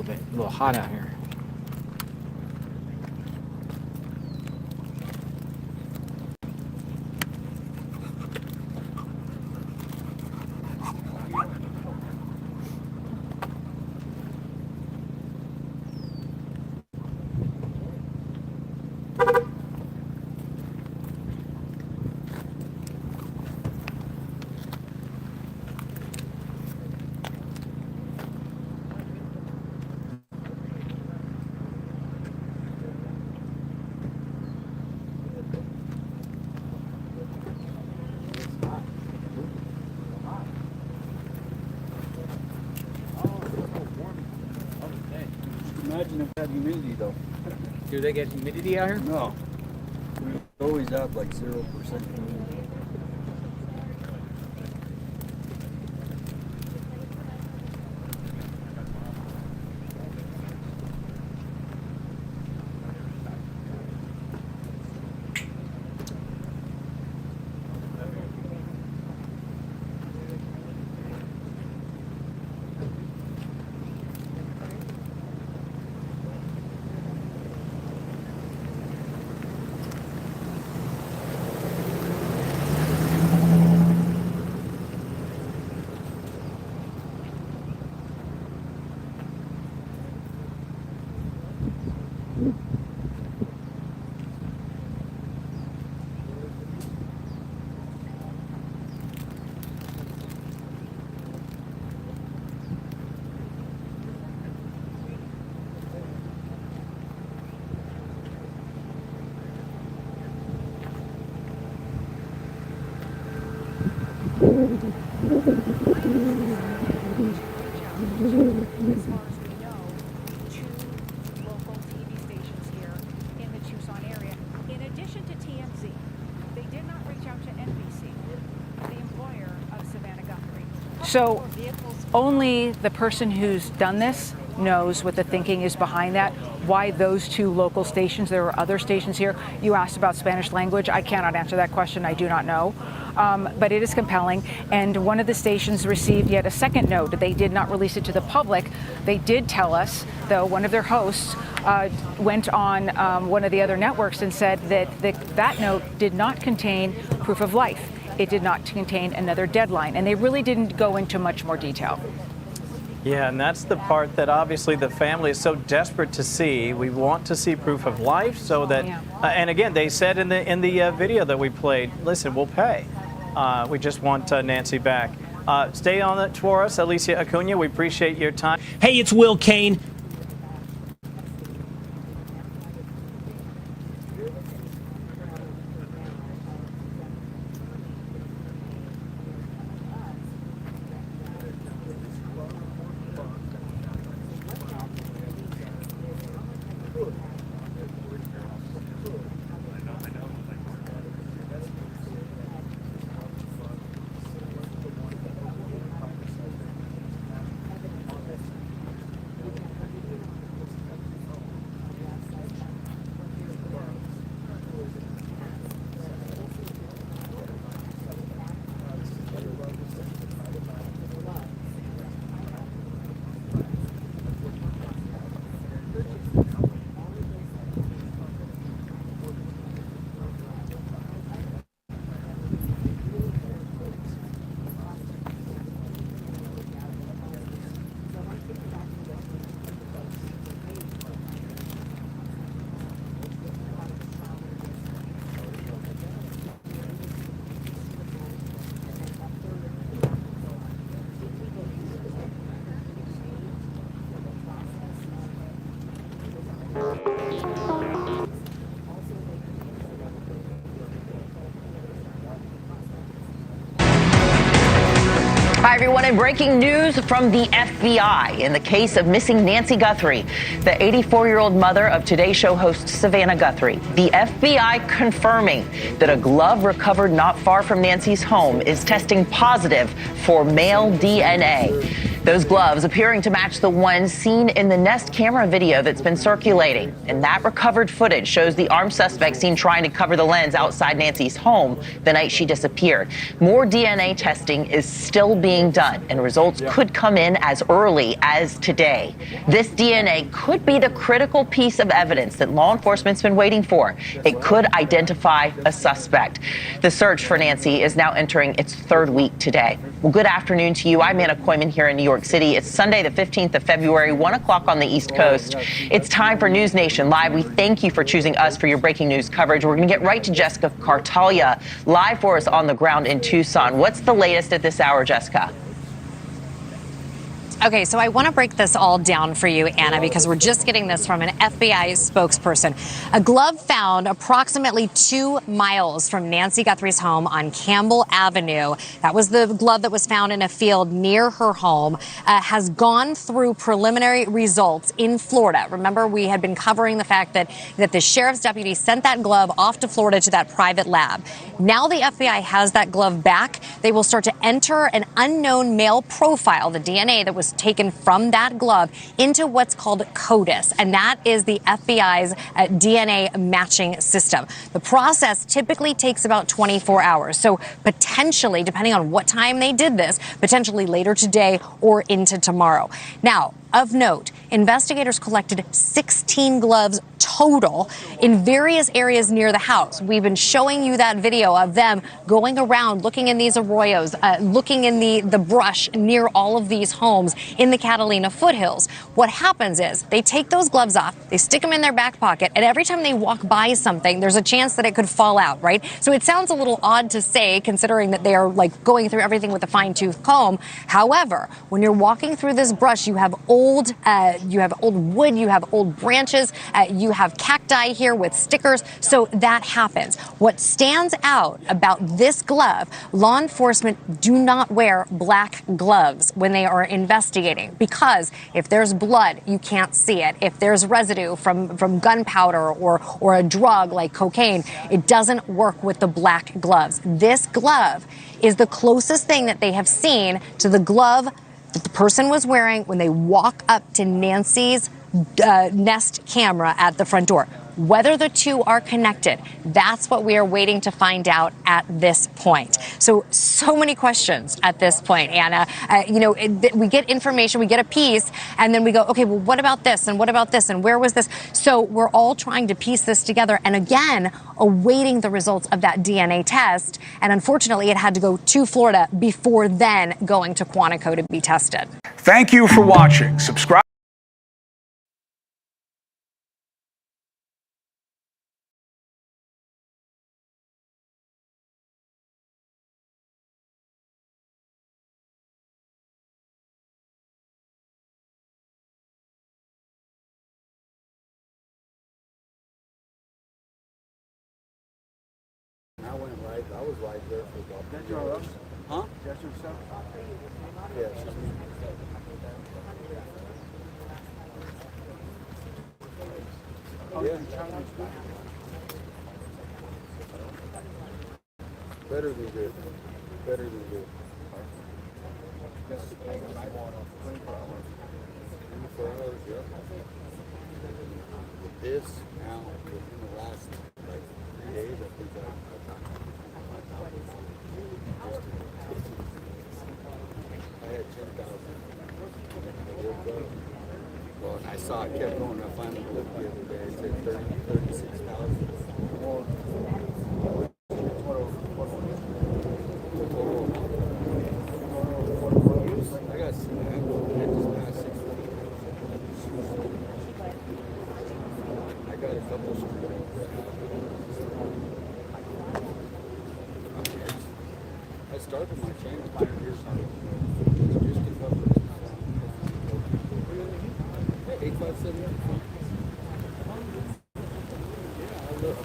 a little hot out here. Imagine if it had humidity though. Do they get humidity out here? No. We always have like 0% humidity. So only the person who's done this knows what the thinking is behind that, why those two local stations. There are other stations here. You asked about Spanish language. I cannot answer that question. I do not know. But it is compelling. And one of the stations received yet a second note. They did not release it to the public. They did tell us, though, one of their hosts went on one of the other networks and said that that note did not contain proof of life. It did not contain another deadline. And they really didn't go into much more detail. Yeah, and that's the part that obviously the family is so desperate to see. We want to see proof of life so that, and again, they said in the video that we played, listen, we'll pay. We just want Nancy back. Stay on it for us, Alicia Acuna. We appreciate your time. Hey, it's Will Kane. Hi, everyone. And breaking news from the FBI in the case of missing Nancy Guthrie, the 84-year-old mother of Today Show host Savannah Guthrie. The FBI confirming that a glove recovered not far from Nancy's home is testing positive for male DNA. Those gloves appearing to match the ones seen in the Nest camera video that's been circulating. And that recovered footage shows the armed suspect seen trying to cover the lens outside Nancy's home the night she disappeared. More DNA testing is still being done, and results could come in as early as today. This DNA could be the critical piece of evidence that law enforcement's been waiting for. It could identify a suspect. The search for Nancy is now entering its third week today. Well, good afternoon to you. I'm Anna Koyman here in New York City. It's Sunday, the 15th of February, 1 o'clock on the East Coast. It's time for News Nation Live. We thank you for choosing us for your breaking news coverage. We're going to get right to Jessica Cartalia, live for us on the ground in Tucson. What's the latest at this hour, Jessica? Okay, so I want to break this all down for you, Anna, because we're just getting this from an FBI spokesperson. A glove found approximately 2 miles from Nancy Guthrie's home on Campbell Avenue. That was the glove that was found in a field near her home, has gone through preliminary results in Florida. Remember, we had been covering the fact that the sheriff's deputy sent that glove off to Florida to that private lab. Now the FBI has that glove back. They will start to enter an unknown male profile, the DNA that was taken from that glove, into what's called CODIS, and that is the FBI's DNA matching system. The process typically takes about 24 hours, so potentially, depending on what time they did this, potentially later today or into tomorrow. Now, of note, investigators collected 16 gloves total in various areas near the house. We've been showing you that video of them going around, looking in these arroyos, looking in the brush near all of these homes in the Catalina foothills. What happens is they take those gloves off, they stick them in their back pocket, and every time they walk by something, there's a chance that it could fall out, right? So it sounds a little odd to say, considering that they are like going through everything with a fine-tooth comb. However, when you're walking through this brush, you have old wood, you have old branches, you have cacti here with stickers, so that happens. What stands out about this glove, law enforcement do not wear black gloves when they are investigating, because if there's blood, you can't see it. If there's residue from gunpowder or a drug like cocaine, it doesn't work with the black gloves. This glove is the closest thing that they have seen to the glove that the person was wearing when they walk up to Nancy's Nest camera at the front door. Whether the two are connected, that's what we are waiting to find out at this point. So many questions at this point, Anna. We get information, we get a piece, and then we go, okay, well, what about this? And what about this? And where was this? So we're all trying to piece this together. And again, awaiting the results of that DNA test. And unfortunately, it had to go to Florida before then going to Quantico to be tested. Thank you for watching. Subscribe. I was right there for about. That's your house? Huh? That's your son? Yeah, she's yeah. Better than good. Better than good. 24 hours, yeah. With this, now, within the last 3 days, I think I had 10,000. Well, I saw it kept going. I finally looked the other day. It said 36,000. I got snagged. I just passed 6 feet. I got a couple of I started my channel 5 years ago. Just to cover it. 857. Yeah, I look.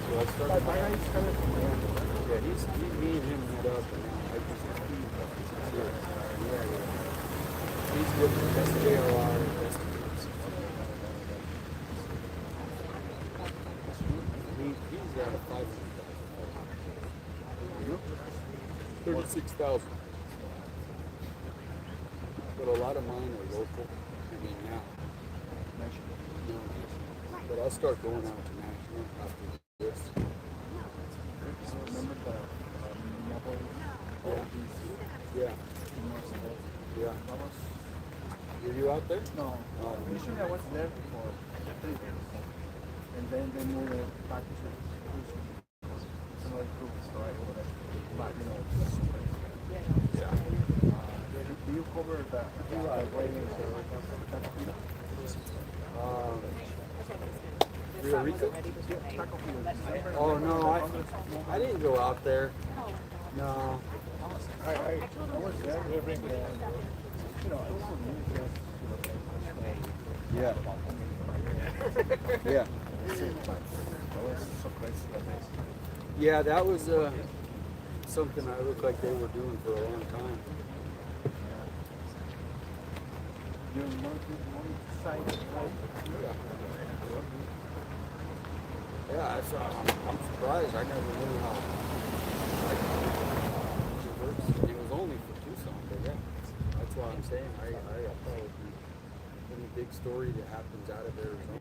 So I started my yeah, me and him met up, and I just he's with the SJRR investigators. He's at a 500,000. 36,000. a lot of mine are local. I mean, now. No, but I'll start going out to national after this. Remember the Yeah. Yeah. Were you out there? No. Usually I was there for 3 days. And then they moved it back to some other groups, so I go there. But, you know, it's super. Yeah. Do you cover the ratings or Rio Rico? Oh no, I didn't go out there. No. I was there during the, you know, Yeah. Yeah. Yeah, that was something I looked like they were doing for a long time. Yeah, I'm surprised. I never knew how. Like, it was only for Tucson, but yeah, that's why I'm saying I thought it would be any big story that happens out of Arizona.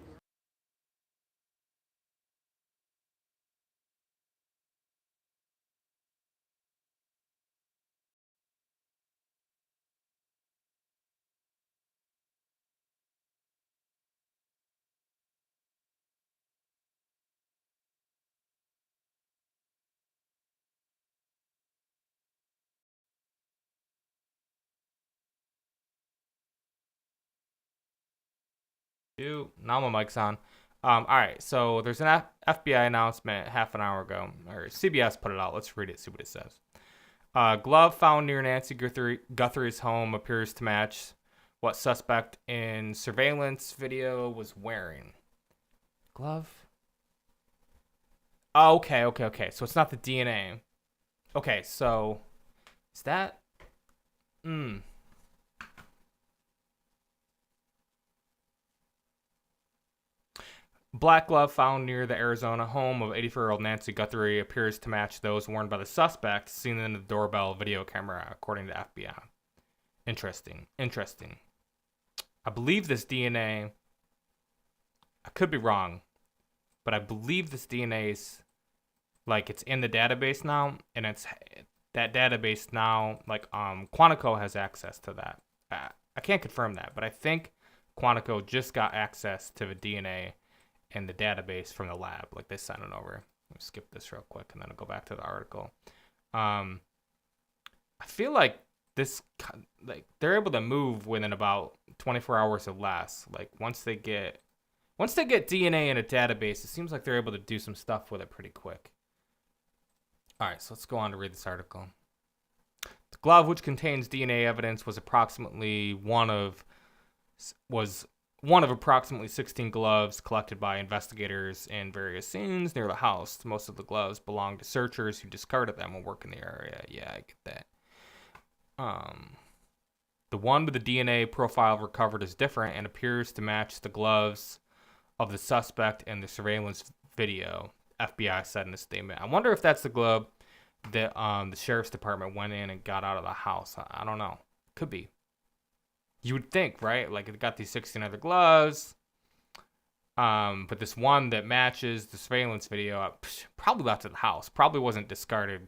Now my mic's on. All right, so there's an FBI announcement half an hour ago, or CBS put it out. Let's read it, see what it says. Glove found near Nancy Guthrie's home appears to match what suspect in surveillance video was wearing. Glove? Oh, okay. So it's not the DNA. Okay, so is that? Black glove found near the Arizona home of 84-year-old Nancy Guthrie appears to match those worn by the suspect seen in the doorbell video camera, according to FBI. Interesting. I believe this DNA, I could be wrong, but I believe this DNA is, like, it's in the database now, and it's that database now, like, Quantico has access to that. I can't confirm that, but I think Quantico just got access to the DNA in the database from the lab, like they sent it over. Let me skip this real quick and then I'll go back to the article. I feel like they're able to move within about 24 hours or less. Like once they get DNA in a database, it seems like they're able to do some stuff with it pretty quick. All right, so let's go on to read this article. The glove, which contains DNA evidence, was one of approximately 16 gloves collected by investigators in various scenes near the house. Most of the gloves belonged to searchers who discarded them while working the area. Yeah, I get that. The one with the DNA profile recovered is different and appears to match the gloves of the suspect in the surveillance video, FBI said in a statement. I wonder if that's the glove that the sheriff's department went in and got out of the house. I don't know. Could be. You would think, right? Like, it got these 16 other gloves. But this one that matches the surveillance video probably left at the house. Probably wasn't discarded,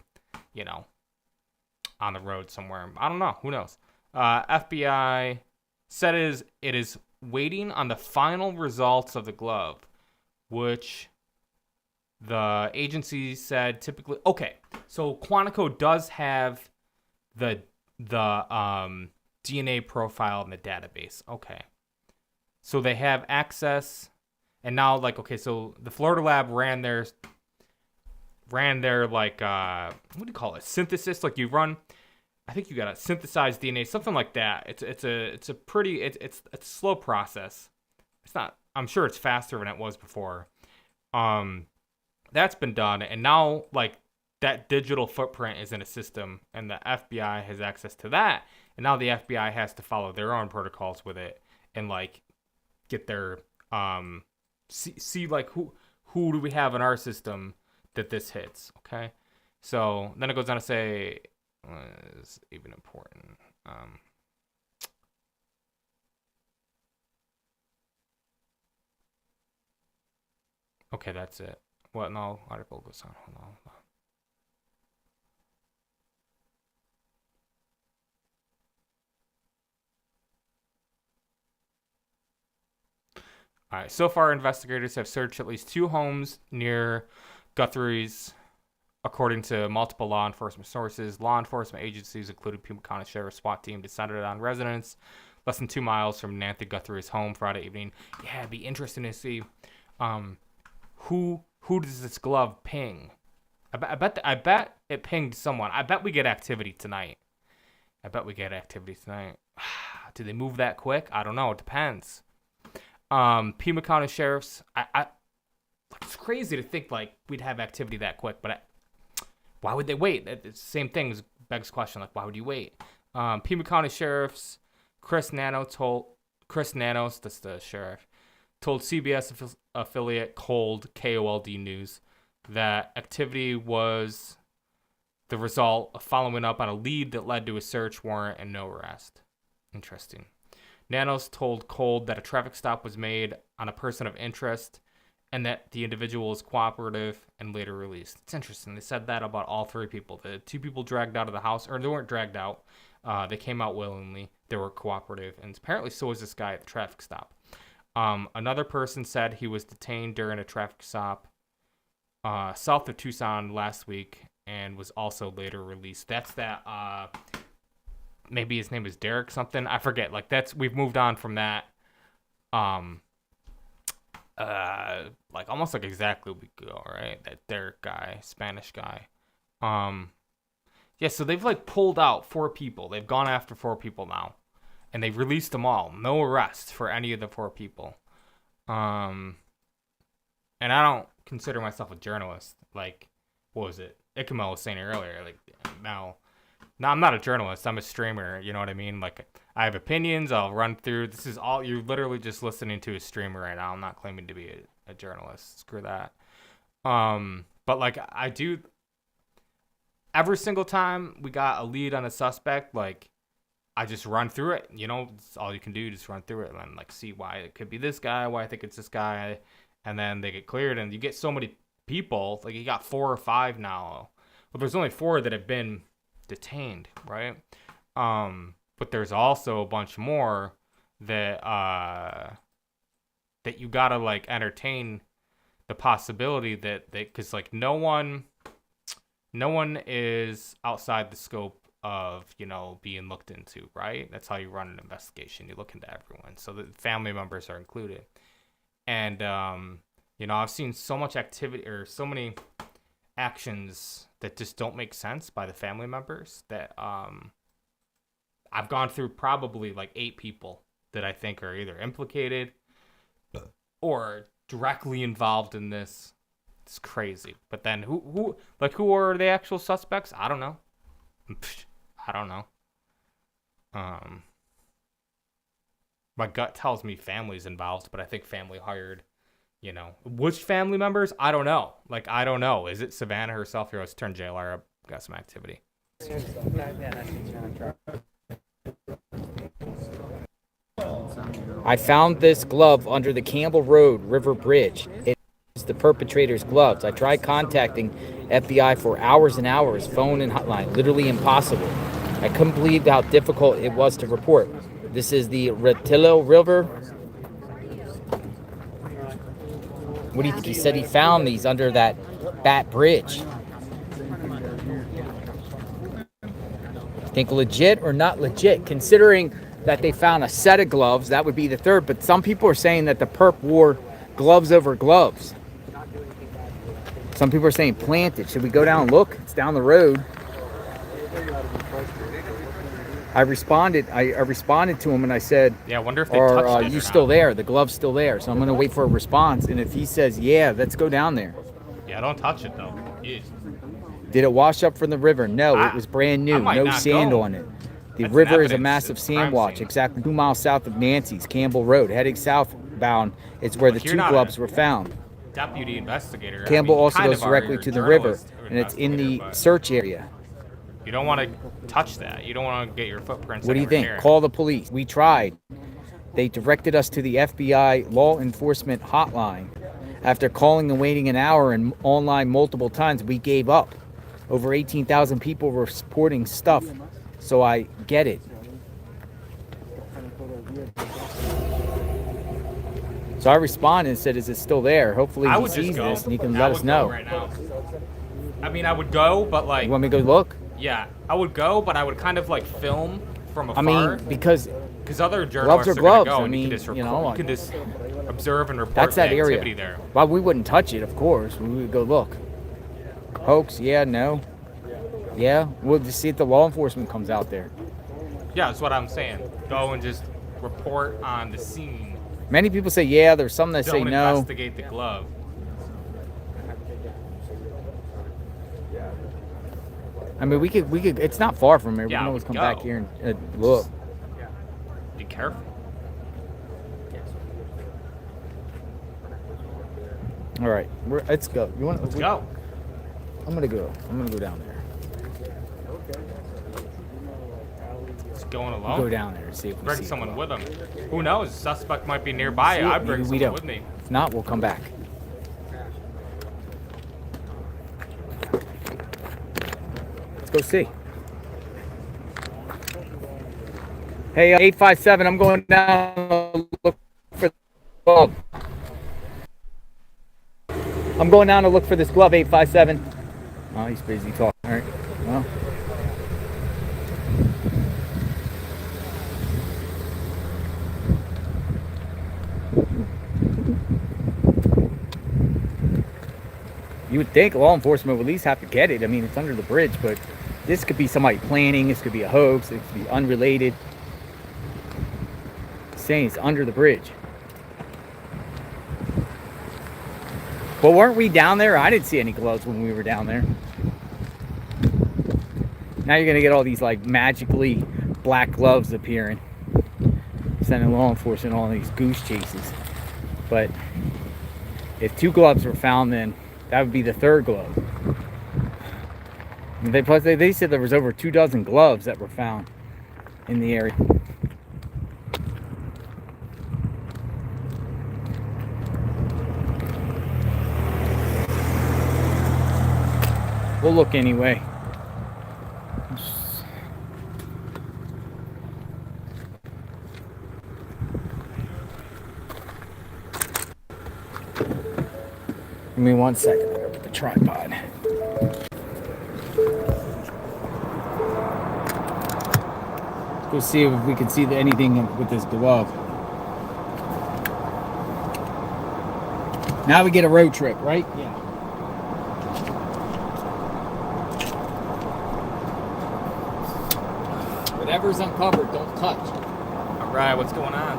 on the road somewhere. I don't know. Who knows? FBI said it is waiting on the final results of the glove, which the agency said typically. Okay, so Quantico does have the DNA profile in the database. Okay. So they have access, and now, so the Florida lab ran their like, what do you call it? Synthesis. Like you run, I think you got to synthesize DNA, something like that. It's a slow process. It's not, I'm sure it's faster than it was before. That's been done. And now like that digital footprint is in a system and the FBI has access to that. And now the FBI has to follow their own protocols with it and like get their see like who do we have in our system that this hits, okay? So then it goes on to say what is even important. Okay, that's it. What? No, article goes on. Hold on. All right. So far, investigators have searched at least 2 homes near Guthrie's, according to multiple law enforcement sources. Law enforcement agencies, including Pima County Sheriff's SWAT team, descended on residents less than 2 miles from Nancy Guthrie's home Friday evening. Yeah, it'd be interesting to see who does this glove ping. I bet it pinged someone. I bet we get activity tonight. Do they move that quick? I don't know. It depends. Pima County Sheriff's. It's crazy to think like we'd have activity that quick, but why would they wait? It's the same thing. Begs the question, like, why would you wait? Pima County Sheriff's Chris Nanos, that's the sheriff, told CBS affiliate KOLD News that activity was the result of following up on a lead that led to a search warrant and no arrest. Interesting. Nanos told Cold that a traffic stop was made on a person of interest and that the individual was cooperative and later released. It's interesting. They said that about all 3 people. The 2 people dragged out of the house, or they weren't dragged out. They came out willingly. They were cooperative. And apparently so was this guy at the traffic stop. Another person said he was detained during a traffic stop south of Tucson last week and was also later released. That's that, maybe his name is Derek something. I forget. Like, we've moved on from that. Like almost like exactly a week ago, right? That Derek guy, Spanish guy. Yeah, so they've like pulled out 4 people. They've gone after 4 people now. And they've released them all. No arrest for any of the 4 people. And I don't consider myself a journalist. Like, what was it? Ikamal was saying earlier. Like, no, I'm not a journalist. I'm a streamer. You know what I mean? Like, I have opinions. I'll run through. This is all. You're literally just listening to a streamer right now. I'm not claiming to be a journalist. Screw that. But like, I do. Every single time we got a lead on a suspect, like, I just run through it. You know, it's all you can do. Just run through it and then like see why it could be this guy, why I think it's this guy, and then they get cleared. And you get so many people. Like, you got 4 or 5 now. Well, there's only 4 that have been detained, right? But there's also a bunch more that that you gotta like entertain the possibility that because like no one is outside the scope of, you know, being looked into, right? That's how you run an investigation. You look into everyone, so the family members are included. And you know, I've seen so much activity or so many actions that just don't make sense by the family members that I've gone through probably like 8 people that I think are either implicated or directly involved in this. It's crazy. But then who are the actual suspects? I don't know. I don't know. My gut tells me family's involved, but I think family hired, you know, which family members? I don't know. Like, I don't know. Is it Savannah herself? Here, let's turn JLR up. Got some activity. I found this glove under the Campbell Road River Bridge. It's the perpetrator's gloves. I tried contacting FBI for hours and hours, phone and hotline. Literally impossible. I couldn't believe how difficult it was to report. This is the Retillo River. What do you think? He said he found these under that Bat Bridge. Think legit or not legit? Considering that they found a set of gloves, that would be the third. But some people are saying that the perp wore gloves over gloves. Some people are saying planted. Should we go down and look? It's down the road. I responded to him and I said, yeah, I wonder if they touched it. Are you still there? The glove's still there. So I'm going to wait for a response. And if he says, yeah, let's go down there. Yeah, don't touch it though. Jeez. Did it wash up from the river? No, it was brand new. No sand on it. The river is a massive sand watch, exactly 2 miles south of Nancy's, Campbell Road. Heading southbound is where the 2 gloves were found. Deputy investigator. Campbell also goes directly to the river, and it's in the search area. You don't want to touch that. You don't want to get your footprints. What do you think? Call the police. We tried. They directed us to the FBI law enforcement hotline. After calling and waiting an hour and online multiple times, we gave up. Over 18,000 people were supporting stuff, so I get it. So I responded and said, is it still there? Hopefully he sees this and he can let us know. Right now. I mean, I would go, but like... You want me to go look? Yeah, I would go, but I would kind of like film from afar. I mean, because other journalists gloves are gloves. Go, I and mean, you can just you can just observe and report that's that the area. activity there. Well, we wouldn't touch it, of course. We would go look. Hoax? Yeah, no. Yeah, we'll just see if the law enforcement comes out there. Yeah, that's what I'm saying. Go and just report on the scene. Many people say, yeah, there's some that say Don't no. investigate the glove. I mean, we could, it's not far from here. Yeah, we can always we come go. back here and look. Be careful. All right, let's go. You want? Let's go. I'm gonna go down there. It's going alone. We'll go down there and see if we bring see someone with him. Who knows? Suspect might be nearby. I'd bring someone with me. If not, we'll come back. Let's go see. Hey, 857, I'm going down to look for the glove. I'm going down to look for this glove, 857. Oh, he's busy talking. All right. Well. You would think law enforcement would at least have to get it. I mean, it's under the bridge, but this could be somebody planning. This could be a hoax. It could be unrelated. Saying it's under the bridge. But weren't we down there? I didn't see any gloves when we were down there. Now you're gonna get all these like magically black gloves appearing, sending law enforcement on these goose chases. But if 2 gloves were found, then that would be the 3rd glove. And they said there was over 2 dozen gloves that were found in the area. We'll look anyway. Give me 1 second there with the tripod. Go see if we can see anything with this glove. Now we get a road trip, right? Yeah. Whatever's uncovered, don't touch. All right, what's going on?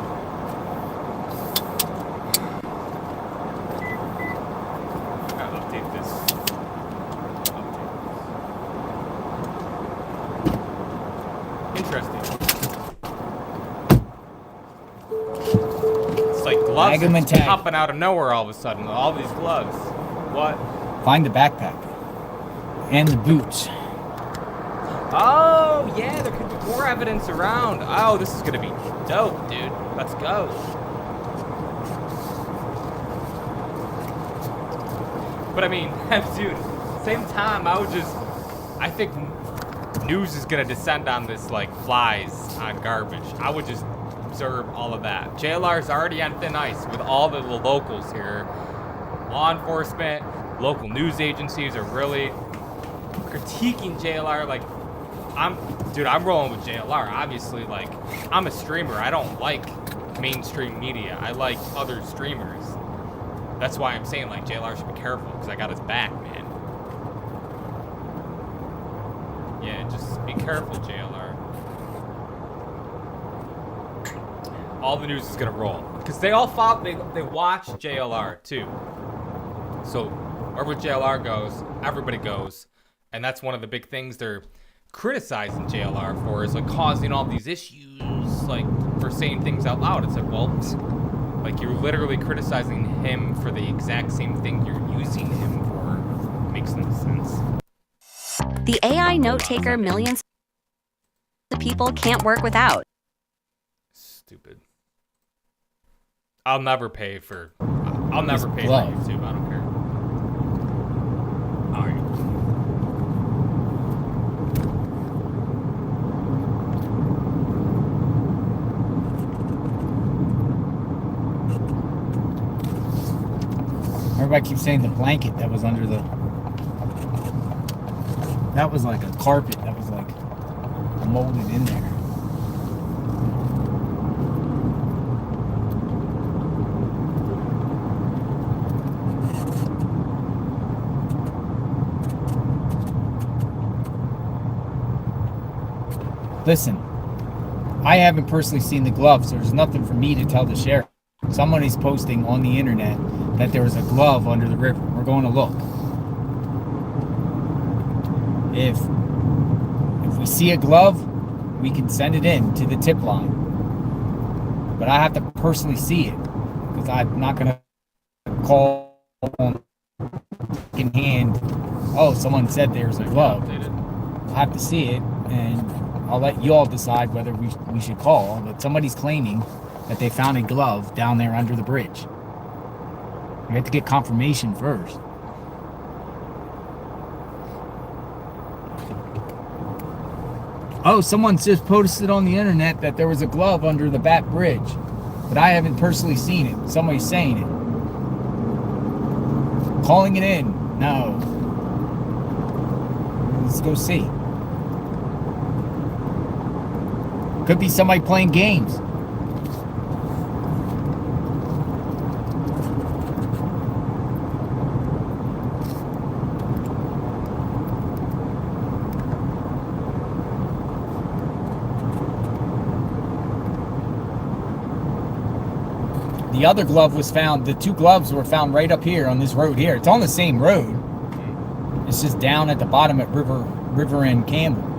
I'll update this. Interesting. It's like gloves are popping out of nowhere all of a sudden. All these gloves. What? Find the backpack and the boots. Oh, yeah, there could be more evidence around. Oh, this is going to be dope, dude. Let's go. But I mean, dude, same time, I think news is going to descend on this like flies on garbage. I would just observe all of that. JLR is already on thin ice with all the locals here. Law enforcement, local news agencies are really critiquing JLR. Like, I'm rolling with JLR. Obviously, like, I'm a streamer. I don't like mainstream media. I like other streamers. That's why I'm saying, like, JLR should be careful, because I got his back, man. Yeah, just be careful, JLR. All the news is gonna roll, because they all follow. They watch JLR too. So wherever JLR goes, everybody goes, and that's one of the big things they're criticizing JLR for, is like causing all these issues, like for saying things out loud. It's like, well, like you're literally criticizing him for the exact same thing you're using him for. Makes no sense. The AI note taker millions of people can't work without. Stupid. I'll never pay for I'll never pay for glove. YouTube. I don't care. All right. Everybody keeps saying the blanket that was under the... That was like a carpet that was like molded in there. Listen, I haven't personally seen the glove, so there's nothing for me to tell the sheriff. Somebody's posting on the internet that there was a glove under the river. We're going to look. If we see a glove, we can send it in to the tip line. But I have to personally see it, because I'm not going to call in hand, oh, someone said there's a glove. I'll have to see it, and I'll let you all decide whether we should call. But somebody's claiming that they found a glove down there under the bridge. We have to get confirmation first. Oh, someone just posted on the internet that there was a glove under the Bat Bridge, but I haven't personally seen it. Somebody's saying it. Calling it in. No. Let's go see. Could be somebody playing games. The other glove was found, the two gloves were found right up here on this road here. It's on the same road. It's just down at the bottom at River and Campbell.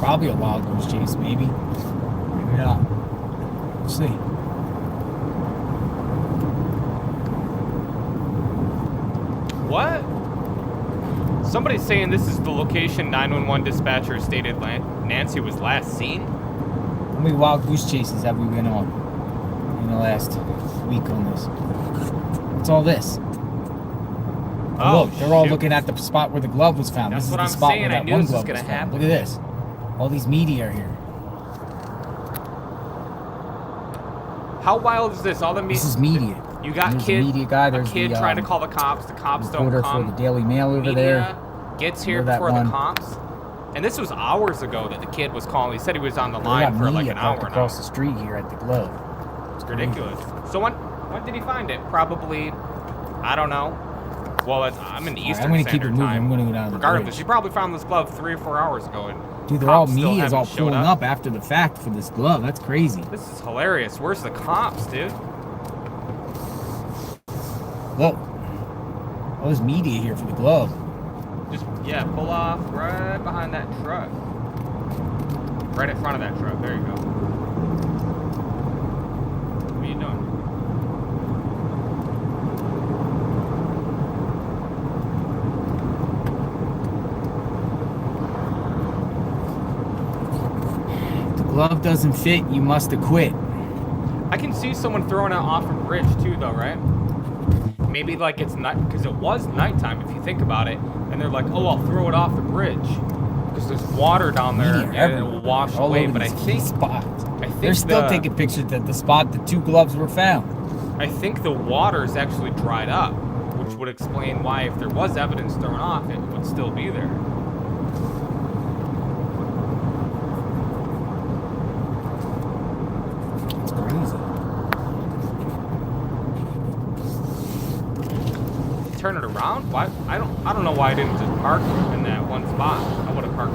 Probably a wild goose chase, maybe. Maybe not. We'll see. What? Somebody's saying this is the location 911 dispatcher stated Nancy was last seen? How many wild goose chases have we been on in the last week on this? What's all this? Oh, look, they're all looking at the spot where the glove was found. That's this is what the I'm spot saying. where I that knew one this was glove gonna was found. happen. Look at this. All these media are here. How wild is this? All the media. This is media. You got there's kid, the media guy. There's a kid the, trying to call the cops. The cops don't reporter come. for the Daily Mail over media there. Gets here Remember that before one? the cops. And this was hours ago that the kid was calling. He said he was on the They line got for like media an hour parked now. across the street here at the glove. It's ridiculous. So when did he find it? Probably, I don't know. Well, I'm in the Eastern I'm gonna keep it Standard moving. Time. I'm gonna go down to the Regardless, bridge. he probably found this glove 3 or 4 hours ago. And Dude, they're all cops still media's all haven't showed pulling up after the fact for this glove. That's crazy. This is hilarious. Where's the cops, dude? Look, all this media here for the glove. Just, yeah, pull off right behind that truck. Right in front of that truck. There you go. What are you doing? If the glove doesn't fit, you must acquit. I can see someone throwing it off a bridge too, though, right? Maybe like it's night, because it was nighttime if you think about it, and they're like, "Oh, I'll throw it off the bridge because there's water down there and it will wash all away." over But I these think spots. I think They're still taking pictures at the spot the two gloves were found. I think the water is actually dried up, which would explain why, if there was evidence thrown off, it would still be there. It's crazy. turn it around? Why? I don't know why I didn't just park in that one spot. I would have parked.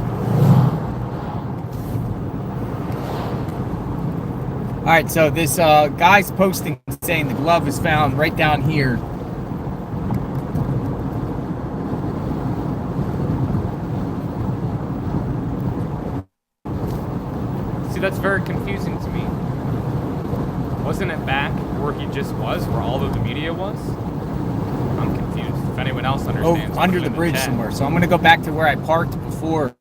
All right, so this guy's posting saying the glove is found right down here. See, that's very confusing to me. Wasn't it back where he just was, where all of the media was? I'm confused. If anyone else understands. Oh, under the bridge somewhere. So I'm going to go back to where I parked before.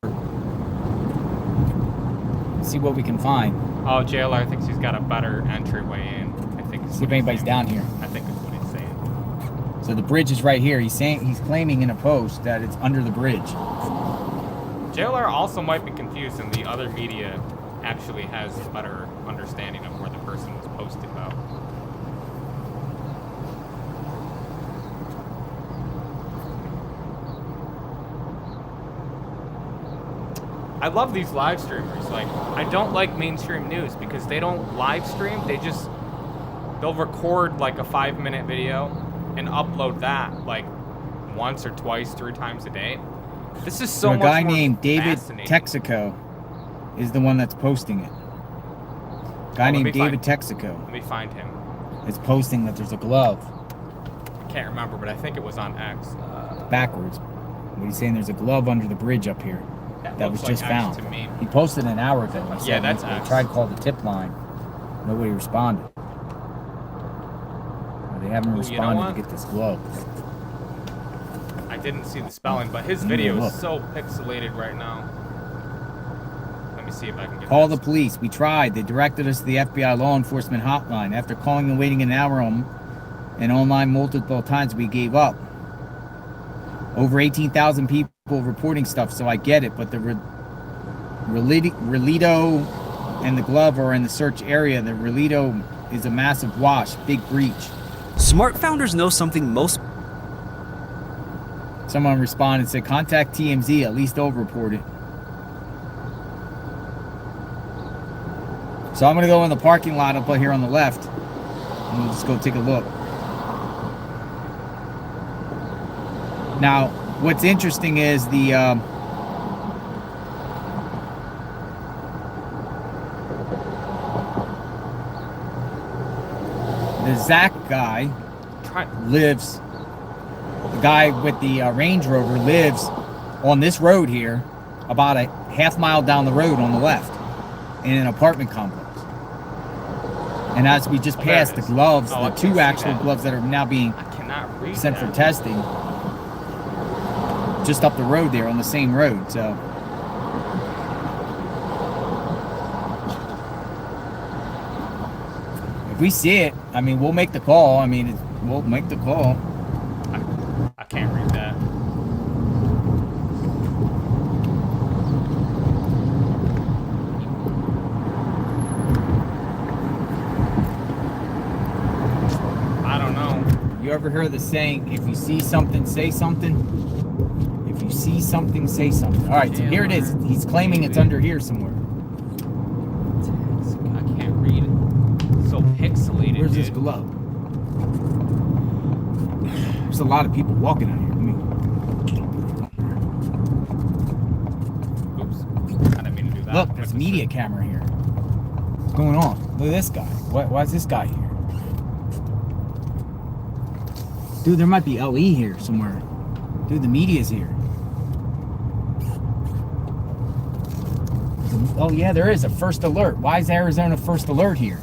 See what we can find. Oh, jailer, I think she's got a better entryway in. I think. See if anybody's down here. I think that's what he's saying. So the bridge is right here. He's claiming in a post that it's under the bridge. Jailer also might be confused, and the other media actually has a better understanding of where the person was posted about. I love these live streamers. Like, I don't like mainstream news because they don't live stream. They'll record like a 5-minute video and upload that like once or twice, 3 times a day. This is so much more a guy named David fascinating. Texaco is the one that's posting it. Guy named David Texaco. Let me find him. It's posting that there's a glove. I can't remember, but I think it was on X. Backwards. But he's saying there's a glove under the bridge up here that was looks just like X found. to me. He posted an hour ago. He Yeah, said that's he X. tried to call the tip line. Nobody responded. They haven't Ooh, you know responded what? to get this glove. I didn't see the spelling, but his Let me video look. is so pixelated right now. Let me see if I can get Call this. the police. We tried. They directed us to the FBI law enforcement hotline. After calling and waiting an hour and online multiple times, we gave up. Over 18,000 people reporting stuff, so I get it. But the Relito and the glove are in the search area. The Relito is a massive wash, big breach. Smart founders know something most. Someone responded and said, contact TMZ, at least they'll report it. So I'm going to go in the parking lot up here on the left. And we'll just go take a look. Now, what's interesting is the Zach guy lives, the guy with the Range Rover lives on this road here, about a half-mile down the road on the left, in an apartment complex. And as we just passed the gloves, the 2 actual gloves that are now being sent for testing, just up the road there on the same road. So if we see it, I mean, we'll make the call. I mean, we'll make the call. I can't read that. I don't know. You ever heard the saying, if you see something, say something? If you see something, say something. All right, so here it is. He's claiming it's under here somewhere. I can't read it. So pixelated. Where's this glove? There's a lot of people walking out here. Oops. I didn't mean to do that. Look, there's a media camera here. What's going on? Look at this guy. Why is this guy here? Dude, there might be LE here somewhere. Dude, the media's here. Oh yeah, there is a first alert. Why is Arizona first alert here?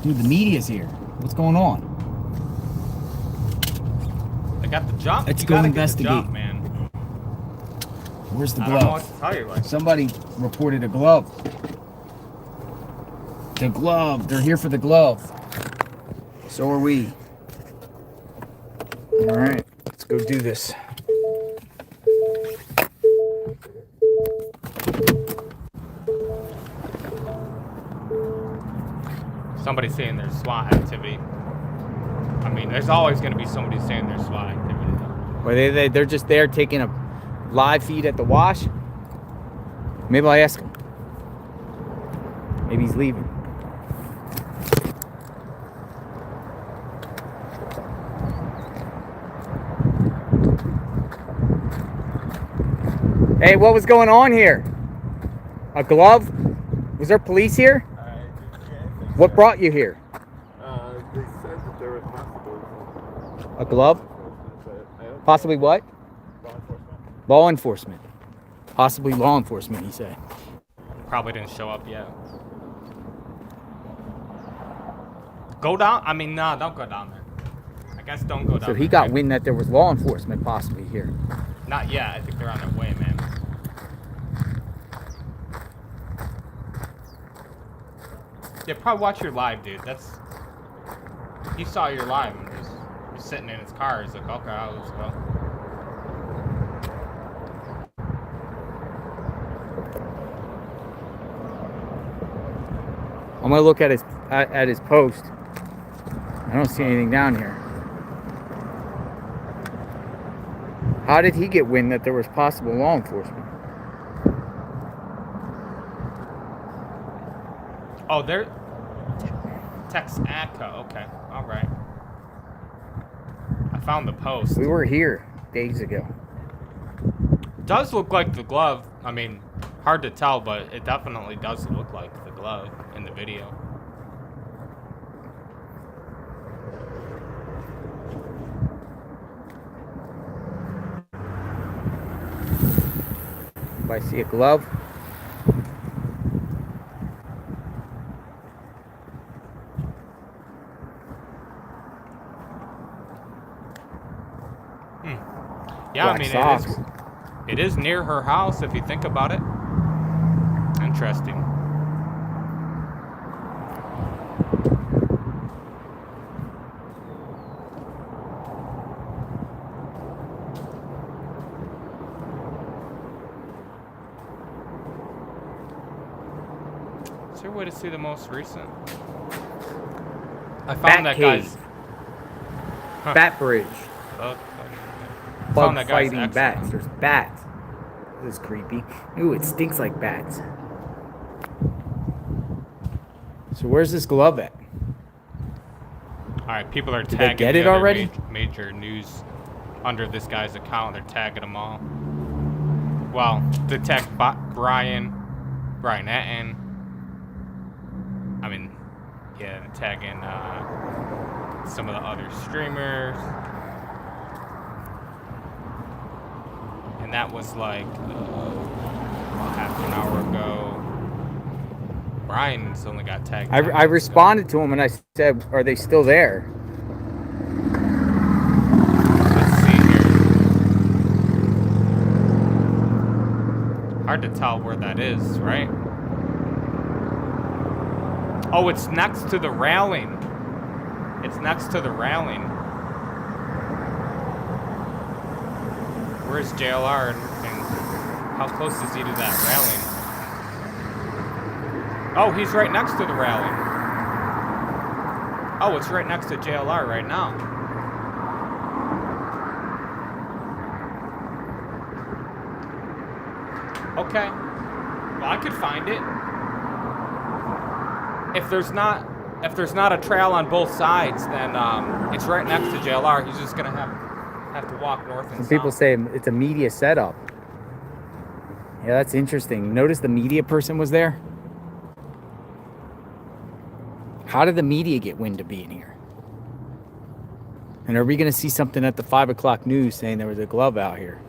Dude, the media's here. What's going on? I got the jump. Let's You go gotta investigate. Get the jump, man. Where's the I glove? don't know what to tell you. Like, Somebody reported a glove. The glove. They're here for the glove. So are we. All right, let's go do this. somebody's saying there's SWAT activity. I mean, there's always going to be somebody saying there's SWAT activity, though. Or they're just there taking a live feed at the wash? Maybe I'll ask him. Maybe he's leaving. Hey, what was going on here? A glove? Was there police here? What brought you here? They said that there was possible. A glove? Possibly what? Law enforcement. Possibly law enforcement, he said. Probably didn't show up yet. Go down? I mean, nah, don't go down there. I guess don't go down So there. he got wind that there was law enforcement possibly here. Not yet. I think they're on their way, man. Yeah, probably watch your live, dude. That's... He saw your live and was sitting in his car. He's like, okay, let's go. I'm gonna look at his post. I don't see anything down here. How did he get wind that there was possible law enforcement? Oh, they're... Text ADCA. Okay, all right. I found the post. We were here days ago. Does look like the glove. I mean, hard to tell, but it definitely does look like the glove in the video. If I see a glove. Yeah, I Black mean, socks. it is near her house if you think about it. Interesting. Is there a way to see the most recent? I found that guy's... Huh. Bat bridge. Okay. Bug that guy's fighting bats. There's bats. This is creepy. Ooh, it stinks like bats. So where's this glove at? Alright, people are Did they tagging get the it other already? major news under this guy's account. They're tagging them all. Well, they tagged Brian Etten. I mean, yeah, they're tagging some of the other streamers. And that was like half an hour ago. Brian's only got tagged. I responded to him and I said, are they still there? Let's see here. Hard to tell where that is, right? Oh, it's next to the railing. It's next to the railing. Where's JLR and how close is he to that railing? Oh, he's right next to the railing. Oh, it's right next to JLR right now. Okay. Well, I could find it. If there's not a trail on both sides, then it's right next to JLR. He's just gonna have to walk north and Some south. people say it's a media setup. Yeah, that's interesting. Notice the media person was there. How did the media get wind of being here? And are we going to see something at the 5 o'clock news saying there was a glove out here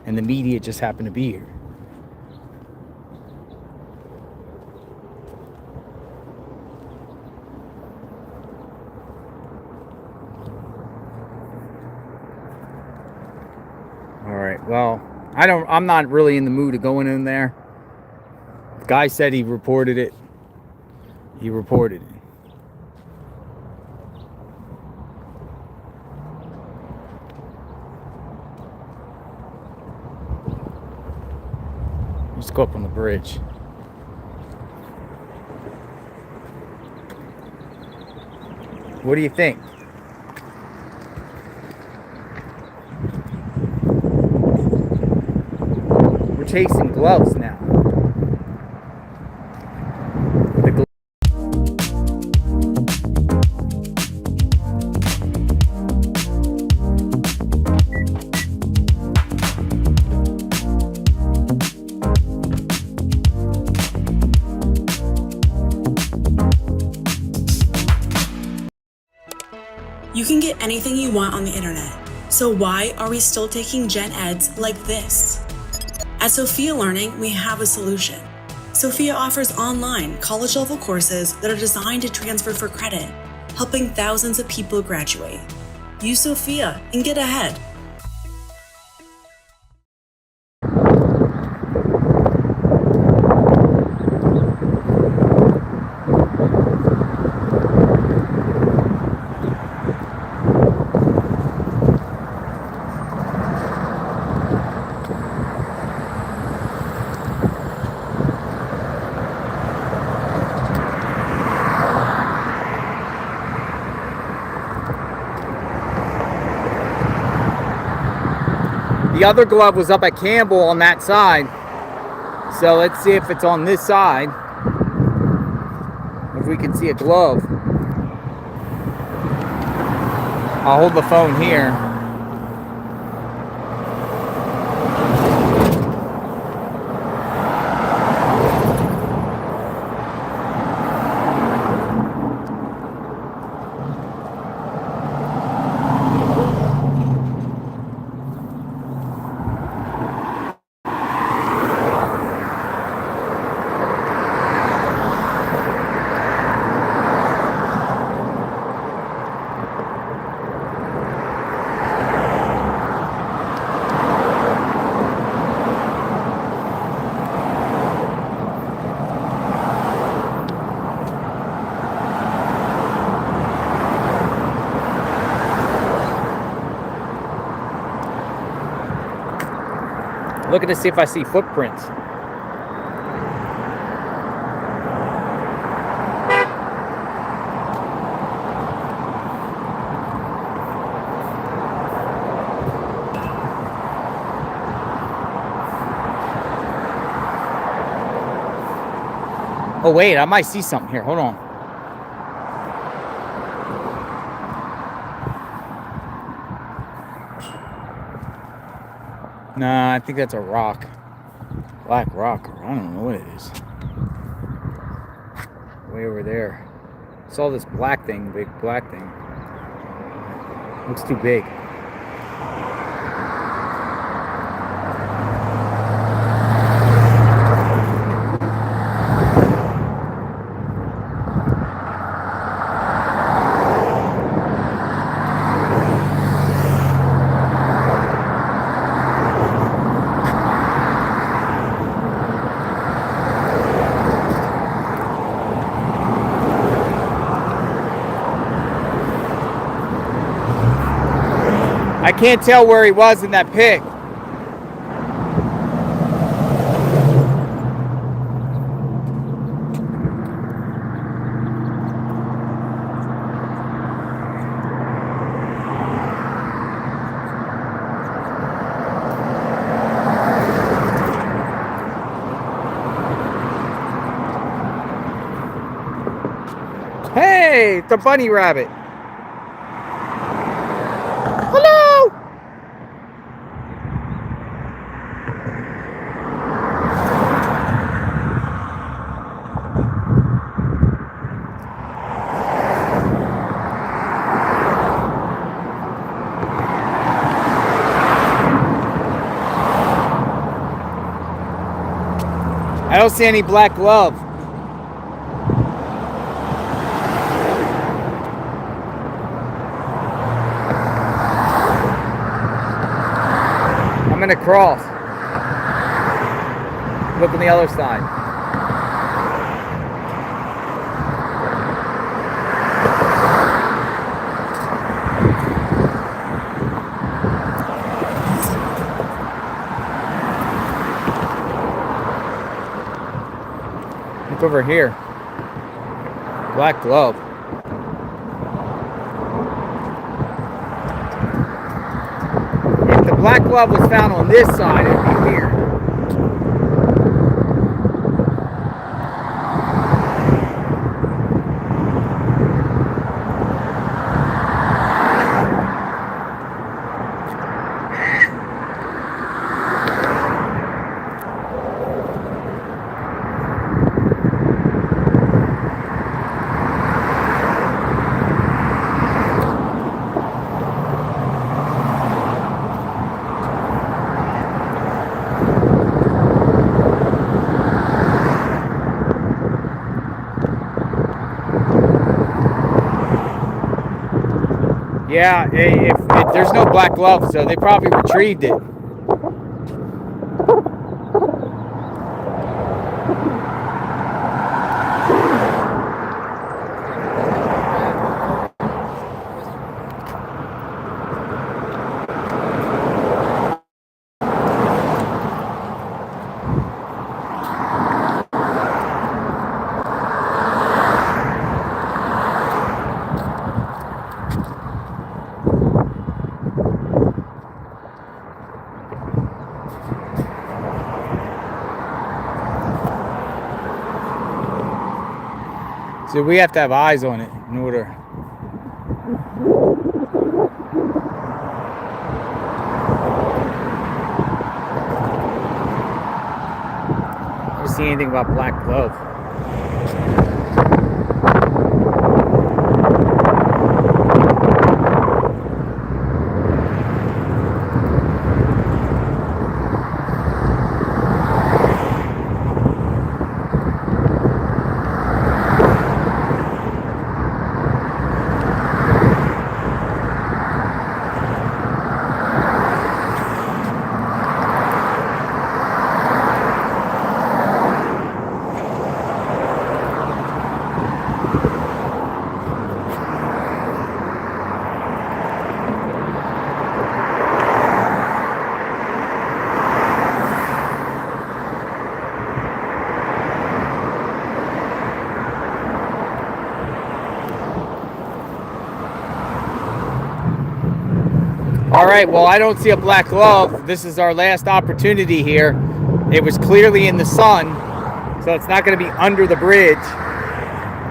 and the media just happened to be here? All right, well, I'm not really in the mood of going in there. The guy said he reported it. He reported it. Let's go up on the bridge. What do you think? We're chasing gloves now. You can get anything you want on the internet. So why are we still taking gen eds like this? At Sophia Learning, we have a solution. Sophia offers online college-level courses that are designed to transfer for credit, helping thousands of people graduate. Use Sophia and get ahead. The other glove was up at Campbell on that side. So let's see if it's on this side. If we can see a glove. I'll hold the phone here. Looking to see if I see footprints. Oh wait, I might see something here. Hold on. Nah, I think that's a rock. Black rock, or I don't know what it is. Way over there. Saw this black thing, big black thing. Looks too big. I can't tell where he was in that pic. Hey, it's a bunny rabbit. Hello. I don't see any black glove. I'm gonna cross. Look on the other side. Look over here. Black glove. If the black glove was found on this side, it'd be weird. Yeah, if there's no black glove, so they probably retrieved it. So we have to have eyes on it in order. I don't see anything about black glove. All right, well, I don't see a black glove. This is our last opportunity here. It was clearly in the sun, so it's not going to be under the bridge.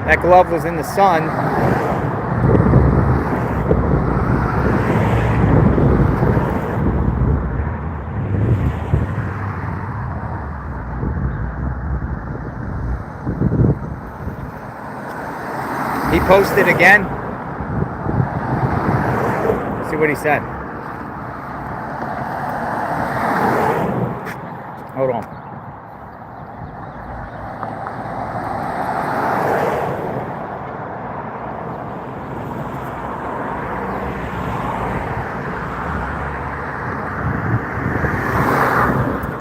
That glove was in the sun. He posted again. See what he said. Hold on.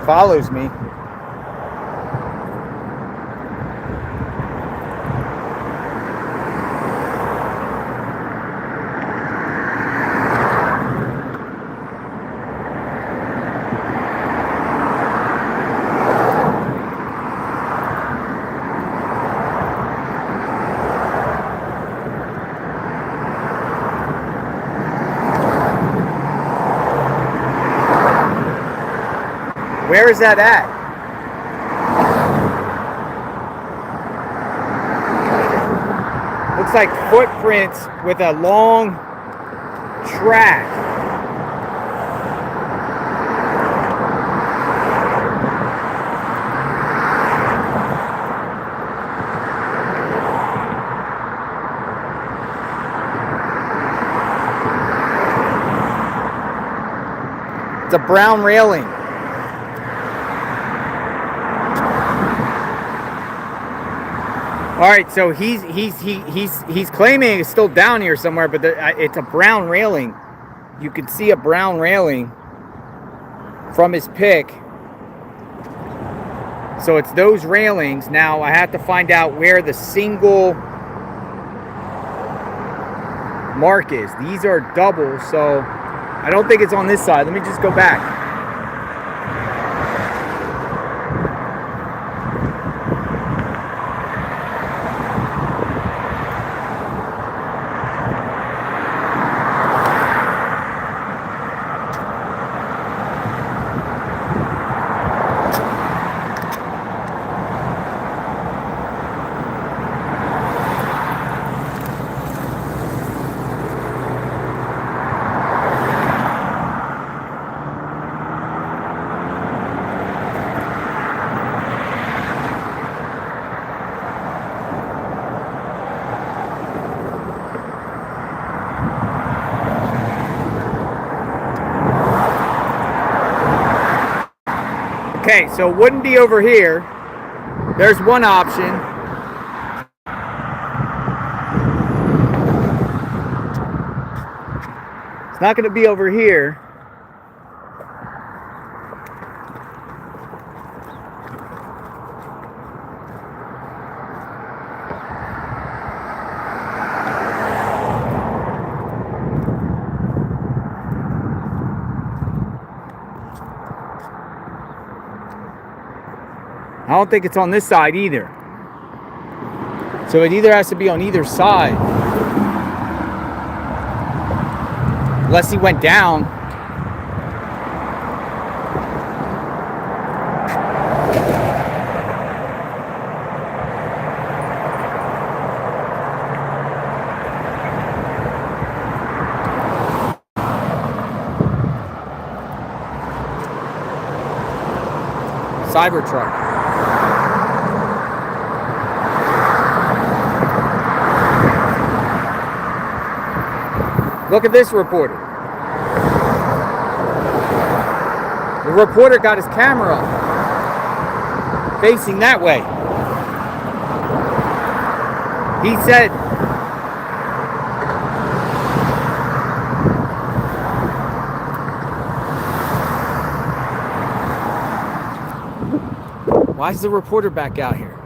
Follows me. Where is that at? Looks like footprints with a long track. It's a brown railing. All right, so he's claiming it's still down here somewhere, but it's a brown railing. You can see a brown railing from his pick. So it's those railings. Now I have to find out where the single mark is. These are double, so I don't think it's on this side. Let me just go back. Okay, so it wouldn't be over here. There's one option. Not going to be over here. I don't think it's on this side either. So it either has to be on either side. Unless he went down. Cybertruck. Look at this reporter. The reporter got his camera facing that way. He said, why is the reporter back out here?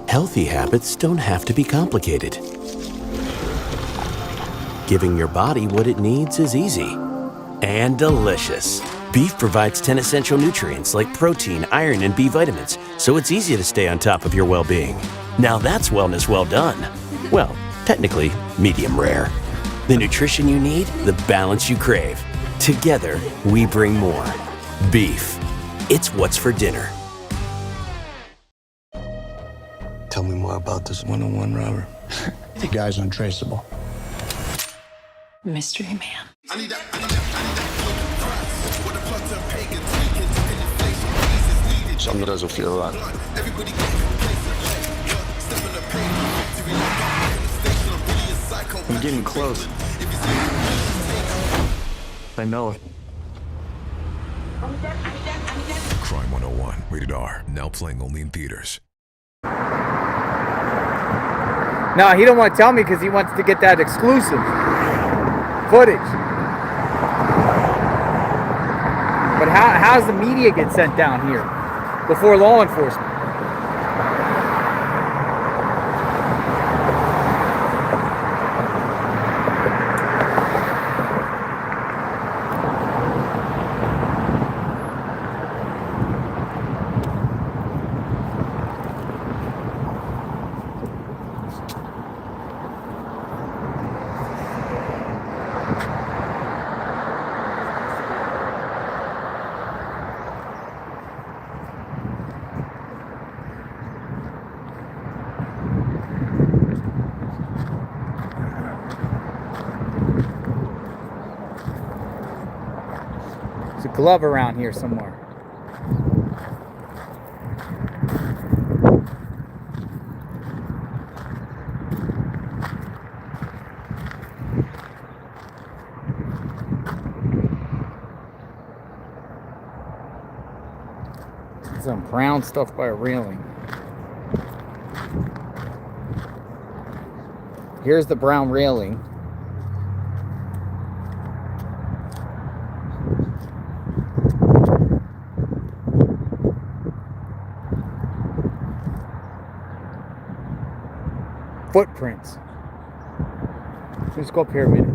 Healthy habits don't have to be complicated. Giving your body what it needs is easy and delicious. Beef provides 10 essential nutrients like protein, iron, and B vitamins, so it's easy to stay on top of your well-being. Now that's wellness well done. Well, technically, medium rare. The nutrition you need, the balance you crave. Together, we bring more. Beef. It's what's for dinner. Tell me more about this one-on-one robber. The guy's untraceable. Mystery man. Something doesn't feel right. I'm getting close. I know it. Crime 101, rated R, now playing only in theaters. No, he don't want to tell me because he wants to get that exclusive footage. But how does the media get sent down here before law enforcement? There's a glove around here somewhere. Some brown stuff by a railing. Here's the brown railing. Footprints. Let's go up here a minute.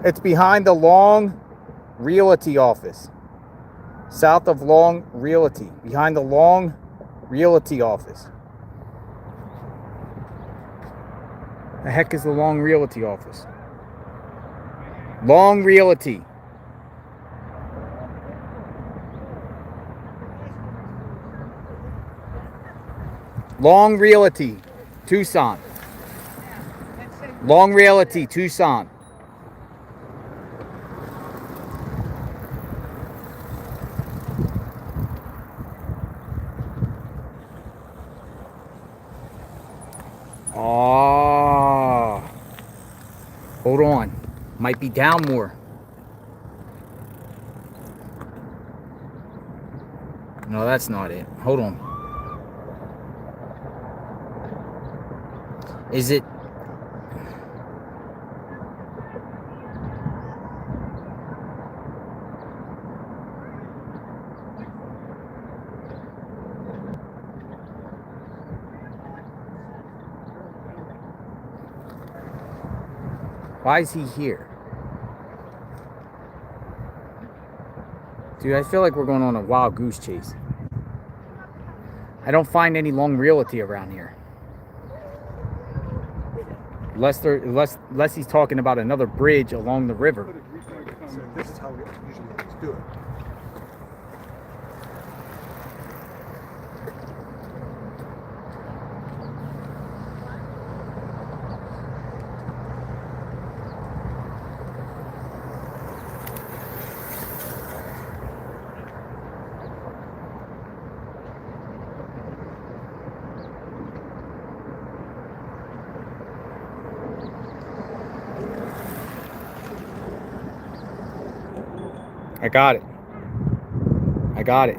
It's behind the Long Realty office. South of Long Realty. Behind the Long Realty office. The heck is the Long Realty office? Long Realty. Long Realty, Tucson. Long Realty, Tucson. Oh, hold on. Might be down more. No, that's not it. Hold on. Is it? Why is he here? Dude, I feel like we're going on a wild goose chase. I don't find any Long Realty around here. Unless he's talking about another bridge along the river. So this is how we usually always do it. I got it. I got it.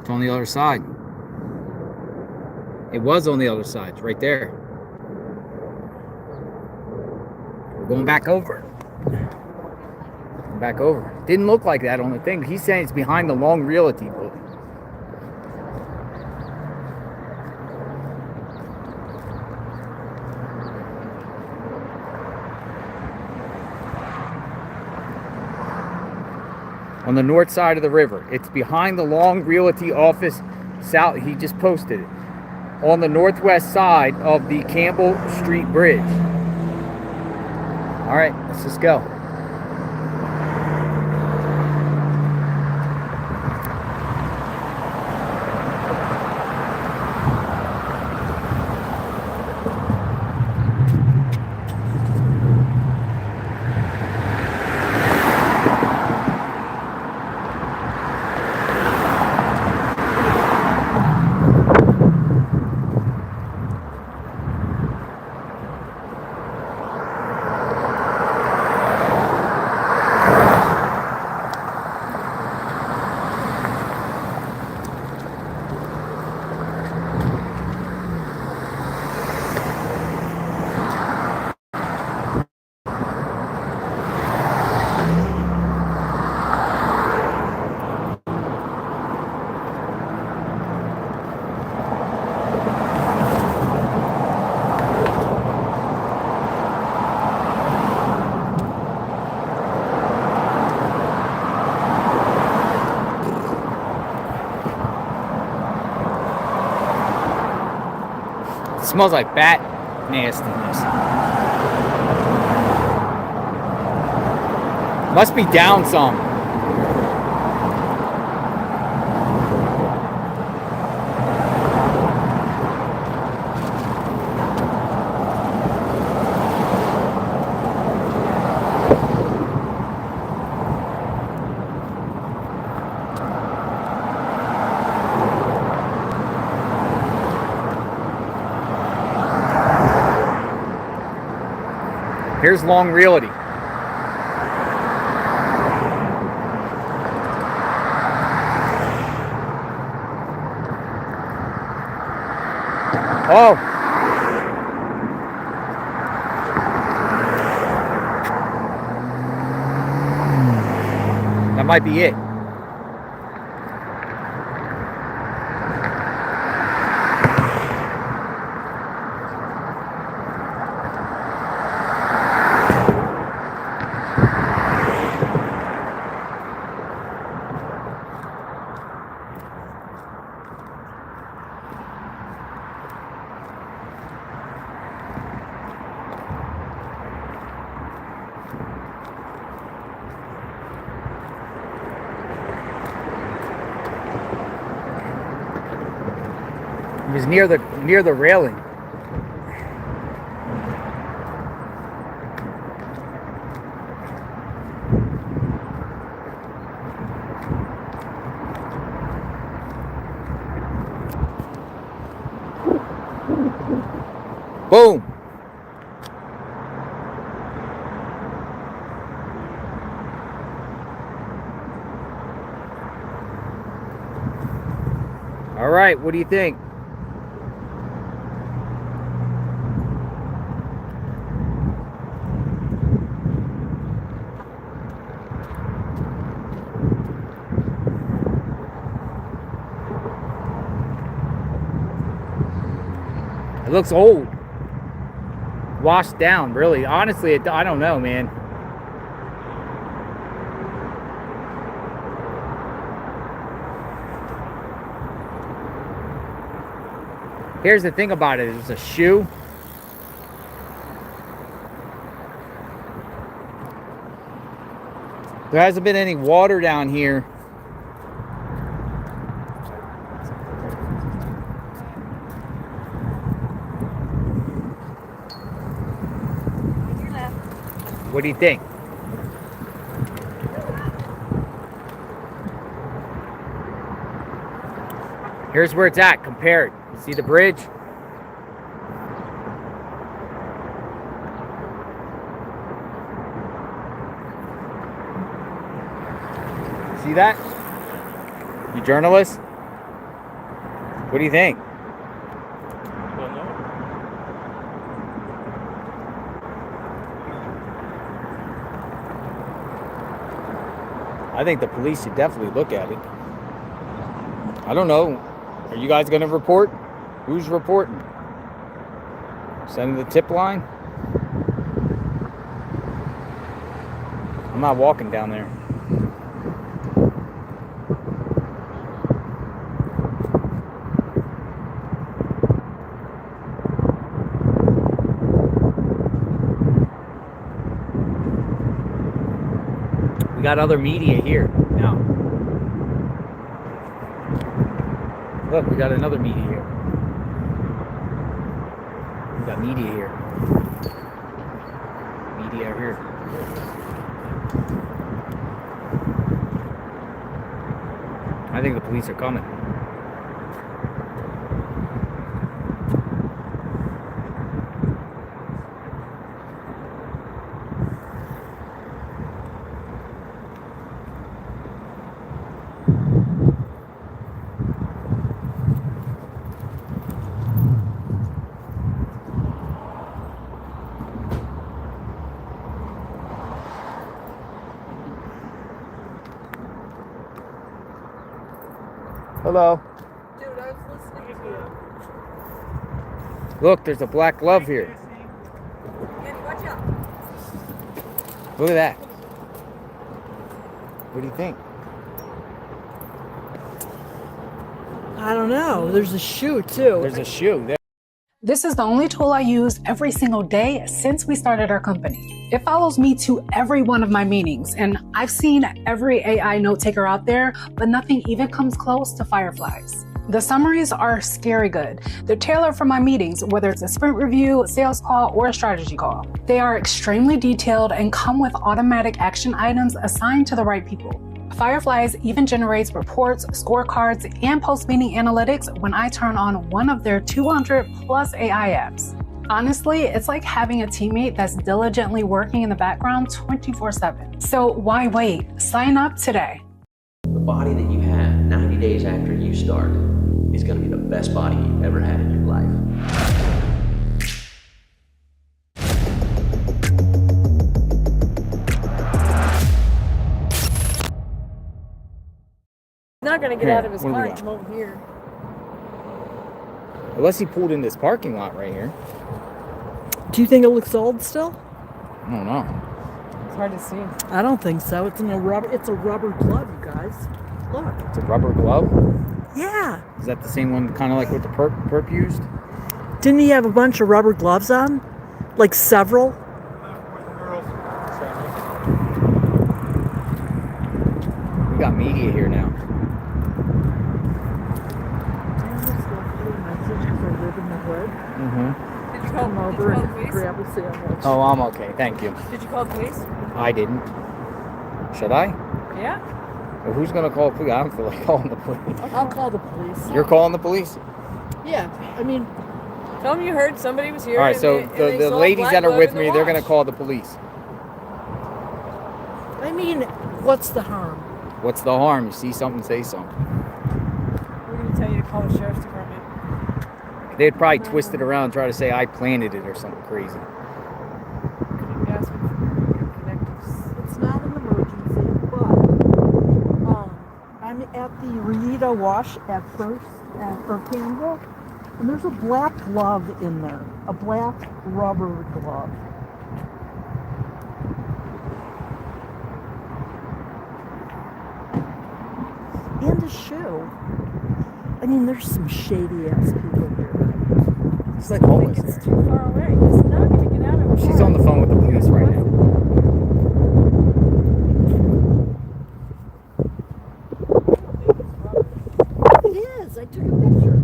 It's on the other side. It was on the other side. It's right there. We're going back over. Back over. Didn't look like that on the thing. He's saying it's behind the Long Realty building. On the north side of the river. It's behind the Long Realty office south. He just posted it. On the northwest side of the Campbell Street Bridge. All right, let's just go. It smells like bat nastiness. Must be down some. Here's Long Realty. Oh. That might be it. He was near the railing. Boom. All right, what do you think? It looks old. Washed down, really. Honestly, I don't know, man. Here's the thing about it. It's a shoe. There hasn't been any water down here. What do you think? Here's where it's at compared. You see the bridge? See that? You journalist? What do you think? I think the police should definitely look at it. I don't know. Are you guys going to report? Who's reporting? Send the tip line? I'm not walking down there. We got other media here now. Look, we got another media here. We got media here. Media here. I think the police are coming. Hello. Dude, I was listening to you. Look, there's a black glove here. Manny, watch out. Look at that. What do you think? I don't know. There's a shoe, too. There's a shoe there. This is the only tool I use every single day since we started our company. It follows me to every one of my meetings, and I've seen every AI note taker out there, but nothing even comes close to Fireflies. The summaries are scary good. They're tailored for my meetings, whether it's a sprint review, a sales call, or a strategy call. They are extremely detailed and come with automatic action items assigned to the right people. Fireflies even generates reports, scorecards, and post-meeting analytics when I turn on one of their 200 plus AI apps. Honestly, it's like having a teammate that's diligently working in the background 24/7. So why wait? Sign up today. The body that you have 90 days after you start is going to be the best body you've ever had in your life. Not gonna get Here, out of his what do car we and got? come over here. Unless he pulled in this parking lot right here. Do you think it looks old still? I don't know. It's hard to see. I don't think so. It's a rubber glove, you guys. Look. It's a rubber glove. Yeah. Is that the same one kind of like what the perp used? Didn't he have a bunch of rubber gloves on? Like several? We got media here now. Mm-hmm. Did you call over and grab a sandwich? Oh, I'm okay. Thank you. Did you call the police? I didn't. Should I? Yeah. Well, who's gonna call the police? I don't feel like calling the police. I'll call the police. You're calling the police? Yeah. I mean, tell them you heard somebody was here. All right. So the ladies that are with me, they're gonna watch. call the police. I mean, what's the harm? What's the harm? You see something, say something. We're going to tell you to call the sheriff's department. They'd probably twist it around and try to say I planted it or something crazy. It's not an emergency, but I'm at the Rita Wash at First or Campbell, and there's a black glove in there, a black rubber glove. And a shoe. I mean, there's some shady ass people here. It's like homeless. It's too far away. He's not going to get out of it. She's on the phone with the police right now. It is. I took a picture.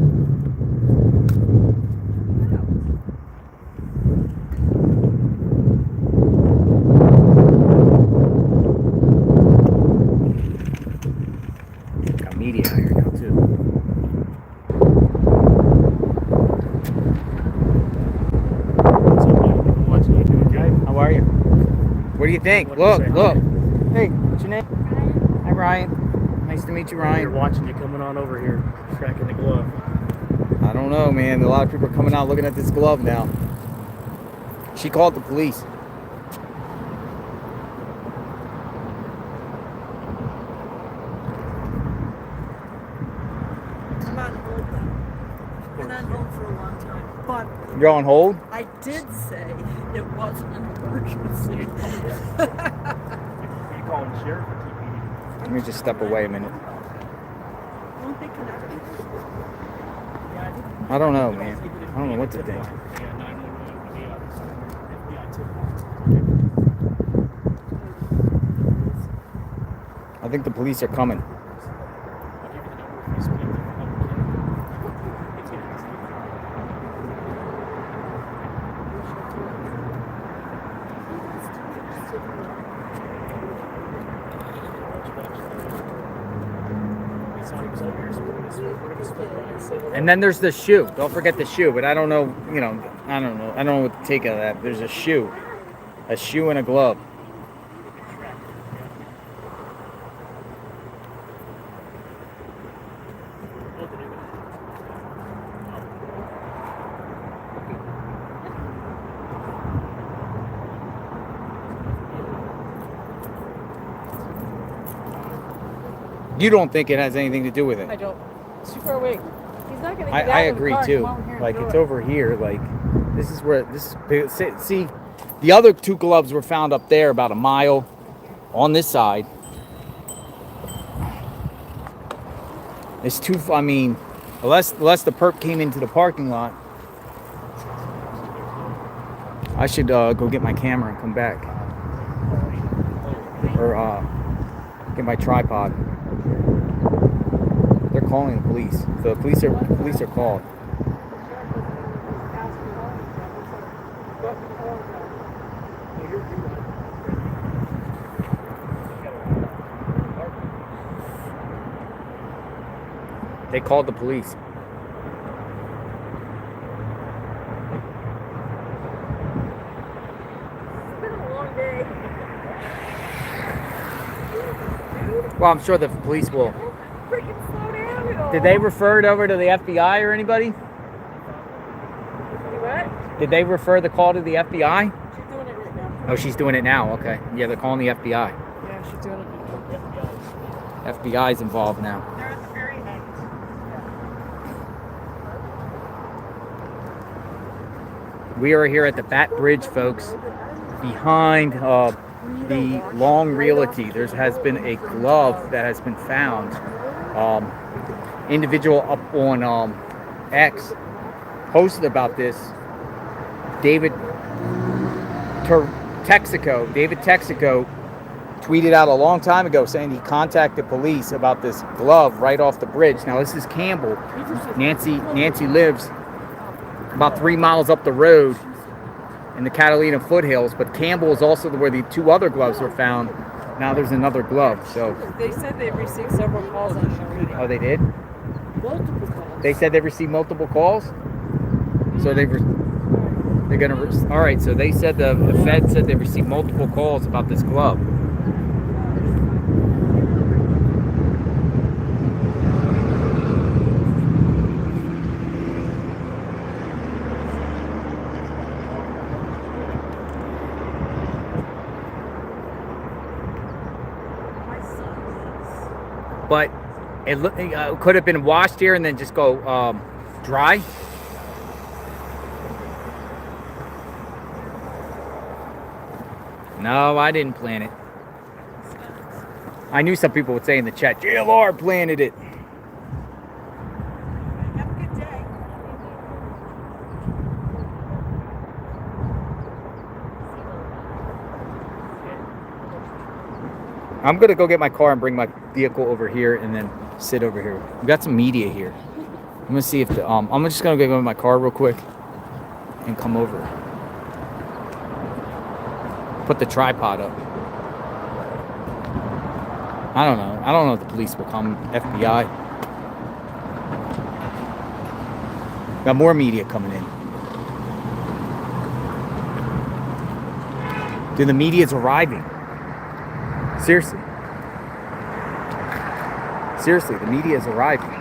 Got media here now too. How are you? What do you think? Look. Hey, what's your name? Hi, Ryan. Nice to meet you, Ryan. We're watching you coming on over here, cracking the glove. I don't know, man. A lot of people are coming out looking at this glove now. She called the police. I'm on hold now. Been on hold for a long time. But You're on hold? I did say it wasn't an emergency. You calling the sheriff or TPD? Let me just step away a minute. Won't they connect me? I don't know, man. I don't know what to think. I think the police are coming. And then there's the shoe. Don't forget the shoe. But I don't know, I don't know what to take out of that. There's a shoe and a glove. You don't think it has anything to do with it? I don't. It's too far away. He's not going to get I out of the agree car and too. come over here and Like do it's it. over here. Like this is see, the other two gloves were found up there about a mile on this side. It's too. I mean, unless the perp came into the parking lot, I should go get my camera and come back, or get my tripod. They're calling the police. The police are called. They called the police. It's been a long day. Well, I'm sure the police will. Freaking slow down. Did they refer it over to the FBI or anybody? What? Did they refer the call to the FBI? She's doing it right now. Oh, she's doing it now. Okay. Yeah, they're calling the FBI. Yeah, she's doing it. FBI's involved now. They're at the very end. We are here at the Bat Bridge, folks, behind the Long Realty. There has been a glove that has been found. Individual up on X posted about this. David Texaco tweeted out a long time ago saying he contacted police about this glove right off the bridge. Now this is Campbell. Nancy lives about 3 miles up the road in the Catalina foothills. But Campbell is also where the 2 other gloves were found. Now there's another glove. So They said they received several calls on it already. oh, they did? Multiple calls. They said they received multiple calls. So they're gonna. All right. So they said the Fed said they received multiple calls about this glove. But it could have been washed here and then just go dry. No, I didn't plant it. I knew some people would say in the chat, JLR planted it. Have a good day. I'm going to go get my car and bring my vehicle over here and then sit over here. We got some media here. I'm going to see if the, I'm just going to go in my car real quick and come over. Put the tripod up. I don't know. I don't know if the police will come. FBI. Got more media coming in. Dude, the media's arriving. Seriously. Seriously, the media is arriving.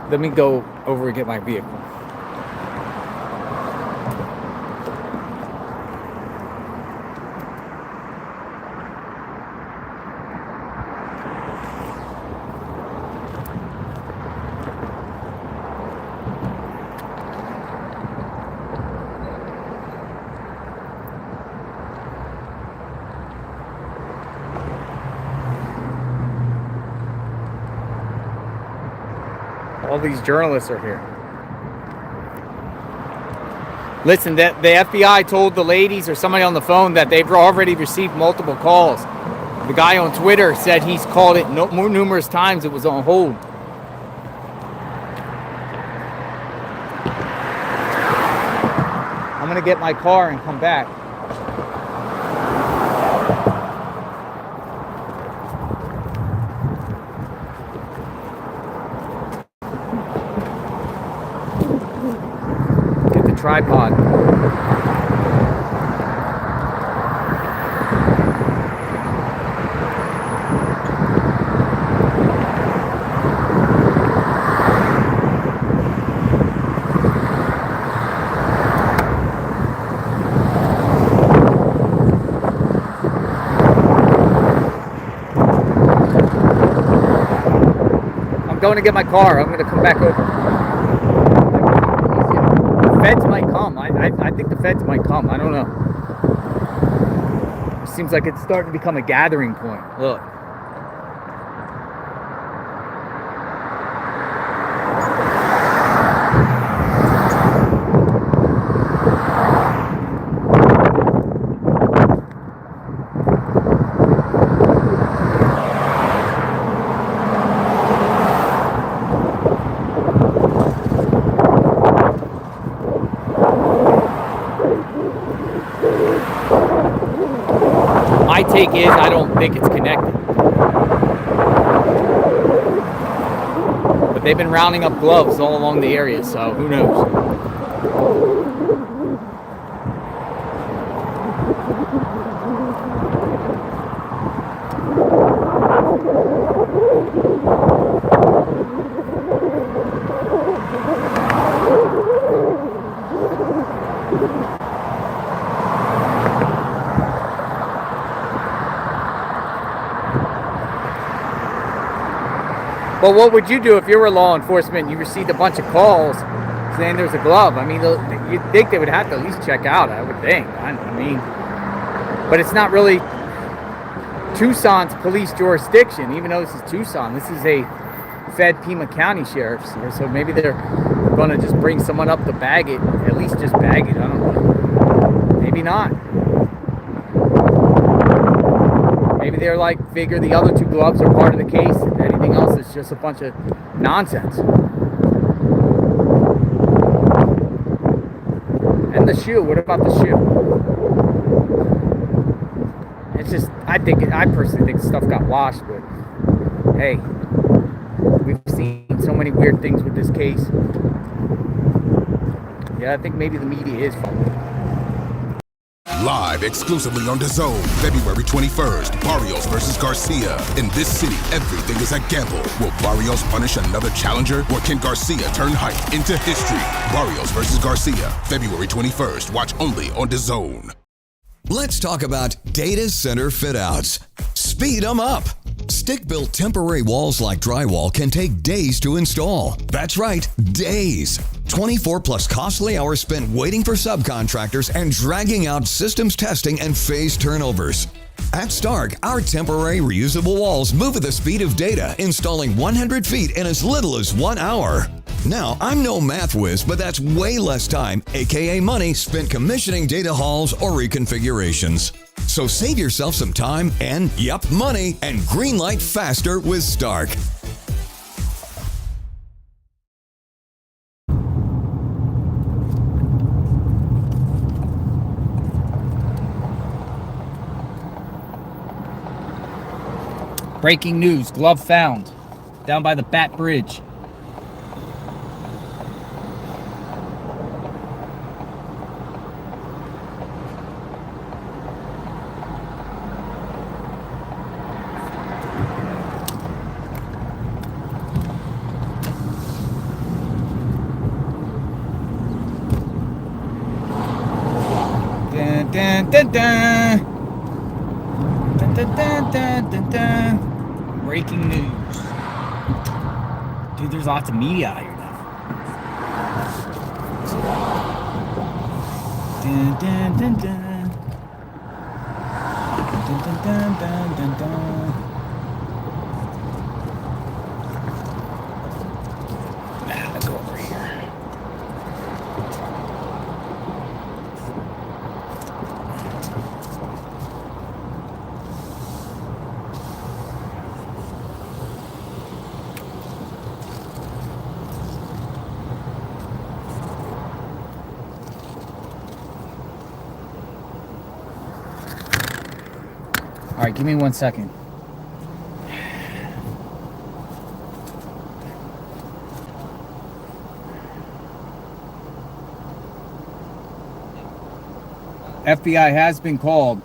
Let me go over and get my vehicle. All these journalists are here. Listen, the FBI told the ladies or somebody on the phone that they've already received multiple calls. The guy on Twitter said he's called it numerous times. It was on hold. I'm gonna get my car and come back. Tripod. I'm going to get my car. I'm going to come back over. Feds might come. I think the feds might come. I don't know. It seems like it's starting to become a gathering point. Look. My take is I don't think it's connected. But they've been rounding up gloves all along the area, so who knows? Well, what would you do if you were law enforcement and you received a bunch of calls saying there's a glove? I mean, you'd think they would have to at least check out, I would think. I mean, but it's not really Tucson's police jurisdiction, even though this is Tucson. This is a Fed Pima County Sheriff's here, so maybe they're going to just bring someone up to bag it, at least just bag it. I don't know. Maybe not. Maybe they're like, figure the other 2 gloves are part of the case and anything else is just a bunch of nonsense. And the shoe, what about the shoe? It's just, I personally think stuff got washed, but hey, we've seen so many weird things with this case. Yeah, I think maybe the media is fucking. Live exclusively on DAZN, February 21st, Barrios versus Garcia. In this city, everything is a gamble. Will Barrios punish another challenger, or can Garcia turn hype into history? Barrios versus Garcia, February 21st. Watch only on DAZN. Let's talk about data center fit-outs. Speed them up. Stick-built temporary walls like drywall can take days to install. That's right, days. 24 plus costly hours spent waiting for subcontractors and dragging out systems testing and phase turnovers. At Stark, our temporary reusable walls move at the speed of data, installing 100 feet in as little as 1 hour. Now, I'm no math whiz, but that's way less time, aka money, spent commissioning data halls or reconfigurations. So save yourself some time and, yep, money, and greenlight faster with Stark. Breaking news, glove found down by the Bat Bridge. Dun, dun, dun, dun. Dun, dun, dun, dun, dun, dun. Breaking news. Dude, there's lots of media out here now. Dun, dun, dun, dun. Dun, dun, dun, dun, dun, dun. Nah, let's go over here. All right, give me 1 second. FBI has been called.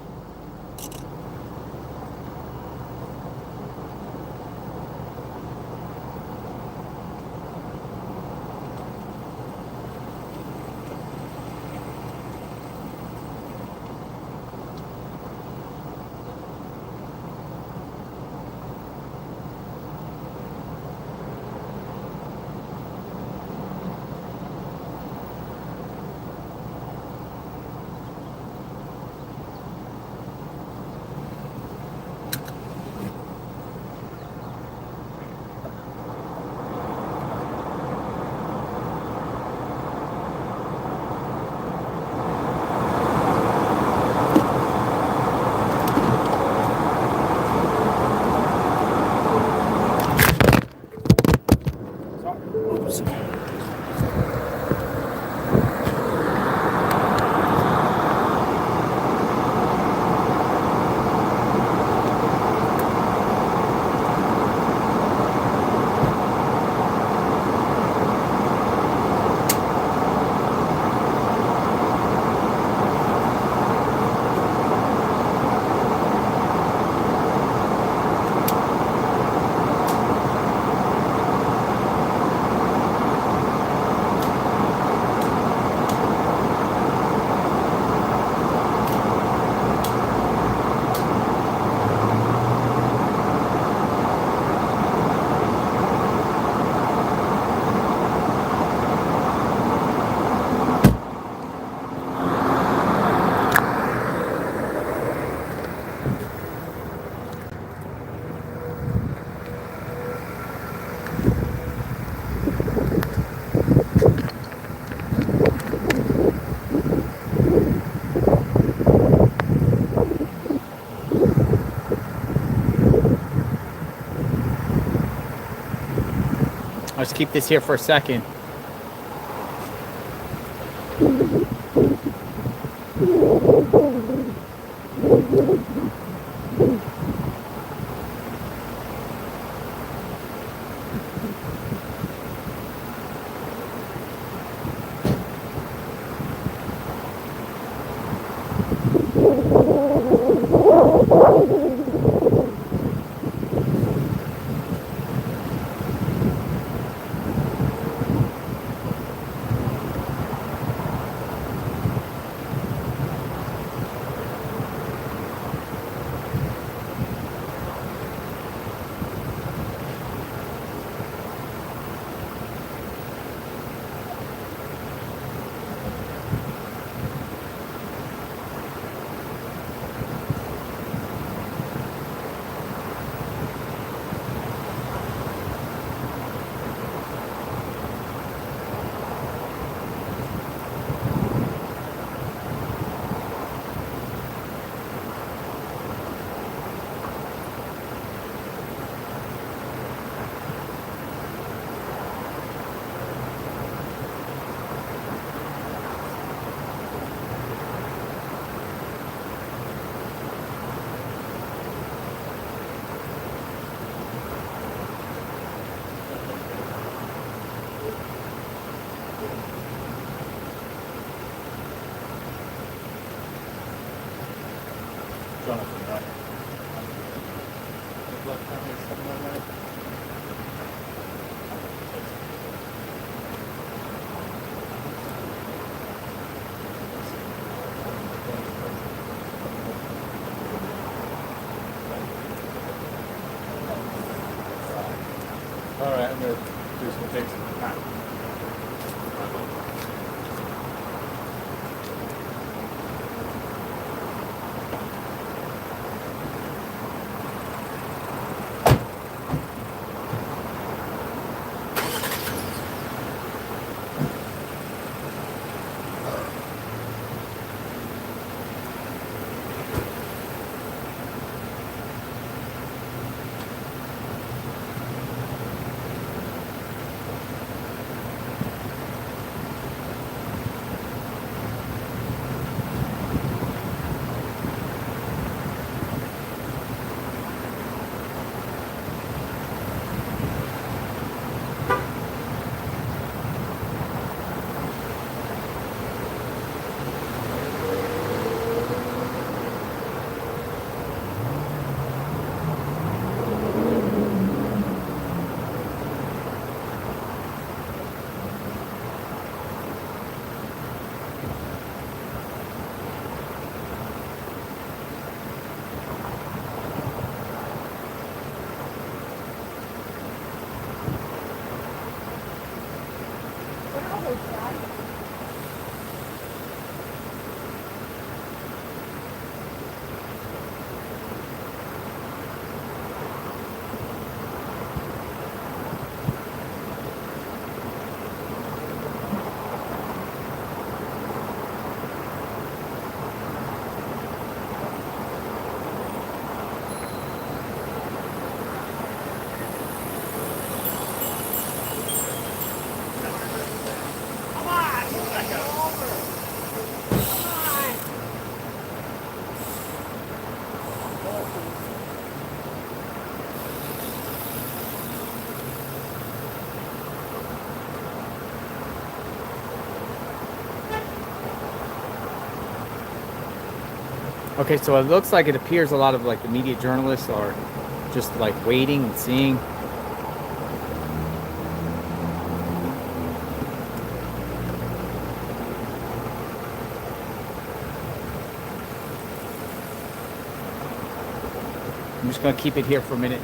Let's keep this here for a second. All right, I'm gonna do some takes of the time. Okay, so it looks like it appears a lot of like the media journalists are just like waiting and seeing. I'm just gonna keep it here for a minute.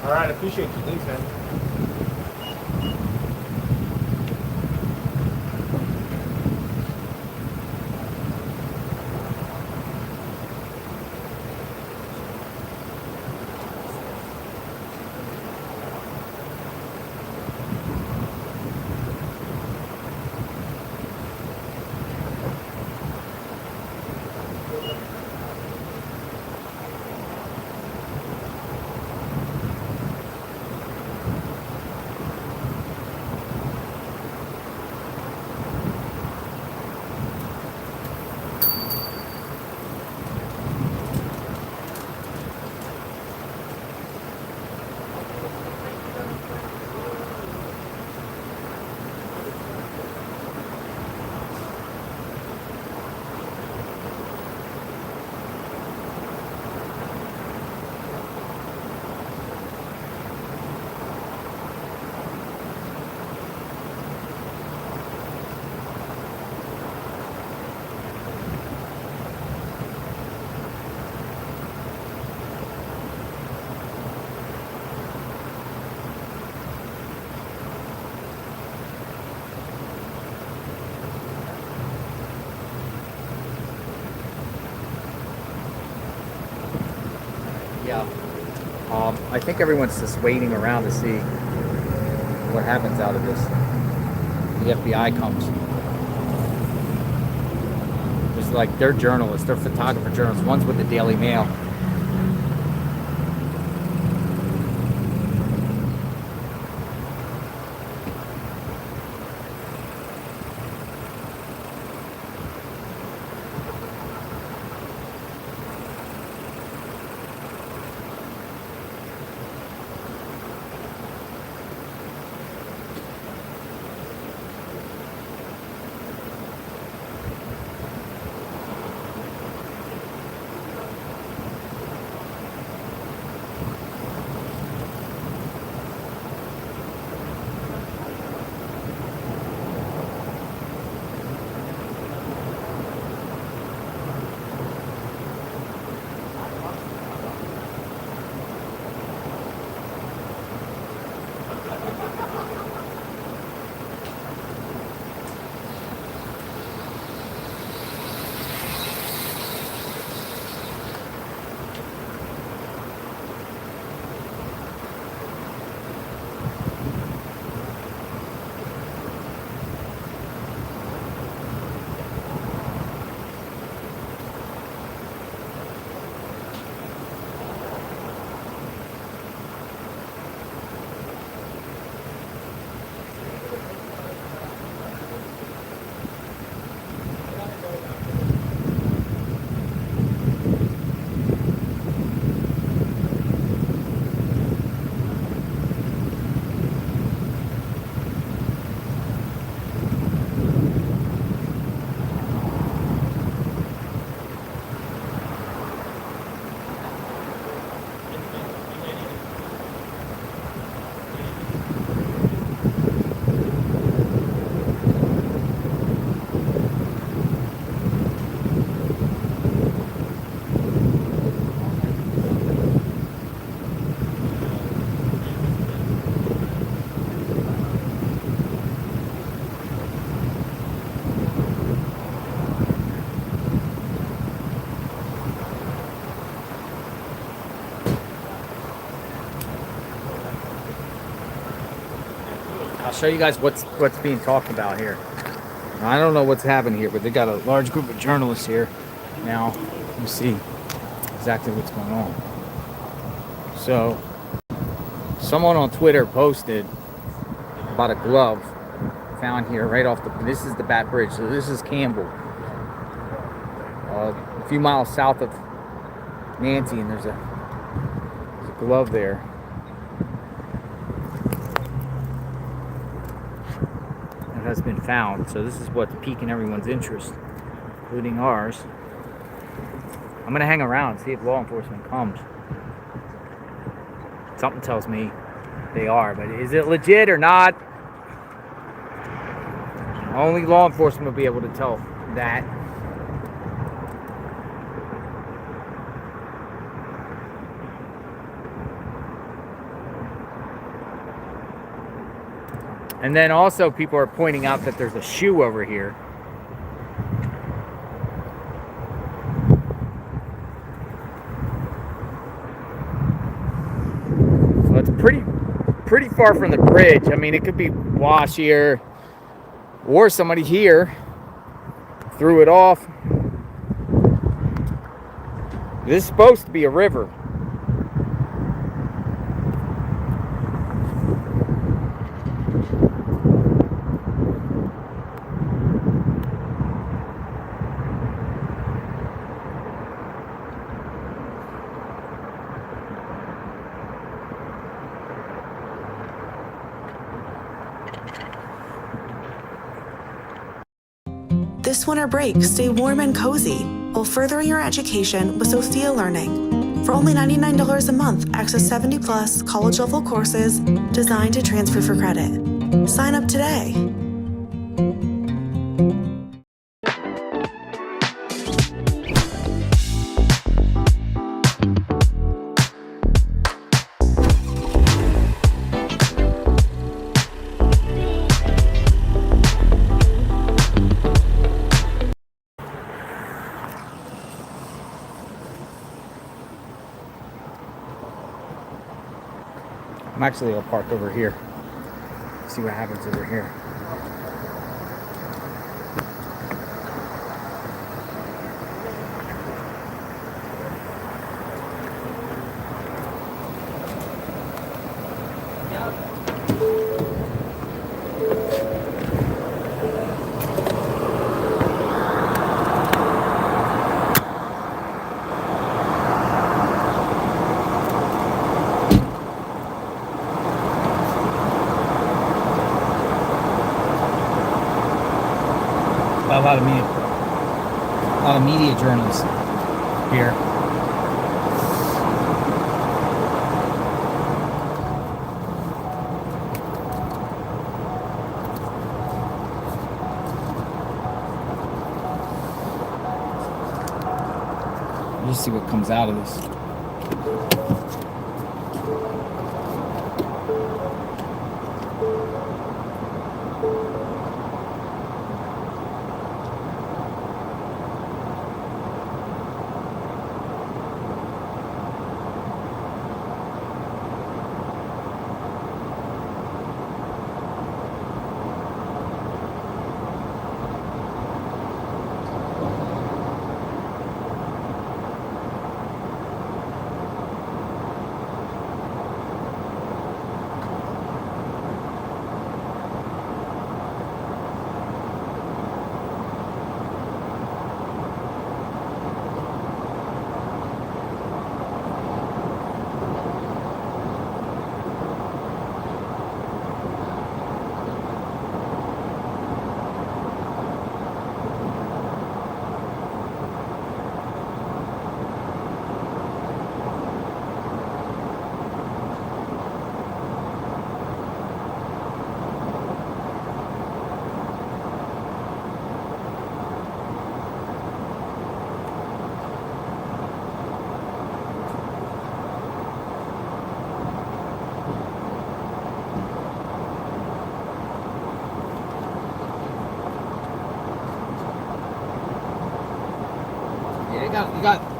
All right, I appreciate you. Thanks, man. think everyone's just waiting around to see what happens out of this. The FBI comes. There's like, they're journalists, they're photographer journalists. One's with the Daily Mail. I'll show you guys what's being talked about here. I don't know what's happening here, but they got a large group of journalists here. Now, you see exactly what's going on. So, someone on Twitter posted about a glove found here right off the. This is the Bat Bridge, so this is Campbell, a few miles south of Nancy, and there's a glove there. Has been found, so this is what's piquing everyone's interest, including ours. I'm gonna hang around, see if law enforcement comes. Something tells me they are, but is it legit or not? Only law enforcement will be able to tell that. And then also people are pointing out that there's a shoe over here. So it's pretty far from the bridge. I mean, it could be wash here, or somebody here threw it off. This is supposed to be a river. This winter break, stay warm and cozy while furthering your education with Sophia Learning. For only $99 a month, access 70-plus college-level courses designed to transfer for credit. Sign up today. Actually, I'll park over here. See what happens over here. A lot of media journalists here. We'll just see what comes out of this.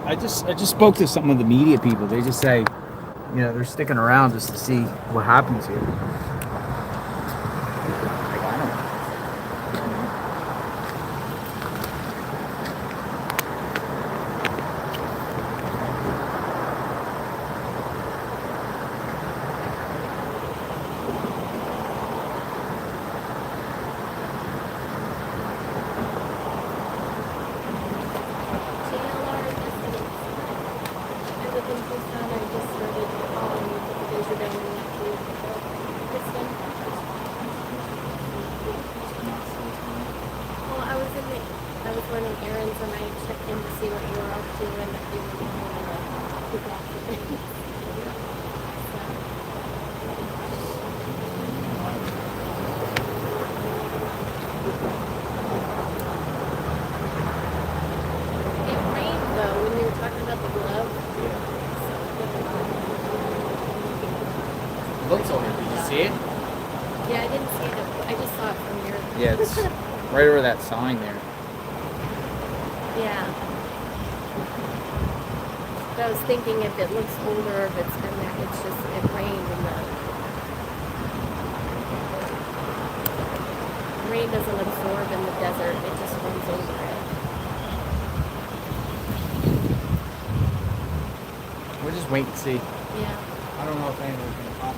I just spoke to some of the media people. They just say, you know, they're sticking around just to see what happens here. Yeah, it's right over that sign there. Yeah. But I was thinking if it looks older, if it's been there, it's just, it rained and the rain doesn't absorb in the desert, it just runs over it. We'll just wait and see. Yeah. I don't know if anyone's going to come.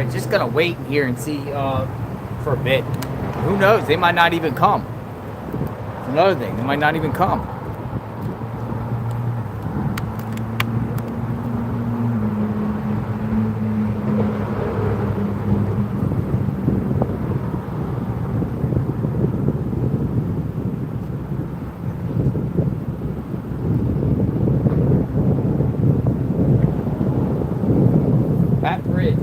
right, just gonna wait here and see for a bit. Who knows? They might not even come. It's another thing. They might not even come. That bridge.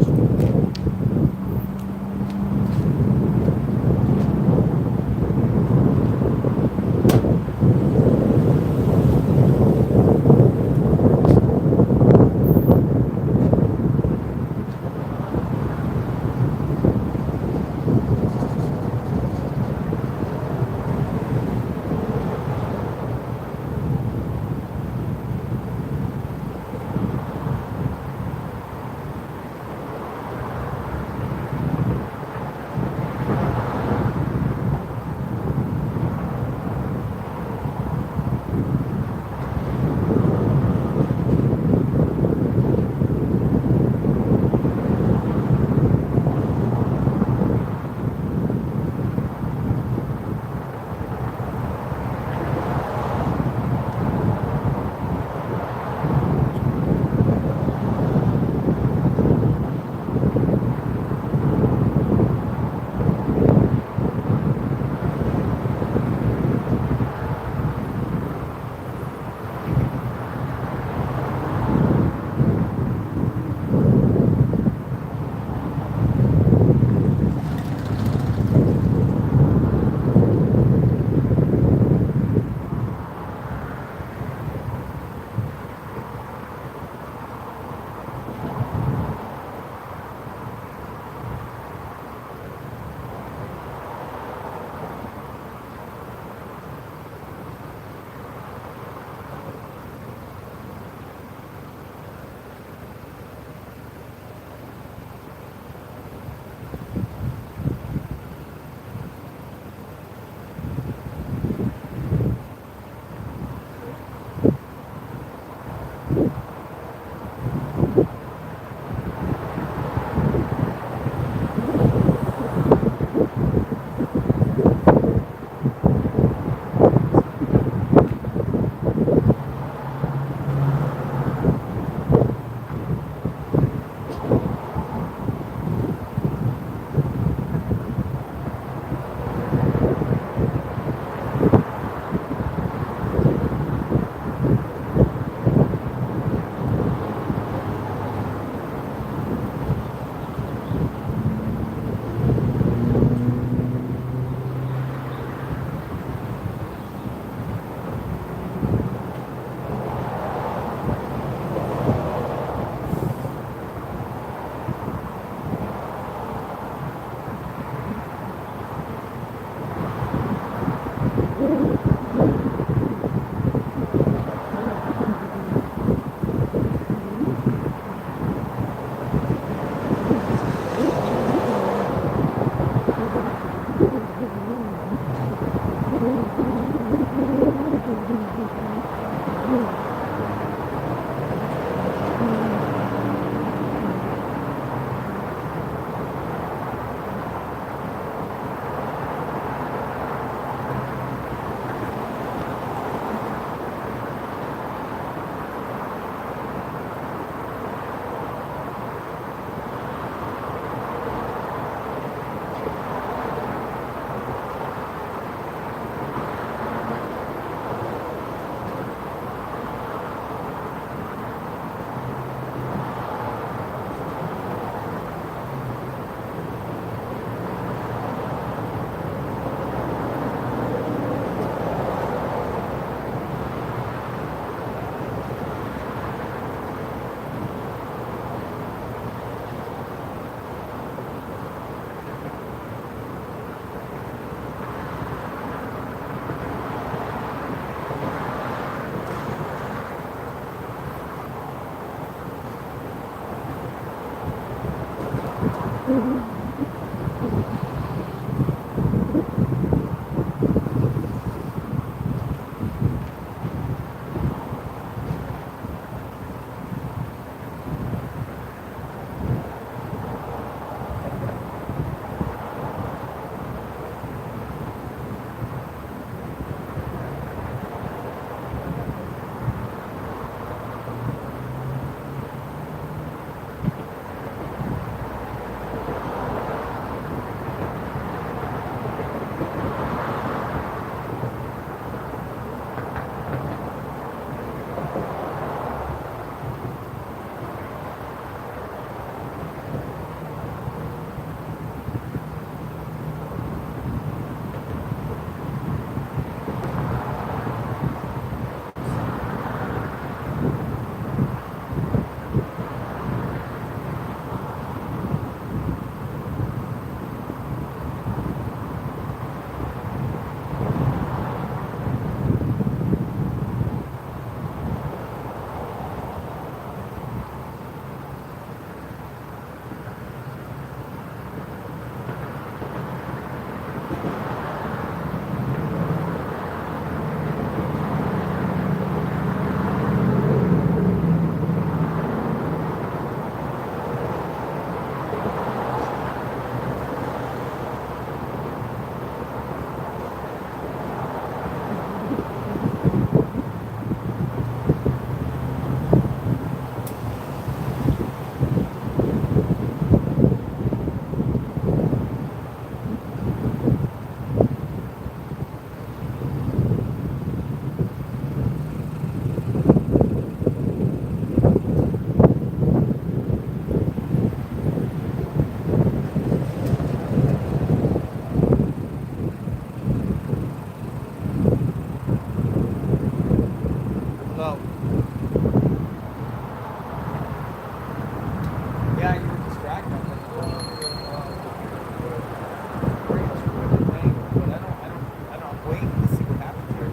waiting to see what happens here.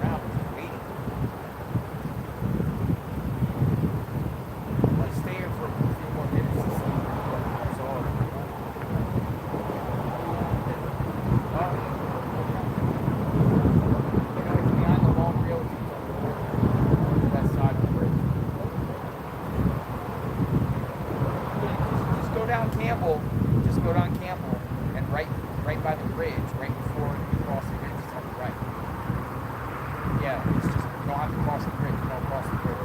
Around, just waiting. I'm gonna stay here for a few more minutes to see what's all. Behind the long rail, west side of the bridge. Just go down Campbell. Just go down Campbell and right by the bridge, right before you cross the bridge, it's on the right. Yeah, it's just you don't have to cross the bridge. You don't cross the bridge.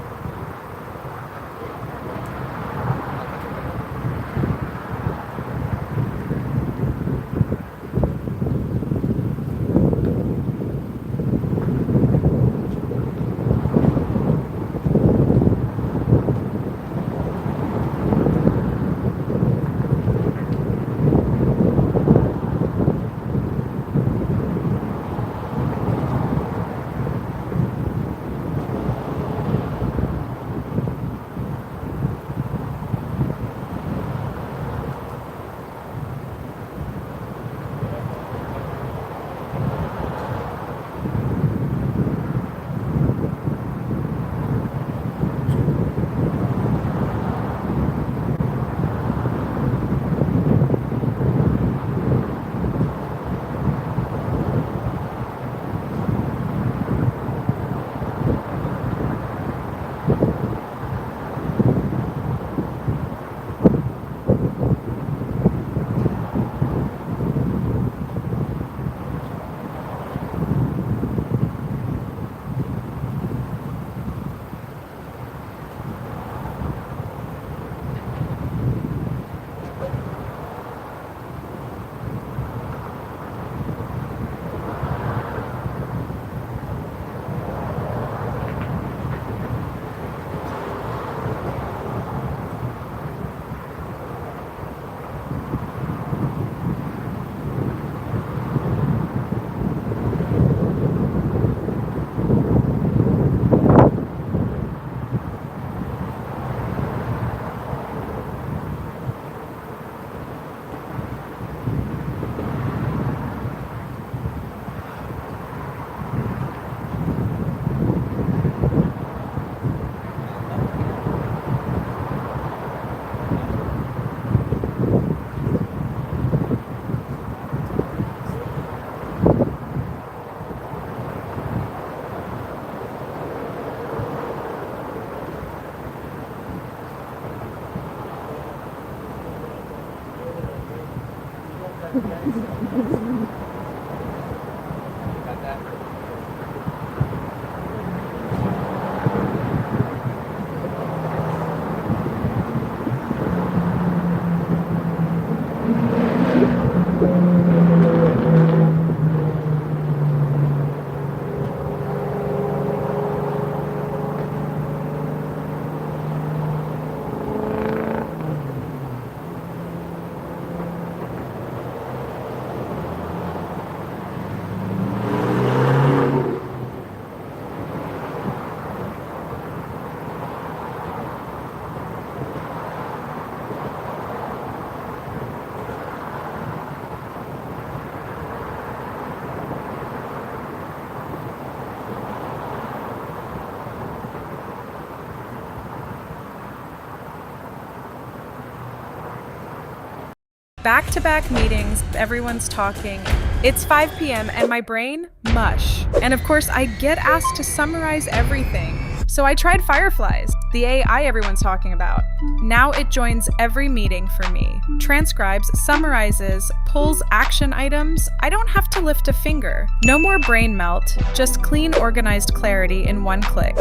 Back-to-back meetings, everyone's talking. It's 5 p.m. and my brain, mush. And of course, I get asked to summarize everything. So I tried Fireflies, the AI everyone's talking about. Now it joins every meeting for me. Transcribes, summarizes, pulls action items. I don't have to lift a finger. No more brain melt, just clean, organized clarity in one click.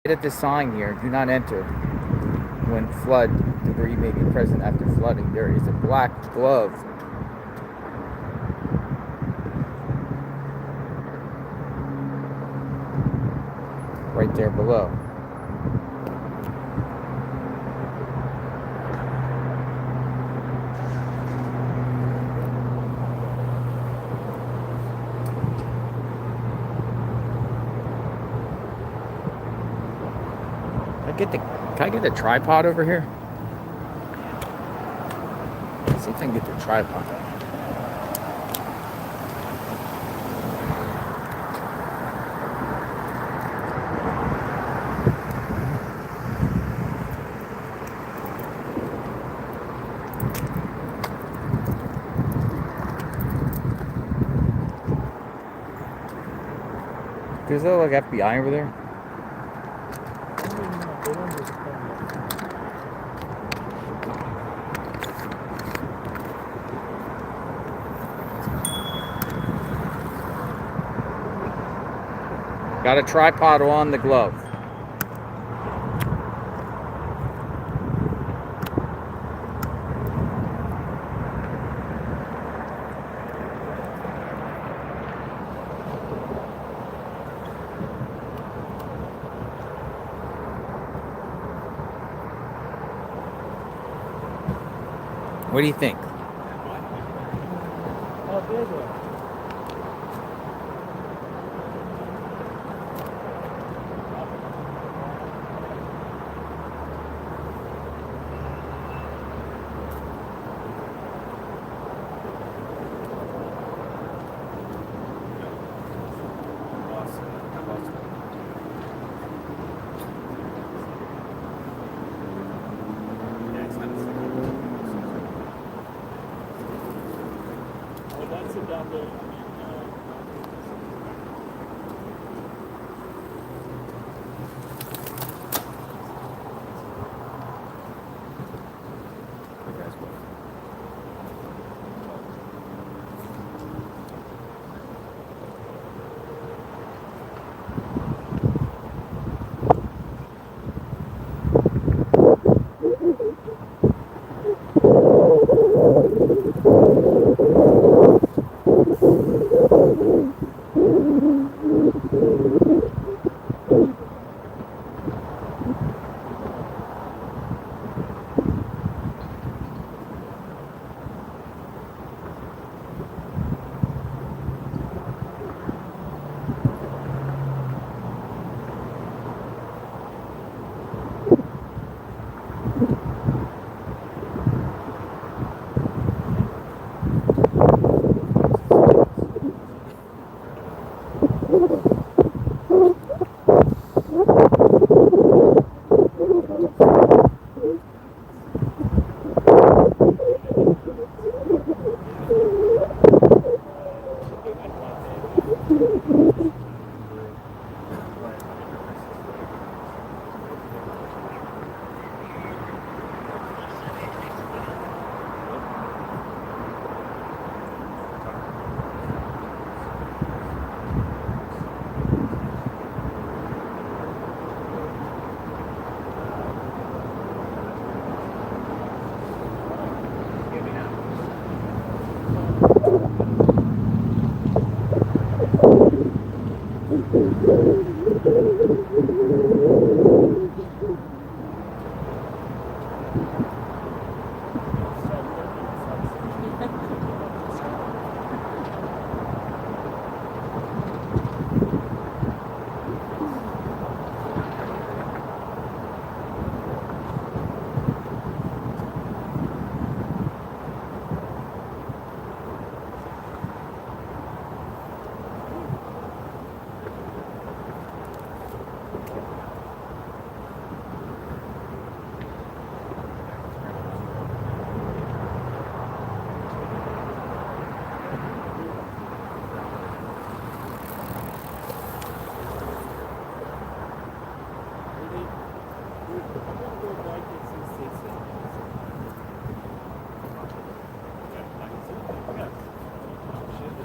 At this sign here, do not enter when flood debris may be present after flooding. There is a black glove right there below. Can I get the tripod over here? Let's see if I can get the tripod. Does that look like FBI over there? Got a tripod on the glove. What do you think?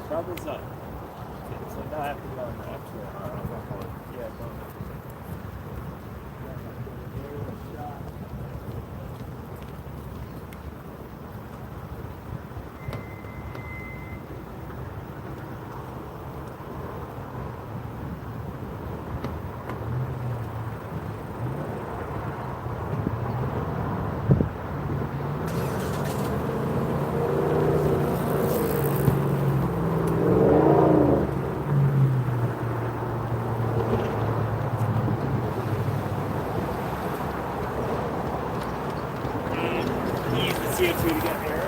Bubbles up. So now I have to go on the actual. Yeah, takes me to get there.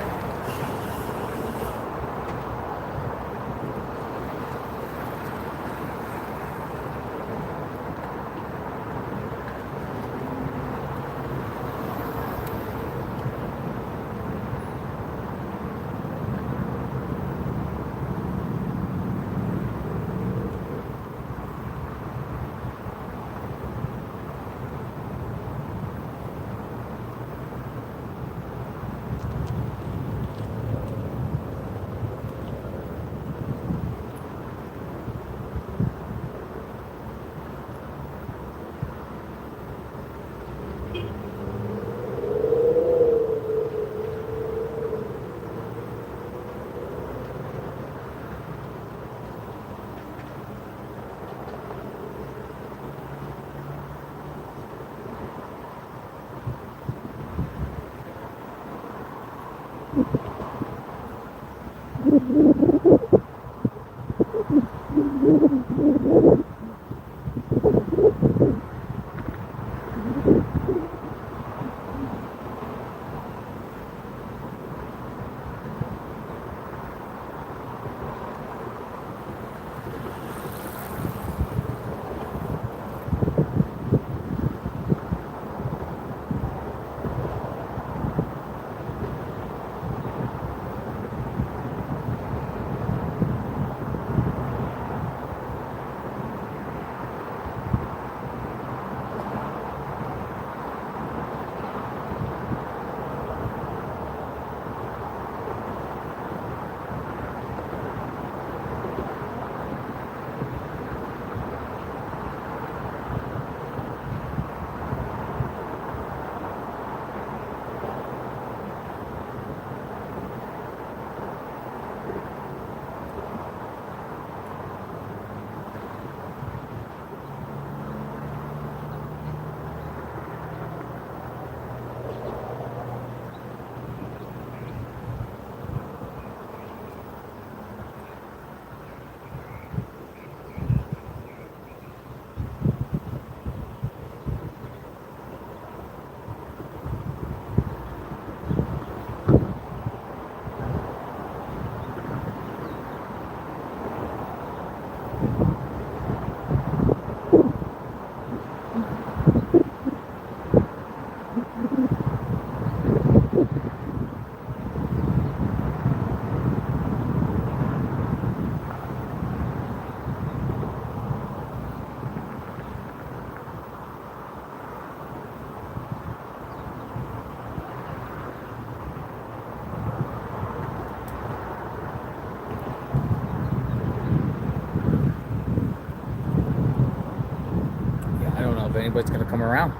If anybody's gonna come around.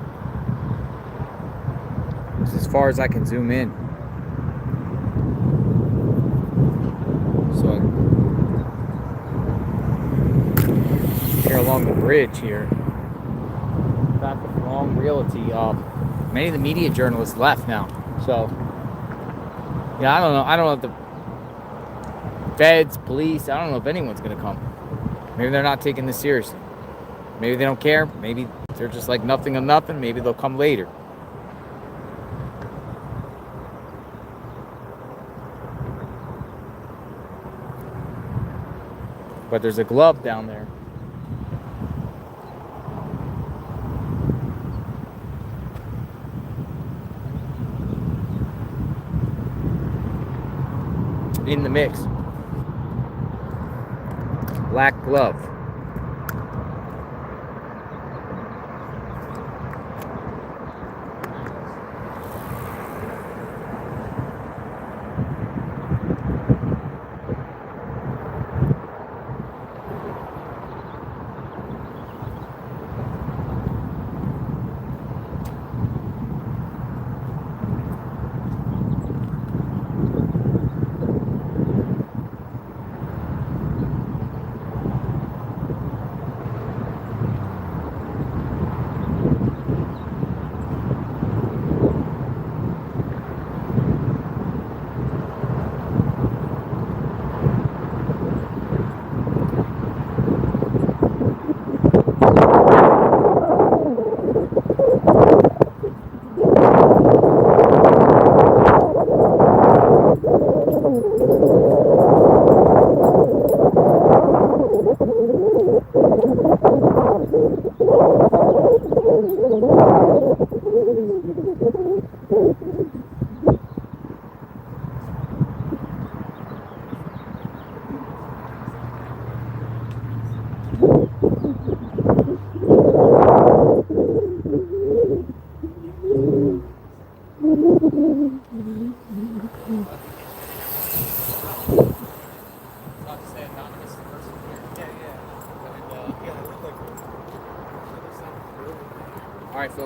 This is as far as I can zoom in. So here along the bridge here, back with Long Realty. Many of the media journalists left now. So yeah, I don't know. I don't know if the feds, police, I don't know if anyone's gonna come. Maybe they're not taking this seriously. Maybe they don't care. Maybe they're just like nothing of nothing. Maybe they'll come later. But there's a glove down there. In the mix. Black glove.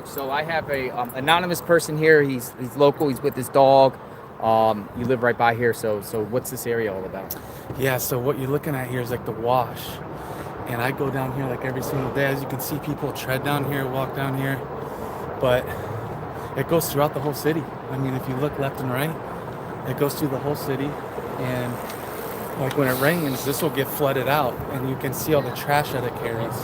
So I have a anonymous person here. He's local. He's with his dog. You live right by here. So what's this area all about? Yeah, so what you're looking at here is like the wash. And I go down here like every single day. As you can see, people tread down here, walk down here. But it goes throughout the whole city. I mean, if you look left and right, it goes through the whole city. And like when it rains, this will get flooded out. And you can see all the trash that it carries.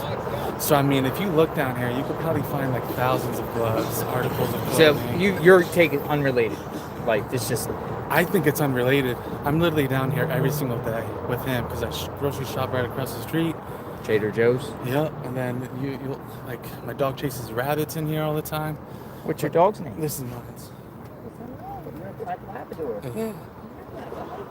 So, I mean, if you look down here, you could probably find like thousands of gloves, articles of clothing. So you're taking unrelated. Like, it's just... I think it's unrelated. I'm literally down here every single day with him because I grocery shop right across the street. Trader Joe's? Yep. And then you like, my dog chases rabbits in here all the time. What's your dog's name? This is mine. Black Labrador. Yeah.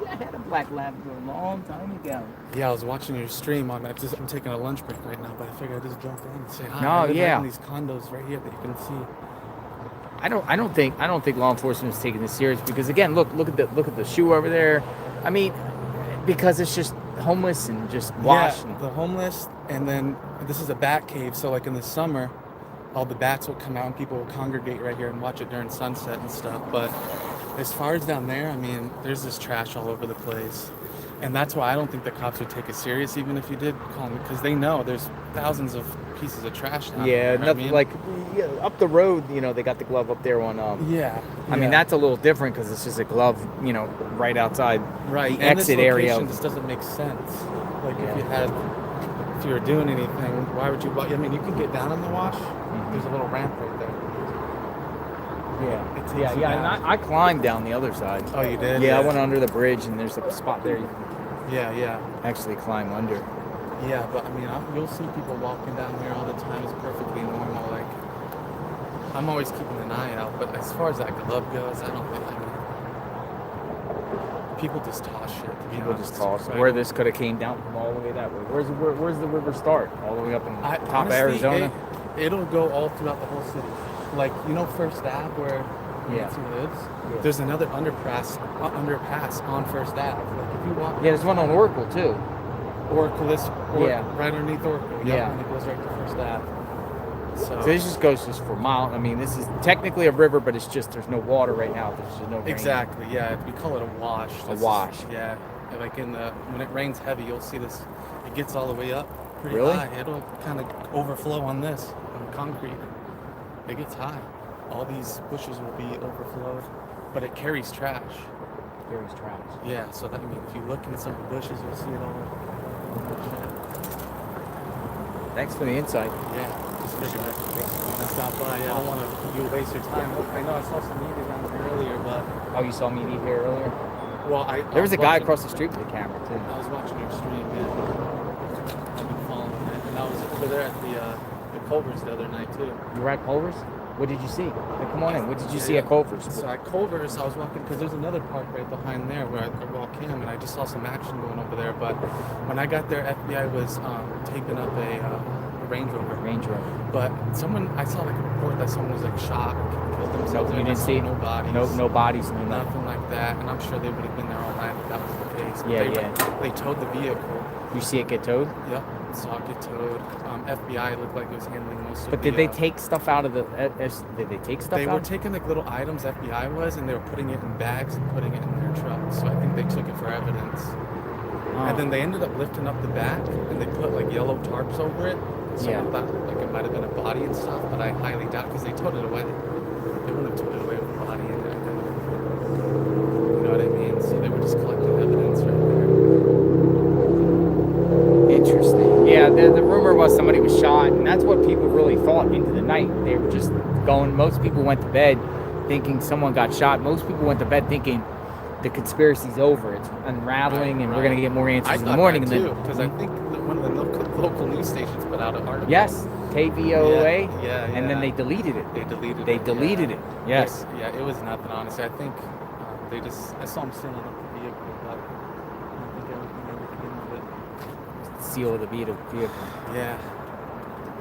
I had a black Labrador a long time ago. Yeah, I was watching your stream on that. I'm taking a lunch break right now, but I figured I'd just jump in and say hi. No, I live yeah. right in these condos right here that you can see. I don't think law enforcement is taking this serious because again, look at the shoe over there. I mean, because it's just homeless and just wash. Yeah, the homeless, and then this is a bat cave, so like in the summer, all the bats will come out and people will congregate right here and watch it during sunset and stuff. But as far as down there, I mean, there's this trash all over the place. And that's why I don't think the cops would take it serious, even if you did call them, because they know there's thousands of pieces of trash down there. Yeah, nothing like up the road. You know, they got the glove up there on. I mean, that's a little different because it's just a glove. You know, right outside the and exit this area. location just doesn't make sense. Like if you were doing anything, why would you? I mean, you can get down in the wash. There's a little ramp right there. Yeah, and I climbed down the other side. Oh, you did? Yeah, I went under the bridge, and there's a spot there you can actually climb under. Yeah, but I mean, you'll see people walking down here all the time. It's perfectly normal. Like, I'm always keeping an eye out, but as far as that glove goes, I don't think, people just toss shit. People just toss. Where this could have came down from all the way that way. Where's the river start? All the way up in top of Arizona? It'll go all throughout the whole city. Like, you know, First Ave where Nancy lives? Yeah. There's another underpass on First Ave. Like, if you walk... Yeah, there's one on Oracle, too. Oracle is right underneath Oracle. Yeah. And it goes right to First Ave. So this just goes just for miles. I mean, this is technically a river, but it's just, there's no water right now. There's just no rain. Exactly, yeah. We call it a wash. Yeah. Like when it rains heavy, you'll see this. It gets all the way up pretty high. It'll kind of overflow on this, on concrete. It gets high. All these bushes will be overflowed, but it carries trash. Yeah, so that, I mean, if you look in some of the bushes, you'll see it all. Thanks for the insight. Yeah, just figured I'd stop by. I don't want you to waste your time. I know I saw some meat around here earlier, but... Oh, you saw me eat here earlier? Well, there was a guy across the street with a camera, too. I was watching your stream, I've been following it. And I was over there at the Culver's the other night, too. You were at Culver's? What did you see? Hey, come on in. What did you see at Culver's? So at Culver's, I was walking, because there's another park right behind there where I walk in, and I just saw some action going over there. But when I got there, FBI was taping up a Range Rover. But I saw like a report that someone was like shot or killed themselves. You didn't see? No bodies. No bodies. Nothing like that. And I'm sure they would have been there all night if that was the case. But they towed the vehicle. You see it get towed? Yep. Saw it get towed. FBI looked like it was handling most of But did they take stuff out of the... did they take stuff out? They were taking like little items, FBI was, and they were putting it in bags and putting it in their trucks. So I think they took it for evidence. And then they ended up lifting up the back, and they put like yellow tarps over it. So I thought like it might have been a body and stuff, but I highly doubt, because they towed it away. They wouldn't have towed it away with a body in it. You know what I mean? So they were just collecting evidence right there. Interesting. Yeah, the rumor was somebody was shot, and that's what people really thought into the night. They were just going... Most people went to bed thinking someone got shot. Most people went to bed thinking the conspiracy's over. It's unraveling, and we're going to get more answers in the morning. Too, because I think one of the local news stations put out an article. Yes, KVOA. Yeah. And then they deleted it. They deleted it. Yes. Yeah, it was nothing, honestly. I think I saw them sealing up the vehicle, but I don't think everything ever came of it. Seal of the vehicle. Yeah.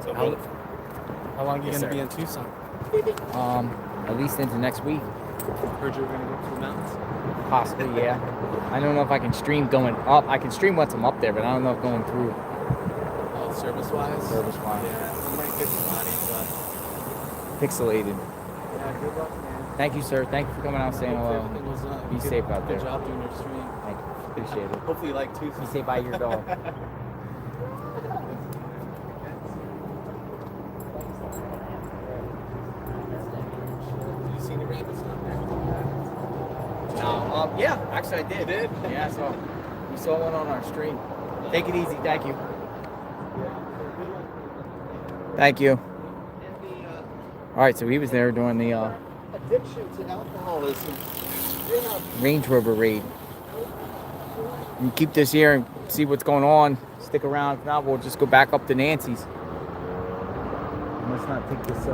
So how long are you going to be in Tucson? At least into next week. Heard you were going to go to the mountains? Possibly, yeah. I don't know if I can stream going up. I can stream once I'm up there, but I don't know if going through. Service-wise? Service-wise. Yeah, you might get the body, but... pixelated. Yeah, good luck, man. Thank you, sir. Thank you for coming out and saying hello. Everything goes up. Be safe out there. Good job doing your stream. Thank you. Appreciate it. Hopefully you like tooth. Be safe by your dog. You see any rabbits down there? No, yeah, actually I did. You did? Yeah, so we saw one on our stream. Take it easy. Thank you. Thank you. All right, so he was there doing the Addiction to alcoholism. Yeah. Range Rover raid. You keep this here and see what's going on. Stick around. If not, we'll just go back up to Nancy's. And let's not take this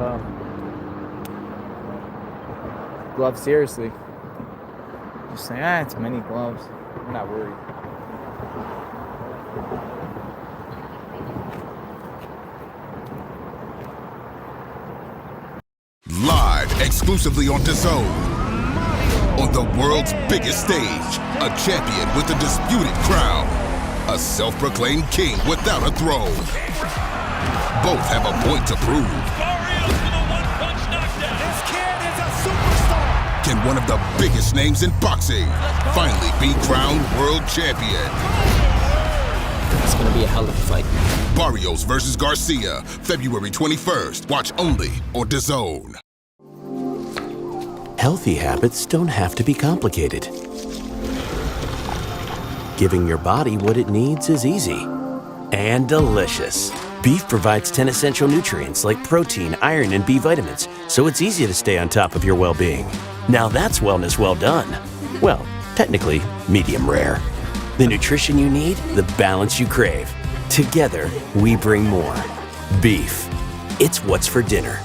glove seriously. Just say, it's many gloves. We're not worried. Live exclusively on DAZN. On the world's biggest stage, a champion with a disputed crown, a self-proclaimed king without a throne. Both have a point to prove. This kid is a superstar. Can one of the biggest names in boxing finally be crowned world champion? It's gonna be a hell of a fight. Barrios versus Garcia, February 21st. Watch only on DAZN. Healthy habits don't have to be complicated. Giving your body what it needs is easy and delicious. Beef provides 10 essential nutrients like protein, iron, and B vitamins, so it's easy to stay on top of your well-being. Now that's wellness well done. Well, technically, medium rare. The nutrition you need, the balance you crave. Together, we bring more. Beef. It's what's for dinner.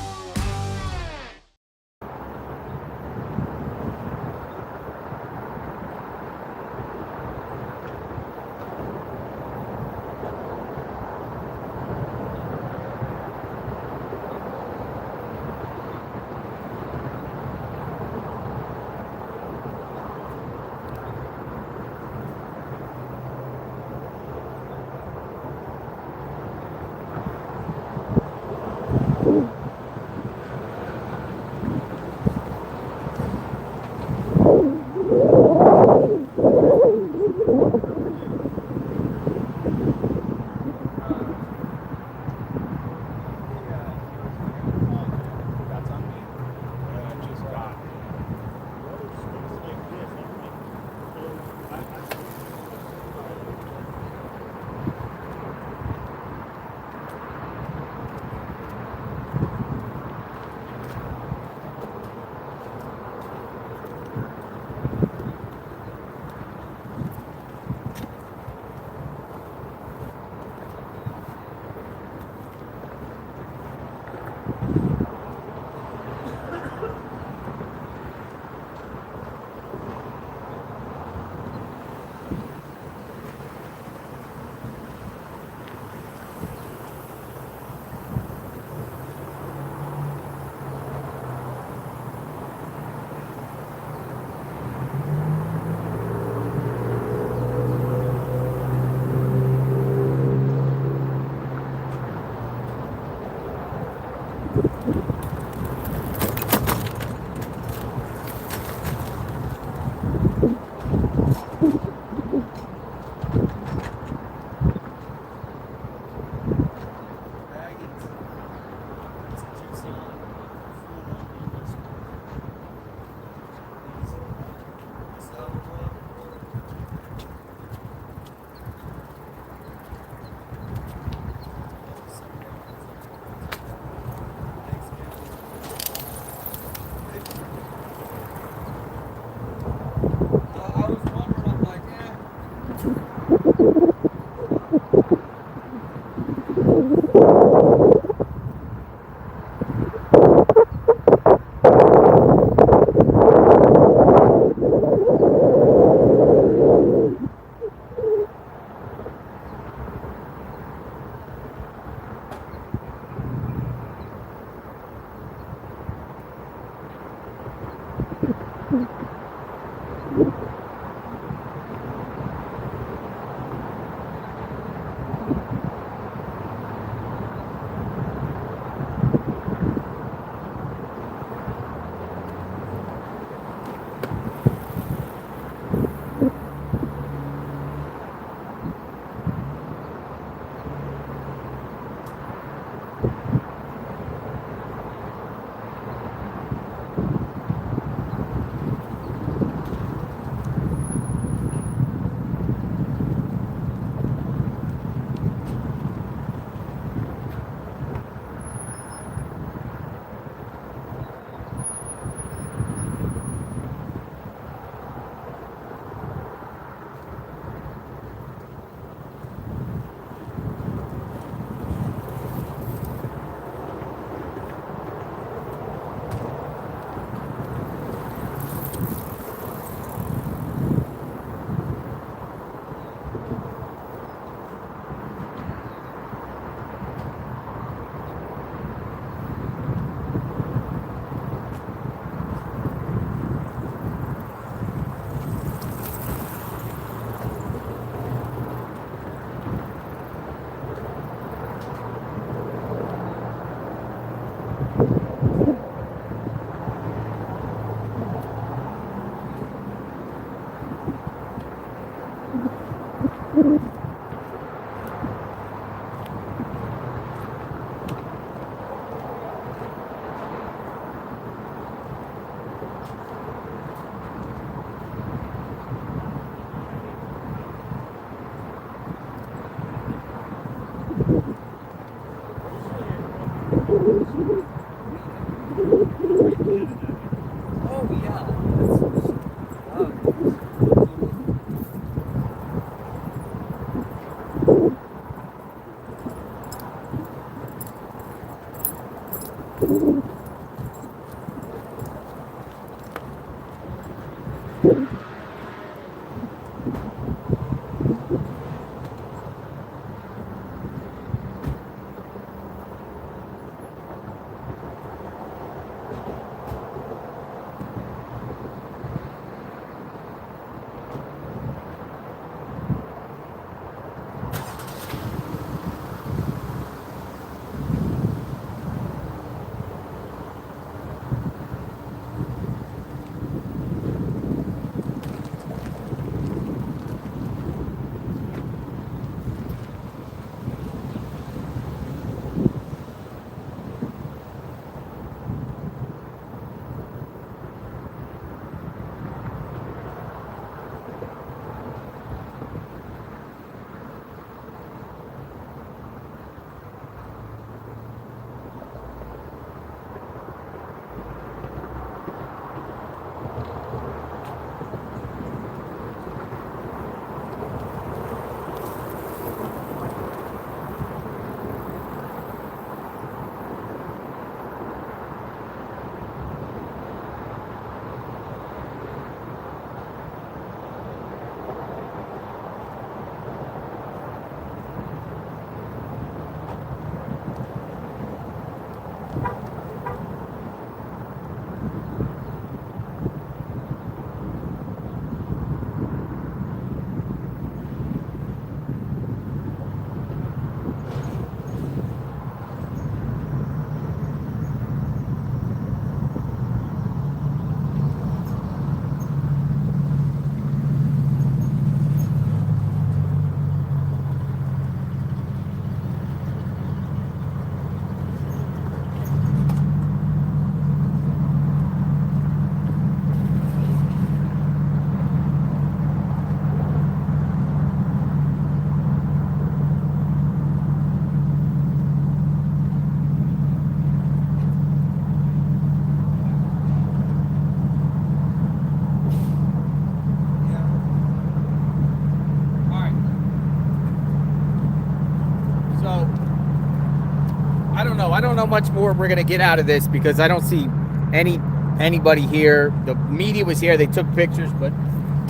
how much more we're gonna get out of this because I don't see anybody here. The media was here. They took pictures, but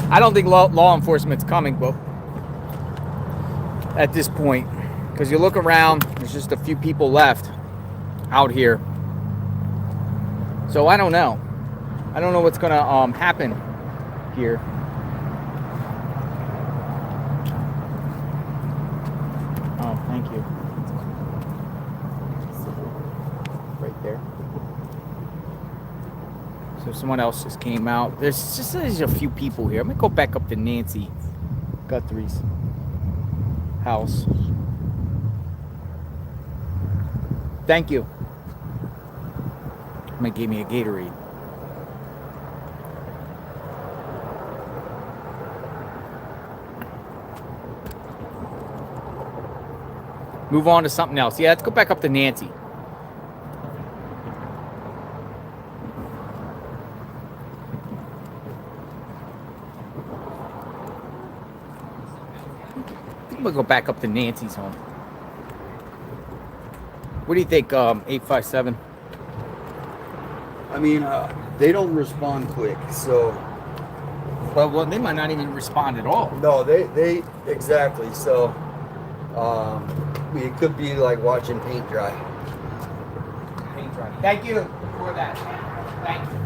I don't think law enforcement's coming. But at this point, because you look around, there's just a few people left out here. So I don't know. I don't know what's gonna happen here. Oh, thank you. Right there. So someone else just came out. There's a few people here. I'm gonna go back up to Nancy Guthrie's house. Thank you. Somebody gave me a Gatorade. Move on to something else. Yeah, let's go back up to Nancy. I think we'll go back up to Nancy's home. What do you think, 857? I mean, they don't respond quick, so. Well, they might not even respond at all. No, they exactly. So, it could be like watching paint dry. Paint dry. Thank you for that. Thank you.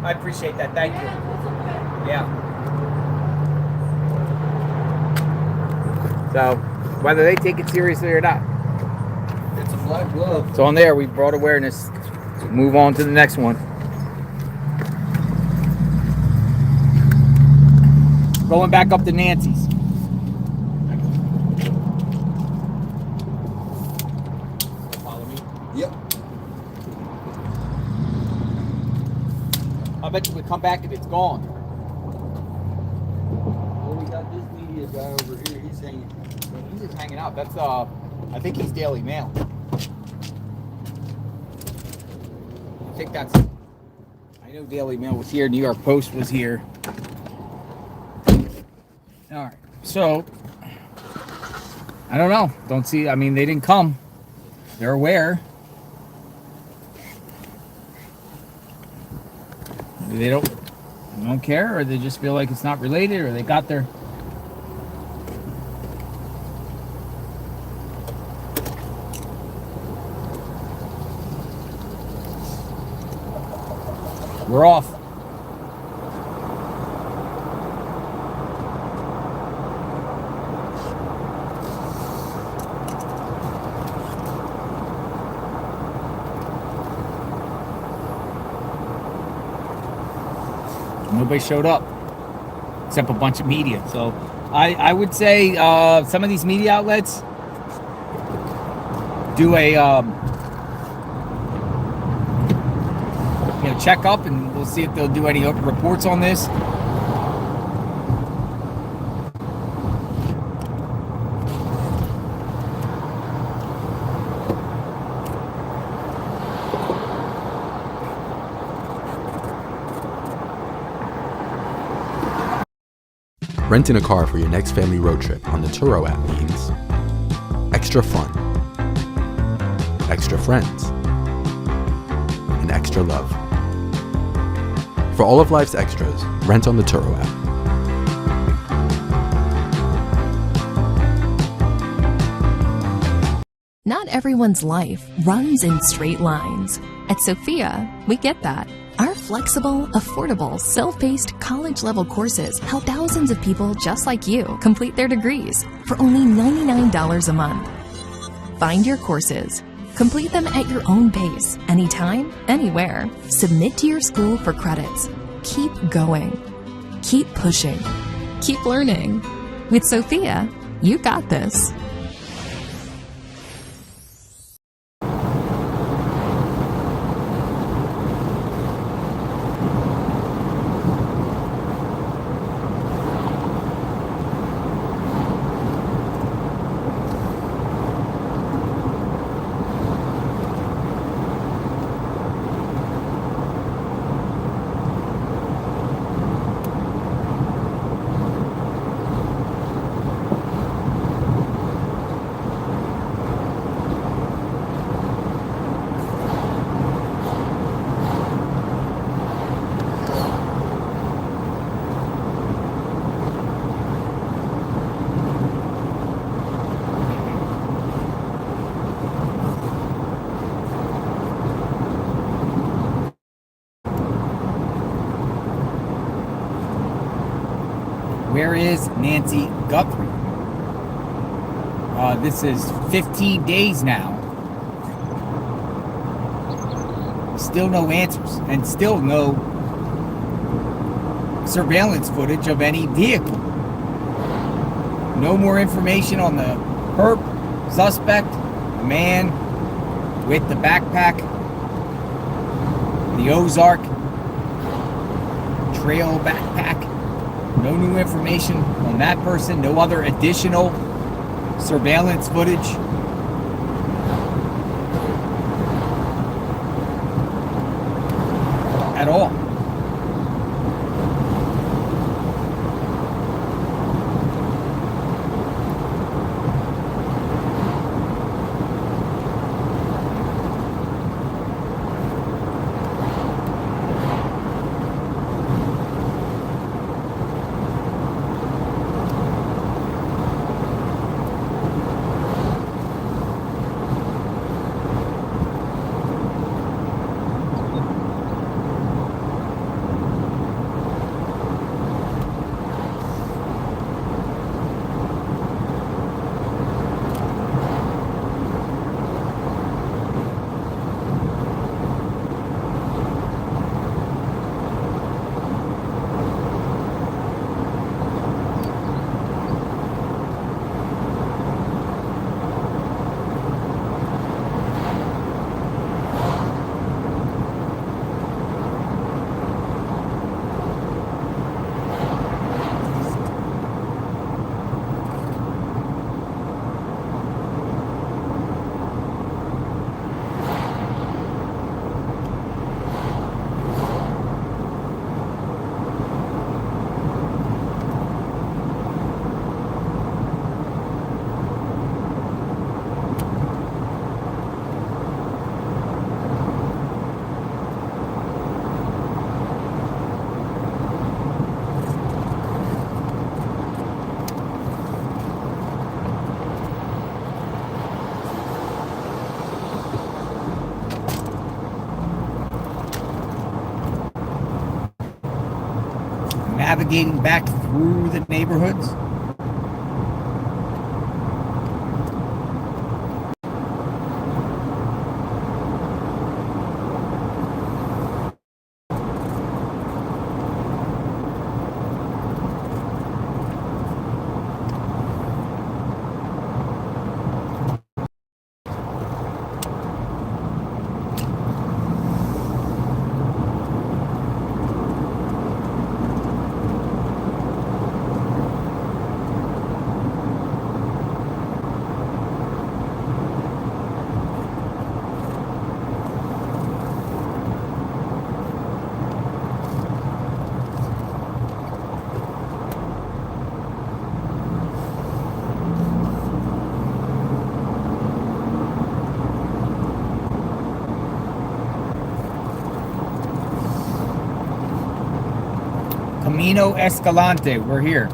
I appreciate that. Thank you. Yeah. So, whether they take it seriously or not. It's a black glove. So on there, we brought awareness. Move on to the next one. Going back up to Nancy's. Follow me? Yep. I bet you we come back and it's gone. Well, we got this media guy over here. He's hanging. He's just hanging out. That's I think he's Daily Mail. I think that's. I know Daily Mail was here. New York Post was here. All right. So I don't know. Don't see. I mean, they didn't come. They're aware. They don't care, or they just feel like it's not related, or they got their. We're off. Nobody showed up except a bunch of media. So I would say some of these media outlets do a check up, and we'll see if they'll do any reports on this. Renting a car for your next family road trip on the Turo app means extra fun, extra friends, and extra love. For all of life's extras, rent on the Turo app. Not everyone's life runs in straight lines. At Sophia, we get that. Our flexible, affordable, self-paced college-level courses help thousands of people just like you complete their degrees for only $99 a month. Find your courses. Complete them at your own pace, anytime, anywhere. Submit to your school for credits. Keep going. Keep pushing. Keep learning. With Sophia, you got this. Where is Nancy Guthrie? This is 15 days now. Still no answers, and still no surveillance footage of any vehicle. No more information on the perp, suspect, the man with the backpack, the Ozark Trail backpack. No new information on that person. No other additional surveillance footage. At all. Navigating back through the neighborhoods. Camino Escalante, we're here. I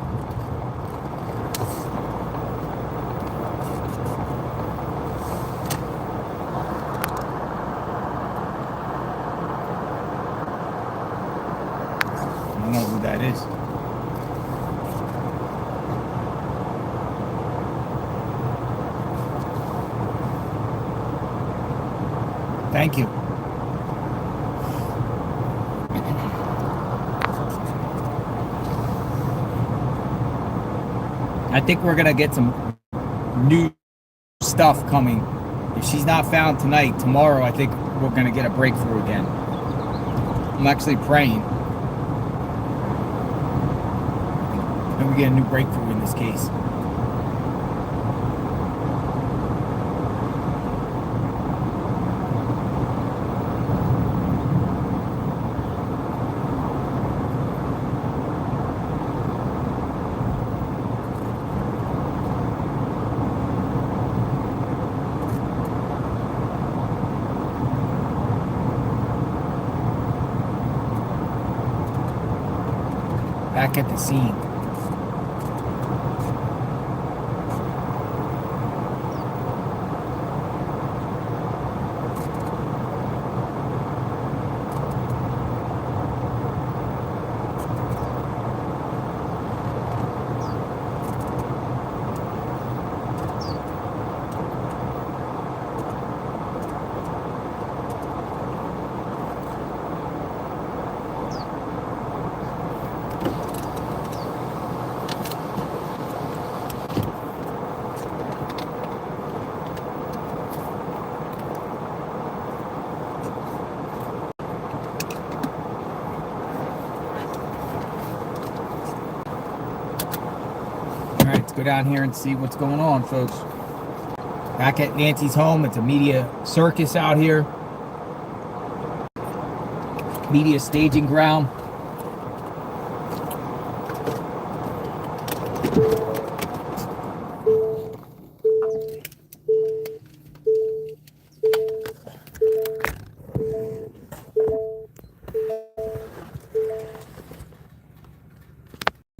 don't know who that is. Thank you. I think we're going to get some new stuff coming. If she's not found tonight, tomorrow I think we're going to get a breakthrough again. I'm actually praying that we get a new breakthrough in this case. Back at the scene. go down here and see what's going on, folks. Back at Nancy's home. It's a media circus out here. Media staging ground.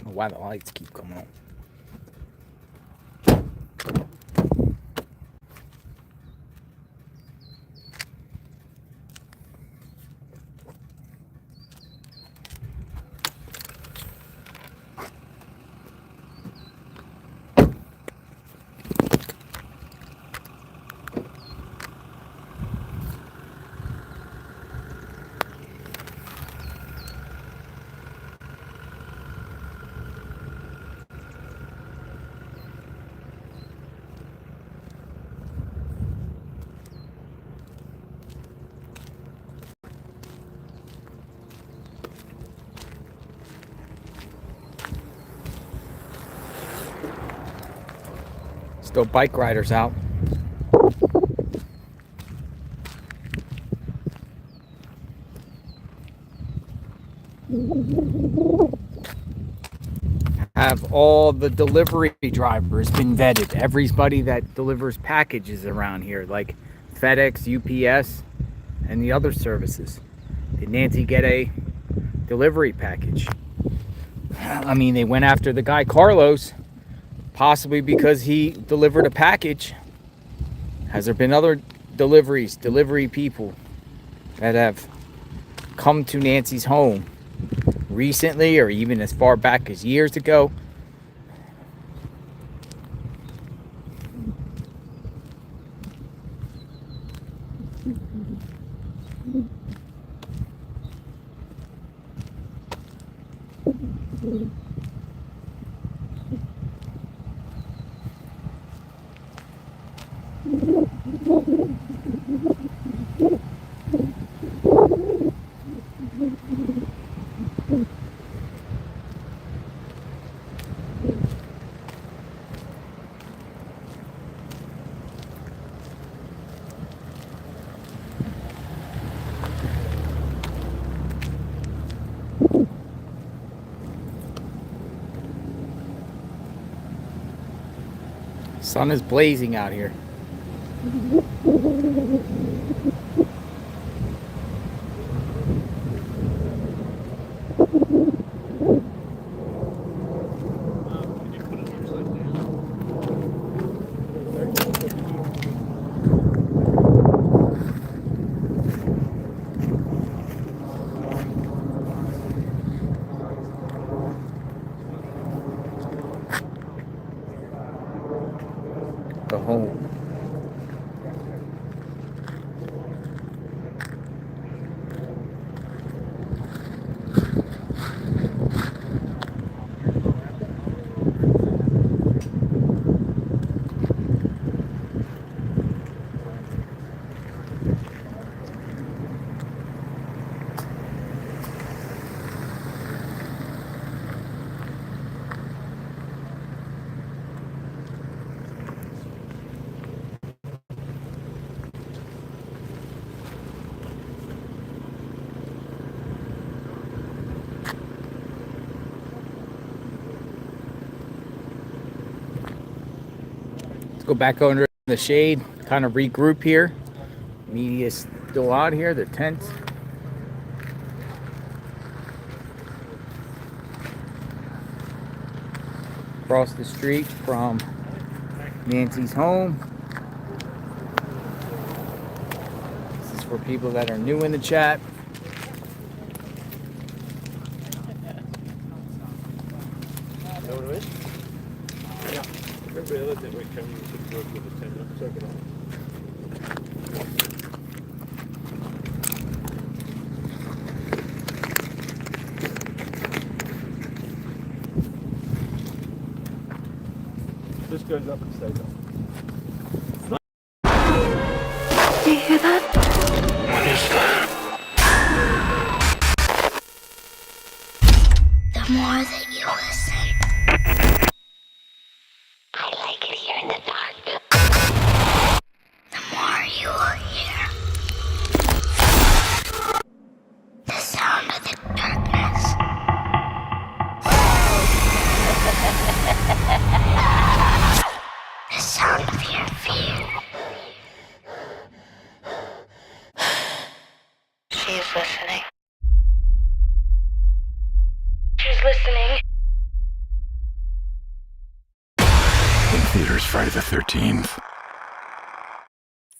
Why the lights keep coming on. Still bike riders out. Have all the delivery drivers been vetted? Everybody that delivers packages around here, like FedEx, UPS, and the other services. Did Nancy get a delivery package? I mean, they went after the guy Carlos, possibly because he delivered a package. Has there been other delivery people that have come to Nancy's home recently, or even as far back as years ago? Sun is blazing out here. The home. Go back under the shade, kind of regroup here. Media's still out here, the tents. Across the street from Nancy's home. This is for people that are new in the chat. This goes up and stays up. Do you hear that? What is that? The more that you listen, listening. In theaters Friday the 13th.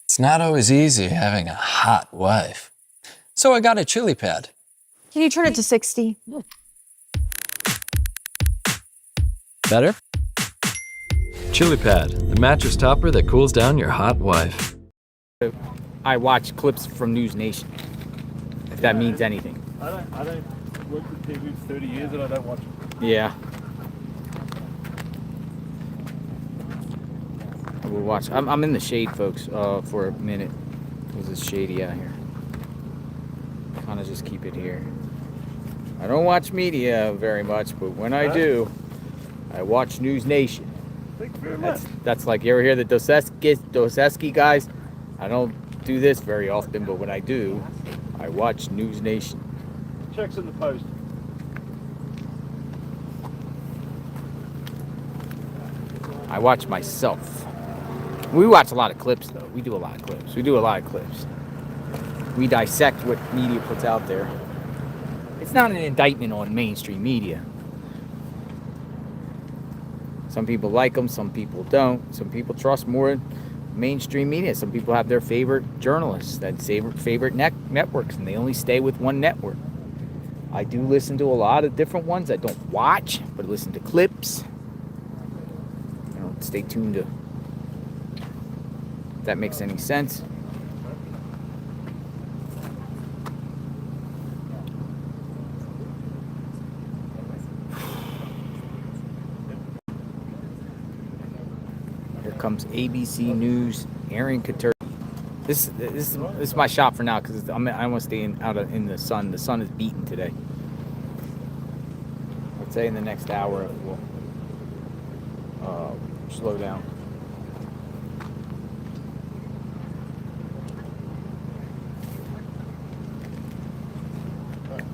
It's not always easy having a hot wife. So I got a chili pad. Can you turn it to 60? Better? Chili pad, the mattress topper that cools down your hot wife. I watch clips from News Nation, if that means anything. I don't work with TV for 30 years and I don't watch it. Yeah. I will watch. I'm in the shade, folks, for a minute. Because it's shady out here. Kind of just keep it here. I don't watch media very much, but when I do, I watch News Nation. Thank you very much. That's like, you ever hear the Dostoevsky guys? I don't do this very often, but when I do, I watch News Nation. Checks in the post. I watch myself. We watch a lot of clips, though. We do a lot of clips. We dissect what media puts out there. It's not an indictment on mainstream media. Some people like them, some people don't. Some people trust more mainstream media. Some people have their favorite journalists, that favorite networks, and they only stay with one network. I do listen to a lot of different ones. I don't watch, but listen to clips. Stay tuned to, if that makes any sense. Here comes ABC News, Aaron Couture. This is my shop for now because I want to stay out in the sun. The sun is beaten today. I'd say in the next hour we'll slow down.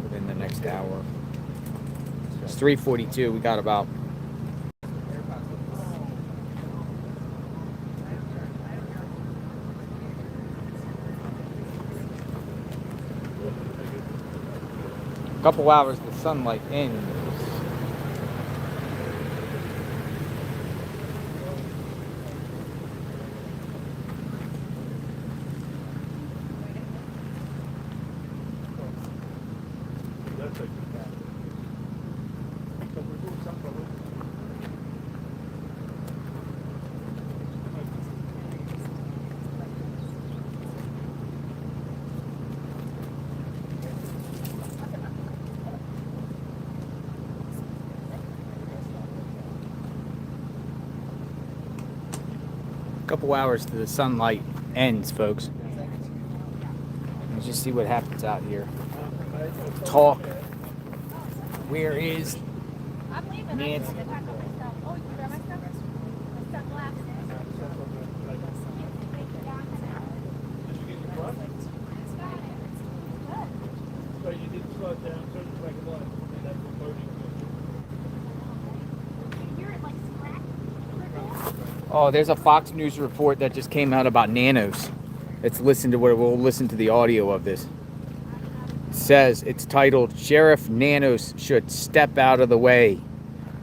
Within the next hour. It's 3:42. We got about a couple hours the sunlight ends. Couple hours to the sunlight ends, folks. Let's just see what happens out here. Talk. Where is Nancy? Oh, there's a Fox News report that just came out about nanos. We'll listen to the audio of this. It says, it's titled, Sheriff Nanos Should Step Out of the Way.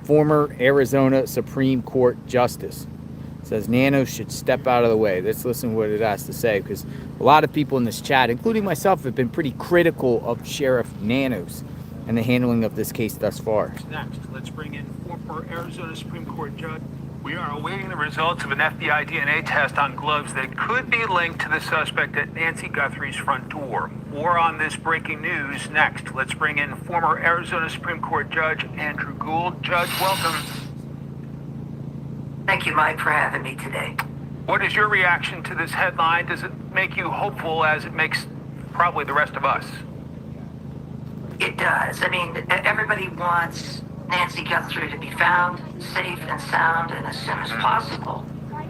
Former Arizona Supreme Court Justice. It says Nanos should step out of the way. Let's listen to what it has to say, because a lot of people in this chat, including myself, have been pretty critical of Sheriff Nanos and the handling of this case thus far. Next, let's bring in former Arizona Supreme Court Judge. We are awaiting the results of an FBI DNA test on gloves that could be linked to the suspect at Nancy Guthrie's front door. More on this breaking news next. Let's bring in former Arizona Supreme Court Judge Andrew Gould. Judge, welcome. Thank you, Mike, for having me today. What is your reaction to this headline? Does it make you hopeful as it makes probably the rest of us? It does. I mean, everybody wants Nancy Guthrie to be found safe and sound and as soon as possible.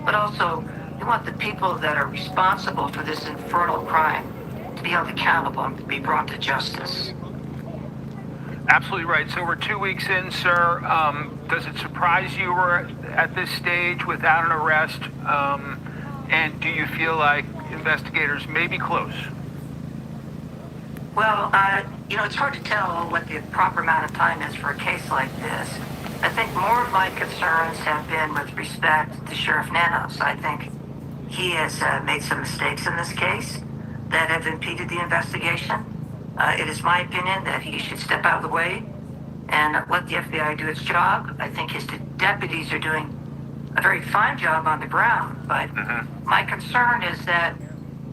But also, we want the people that are responsible for this infernal crime to be held accountable and to be brought to justice. Absolutely right. So we're 2 weeks in, sir. Does it surprise you we're at this stage without an arrest? And do you feel like investigators may be close? Well, It's hard to tell what the proper amount of time is for a case like this. I think more of my concerns have been with respect to Sheriff Nanos. I think he has made some mistakes in this case that have impeded the investigation. It is my opinion that he should step out of the way and let the FBI do its job. I think his deputies are doing a very fine job on the ground, but my concern is that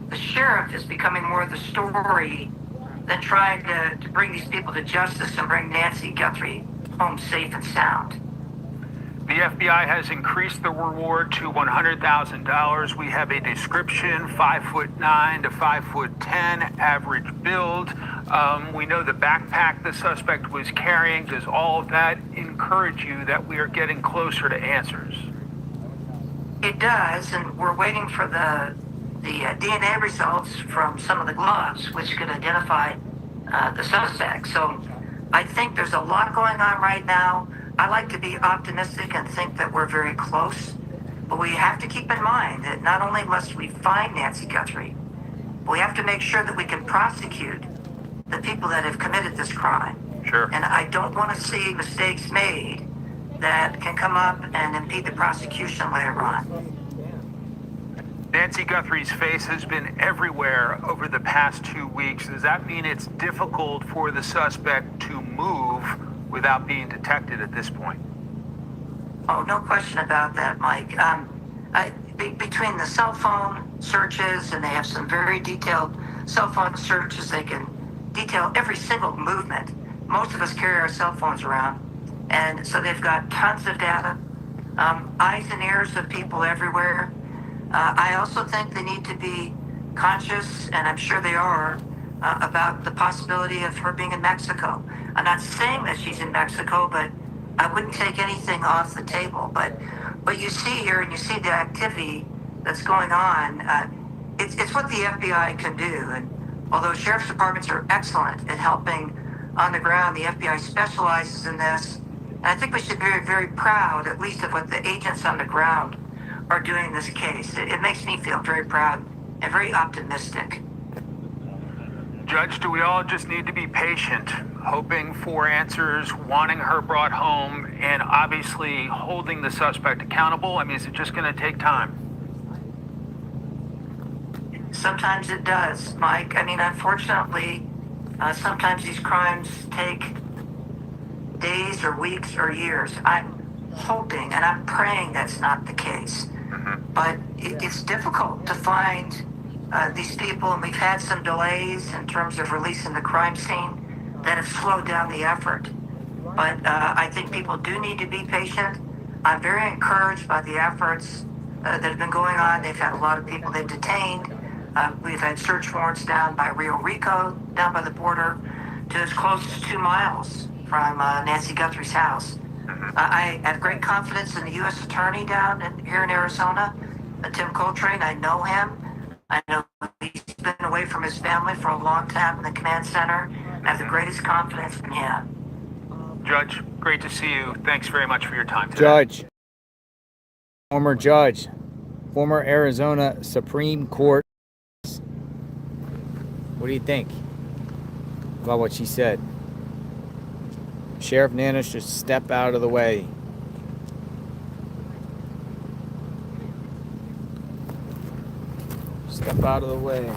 the sheriff is becoming more of the story than trying to bring these people to justice and bring Nancy Guthrie home safe and sound. The FBI has increased the reward to $100,000. We have a description, 5'9" to 5'10", average build. We know the backpack the suspect was carrying. Does all of that encourage you that we are getting closer to answers? It does, and we're waiting for the DNA results from some of the gloves, which could identify the suspect. So I think there's a lot going on right now. I like to be optimistic and think that we're very close, but we have to keep in mind that not only must we find Nancy Guthrie, but we have to make sure that we can prosecute the people that have committed this crime. Sure. And I don't want to see mistakes made that can come up and impede the prosecution later on. Nancy Guthrie's face has been everywhere over the past 2 weeks. Does that mean it's difficult for the suspect to move without being detected at this point? Oh, no question about that, Mike. Between the cell phone searches, and they have some very detailed cell phone searches, they can detail every single movement. Most of us carry our cell phones around, and so they've got tons of data, eyes and ears of people everywhere. I also think they need to be conscious, and I'm sure they are, about the possibility of her being in Mexico. I'm not saying that she's in Mexico, but I wouldn't take anything off the table. But what you see here, and you see the activity that's going on, it's what the FBI can do. And although sheriff's departments are excellent in helping on the ground, the FBI specializes in this. And I think we should be very, very proud, at least of what the agents on the ground are doing in this case. It makes me feel very proud and very optimistic. Judge, do we all just need to be patient, hoping for answers, wanting her brought home, and obviously holding the suspect accountable? I mean, is it just going to take time? Sometimes it does, Mike. I mean, unfortunately, sometimes these crimes take days or weeks or years. I'm hoping and I'm praying that's not the case. But it's difficult to find these people, and we've had some delays in terms of releasing the crime scene that have slowed down the effort. But I think people do need to be patient. I'm very encouraged by the efforts that have been going on. They've had a lot of people they've detained. We've had search warrants down by Rio Rico, down by the border, to as close as 2 miles from Nancy Guthrie's house. I have great confidence in the U.S. Attorney here in Arizona, Tim Coltrane. I know him. I know he's been away from his family for a long time in the command center. I have the greatest confidence in him. Judge, great to see you. Thanks very much for your time today. Judge, former Arizona Supreme Court. What do you think about what she said? Sheriff Nanos should step out of the way. Step out of the way.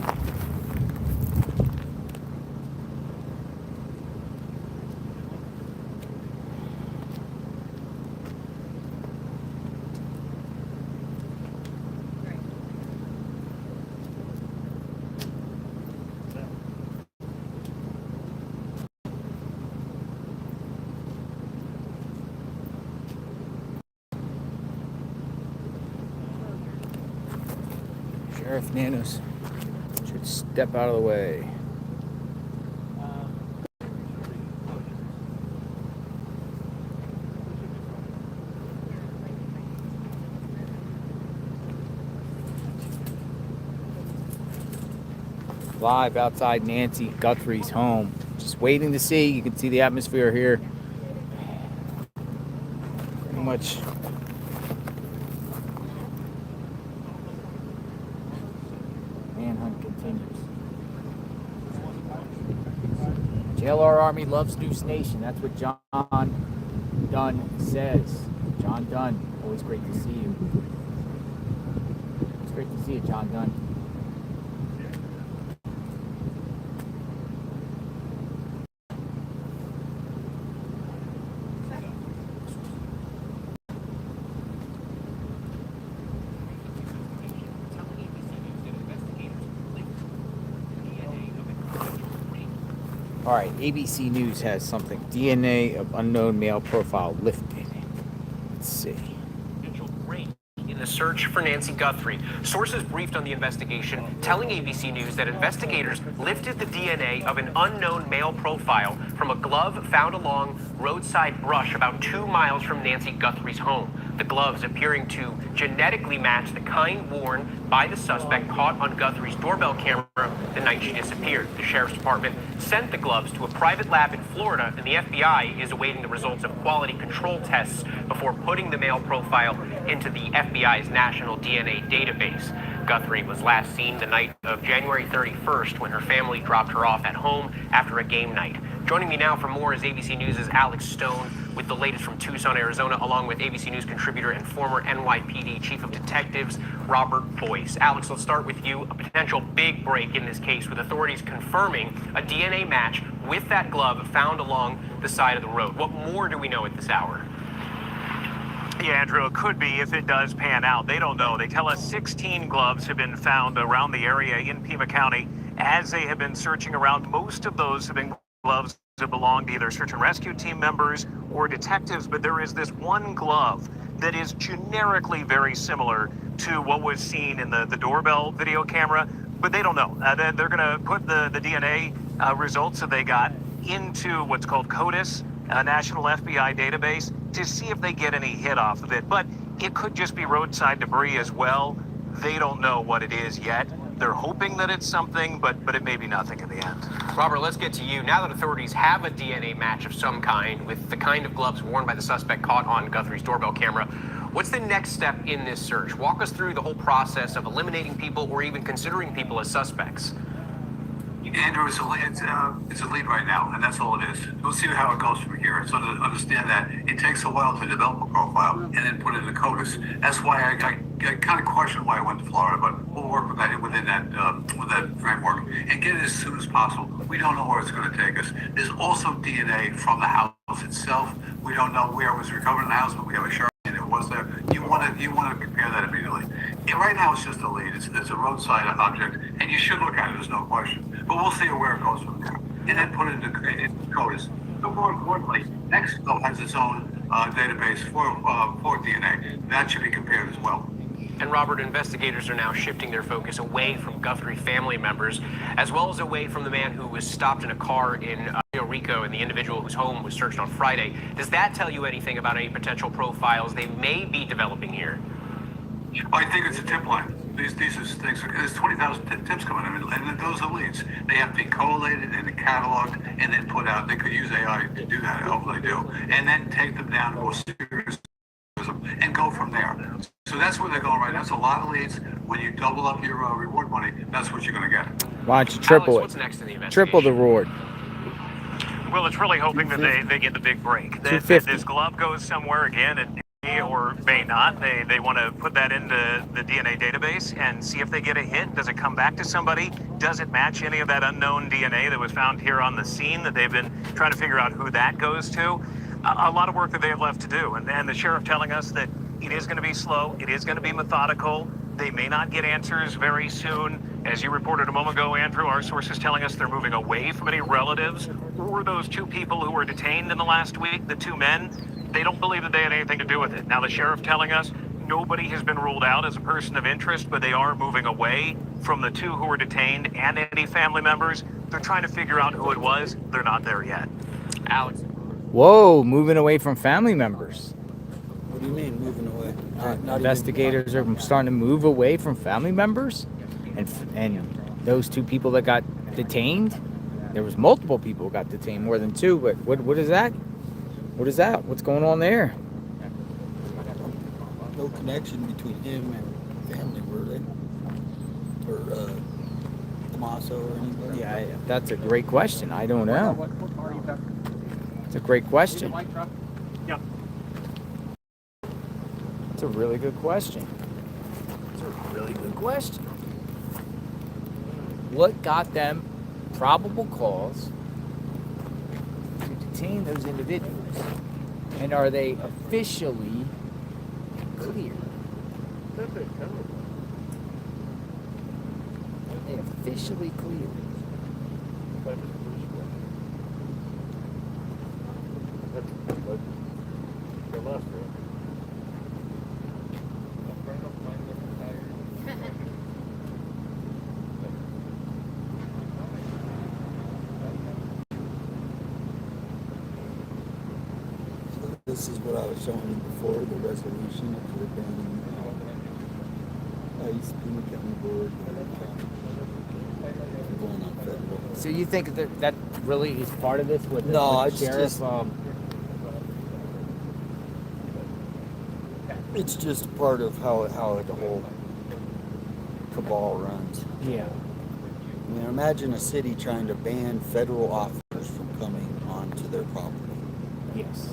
Sheriff Nanos should step out of the way. Live outside Nancy Guthrie's home. Just waiting to see. You can see the atmosphere here. Pretty much. Manhunt continues. JLR Army loves News Nation. That's what John Dunn says. John Dunn, always great to see you. It's great to see you, John Dunn. All right, ABC News has something. DNA of unknown male profile lifted. Let's see. In the search for Nancy Guthrie, sources briefed on the investigation telling ABC News that investigators lifted the DNA of an unknown male profile from a glove found along roadside brush about 2 miles from Nancy Guthrie's home. The gloves appearing to genetically match the kind worn by the suspect caught on Guthrie's doorbell camera the night she disappeared. The sheriff's department sent the gloves to a private lab in Florida, and the FBI is awaiting the results of quality control tests before putting the male profile into the FBI's national DNA database. Guthrie was last seen the night of January 31st when her family dropped her off at home after a game night. Joining me now for more is ABC News' Alex Stone with the latest from Tucson, Arizona, along with ABC News contributor and former NYPD Chief of Detectives, Robert Boyce. Alex, let's start with you. A potential big break in this case with authorities confirming a DNA match with that glove found along the side of the road. What more do we know at this hour? Yeah, Andrew, it could be if it does pan out. They don't know. They tell us 16 gloves have been found around the area in Pima County as they have been searching around. Most of those have been gloves that belong to either search and rescue team members or detectives, but there is this one glove that is generically very similar to what was seen in the doorbell video camera, but they don't know. They're going to put the DNA results that they got into what's called CODIS, a national FBI database, to see if they get any hit off of it. But it could just be roadside debris as well. They don't know what it is yet. They're hoping that it's something, but it may be nothing in the end. Robert, let's get to you. Now that authorities have a DNA match of some kind with the kind of gloves worn by the suspect caught on Guthrie's doorbell camera, what's the next step in this search? Walk us through the whole process of eliminating people or even considering people as suspects. Andrew, it's a lead right now, and that's all it is. We'll see how it goes from here. So to understand that it takes a while to develop a profile and then put it in CODIS. That's why I kind of question why I went to Florida, but we'll work with that within that framework and get it as soon as possible. We don't know where it's going to take us. There's also DNA from the house itself. We don't know where it was recovered in the house, but we have a sheriff and it was there. You want to compare that immediately. Right now, it's just a lead. It's a roadside object, and you should look at it. There's no question. But we'll see where it goes from there, and then put it into CODIS. But more importantly, Mexico has its own database for DNA. That should be compared as well. And Robert, investigators are now shifting their focus away from Guthrie family members, as well as away from the man who was stopped in a car in Rio Rico and the individual whose home was searched on Friday. Does that tell you anything about any potential profiles they may be developing here? I think it's a tip line. These are things. There's 20,000 tips coming in, and those are leads. They have to be collated and cataloged, and then put out. They could use AI to do that. I hope they do, and then take them down to more serious and go from there. So that's where they're going right now. It's a lot of leads. When you double up your reward money, that's what you're going to get. Why don't you triple Alex, what's next in the investigation? Triple the reward. Well, it's really hoping that they get the big break. That this glove goes somewhere again, and or may not. They want to put that into the DNA database and see if they get a hit. Does it come back to somebody? Does it match any of that unknown DNA that was found here on the scene that they've been trying to figure out who that goes to? A lot of work that they have left to do. And the sheriff telling us that it is going to be slow. It is going to be methodical. They may not get answers very soon. As you reported a moment ago, Andrew, our sources telling us they're moving away from any relatives or those two people who were detained in the last week, the two men. They don't believe that they had anything to do with it. Now, the sheriff telling us nobody has been ruled out as a person of interest, but they are moving away from the two who were detained and any family members. They're trying to figure out who it was. They're not there yet. Alex. Whoa, moving away from family members. What do you mean moving away? Investigators are starting to move away from family members, and those two people that got detained. There was multiple people who got detained, more than two. But what is that? What is that? What's going on there? No connection between him and family, were they? Or Tommaso or anybody? Yeah, that's a great question. I don't know. It's a great question. Yeah. It's a really good question. It's a really good question. What got them probable cause to detain those individuals? And are they officially cleared? Are they officially cleared? This is what I was showing you before, the resolution of the banning ICE, Pima County Board, going on federal. So you think that really is part of this with the, No, with the it's sheriff? just it's just part of how the whole cabal runs. Yeah. I mean, imagine a city trying to ban federal officers from coming onto their property. Yes.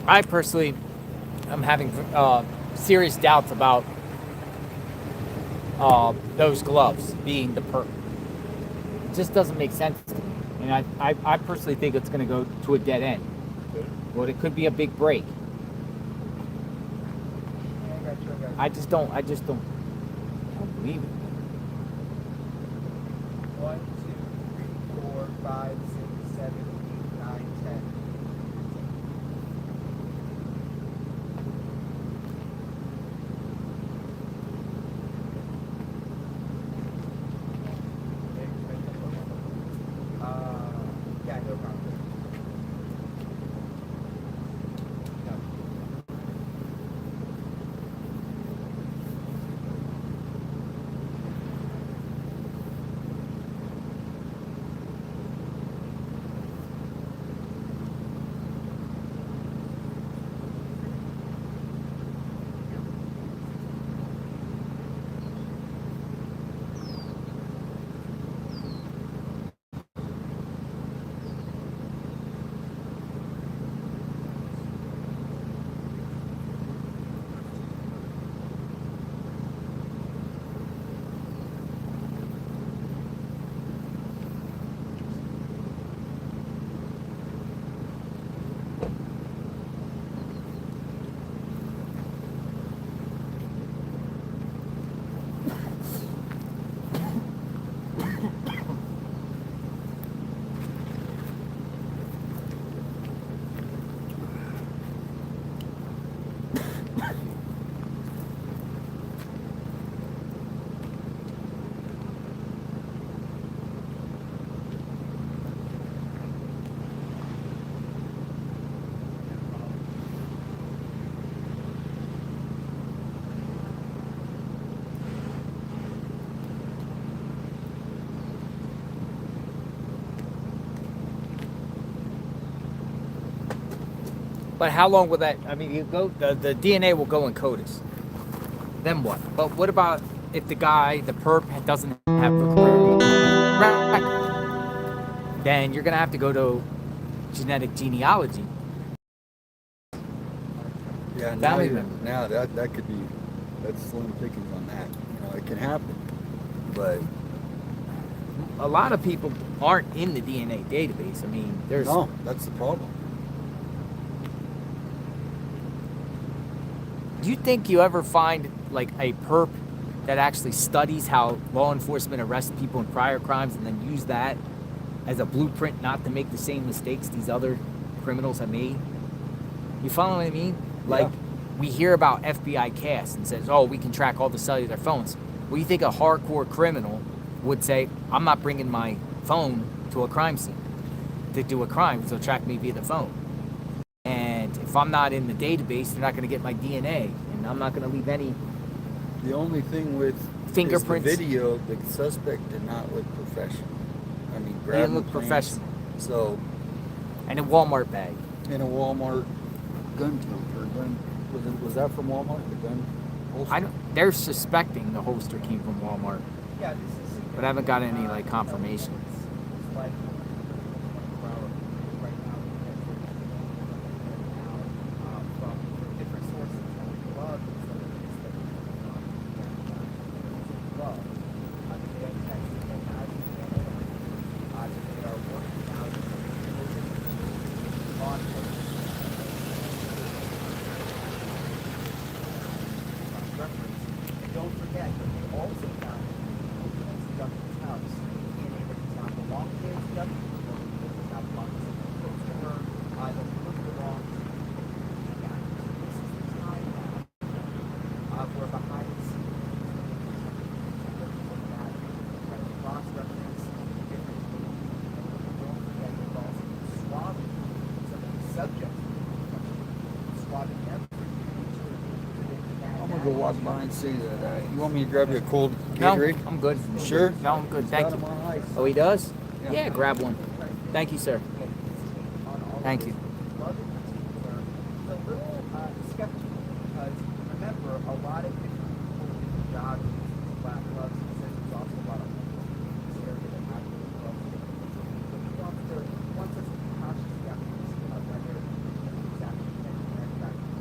I personally am having serious doubts about those gloves being the perp. It just doesn't make sense to me. And I personally think it's going to go to a dead end. But it could be a big break. I don't believe it. 1, 2, 3, 4, 5, 6, 7, 8, 9, 10. Yeah, no problem. But how long will that? I mean, you go. The DNA will go in CODIS. Then what? But what about if the guy, the perp, doesn't have a criminal record? Then you're gonna have to go to genetic genealogy. Yeah, now that could be, that's slim pickings on that. You know, it can happen, but a lot of people aren't in the DNA database. I mean, there's no, that's the problem. Do you think you ever find like a perp that actually studies how law enforcement arrests people in prior crimes and then use that as a blueprint not to make the same mistakes these other criminals have made? You follow what I mean? Like, we hear about FBI casts and says, oh, we can track all the cellular phones. Well, you think a hardcore criminal would say, I'm not bringing my phone to a crime scene to do a crime, because they'll track me via the phone. And if I'm not in the database, they're not going to get my DNA, and I'm not going to leave any. The only thing with fingerprints. The video, the suspect did not look professional. I mean, He didn't look professional. So. And a Walmart bag. In a Walmart gun tote or gun. Was that from Walmart? The gun holster? They're suspecting the holster came from Walmart. Yeah, this is. But I haven't got any like confirmation. Go walk by and see that. You want me to grab you a cold Guthrie? No, I'm good. Sure? No, I'm good. Thank you. Oh, he does? Yeah, grab one. Thank you, sir. Thank you. It's a little skeptical because remember, a lot of different people in jobs use black gloves, and there's also a lot of people in this area that have those gloves. He wants us to be consciously optimistic about whether he's actually manufacturing.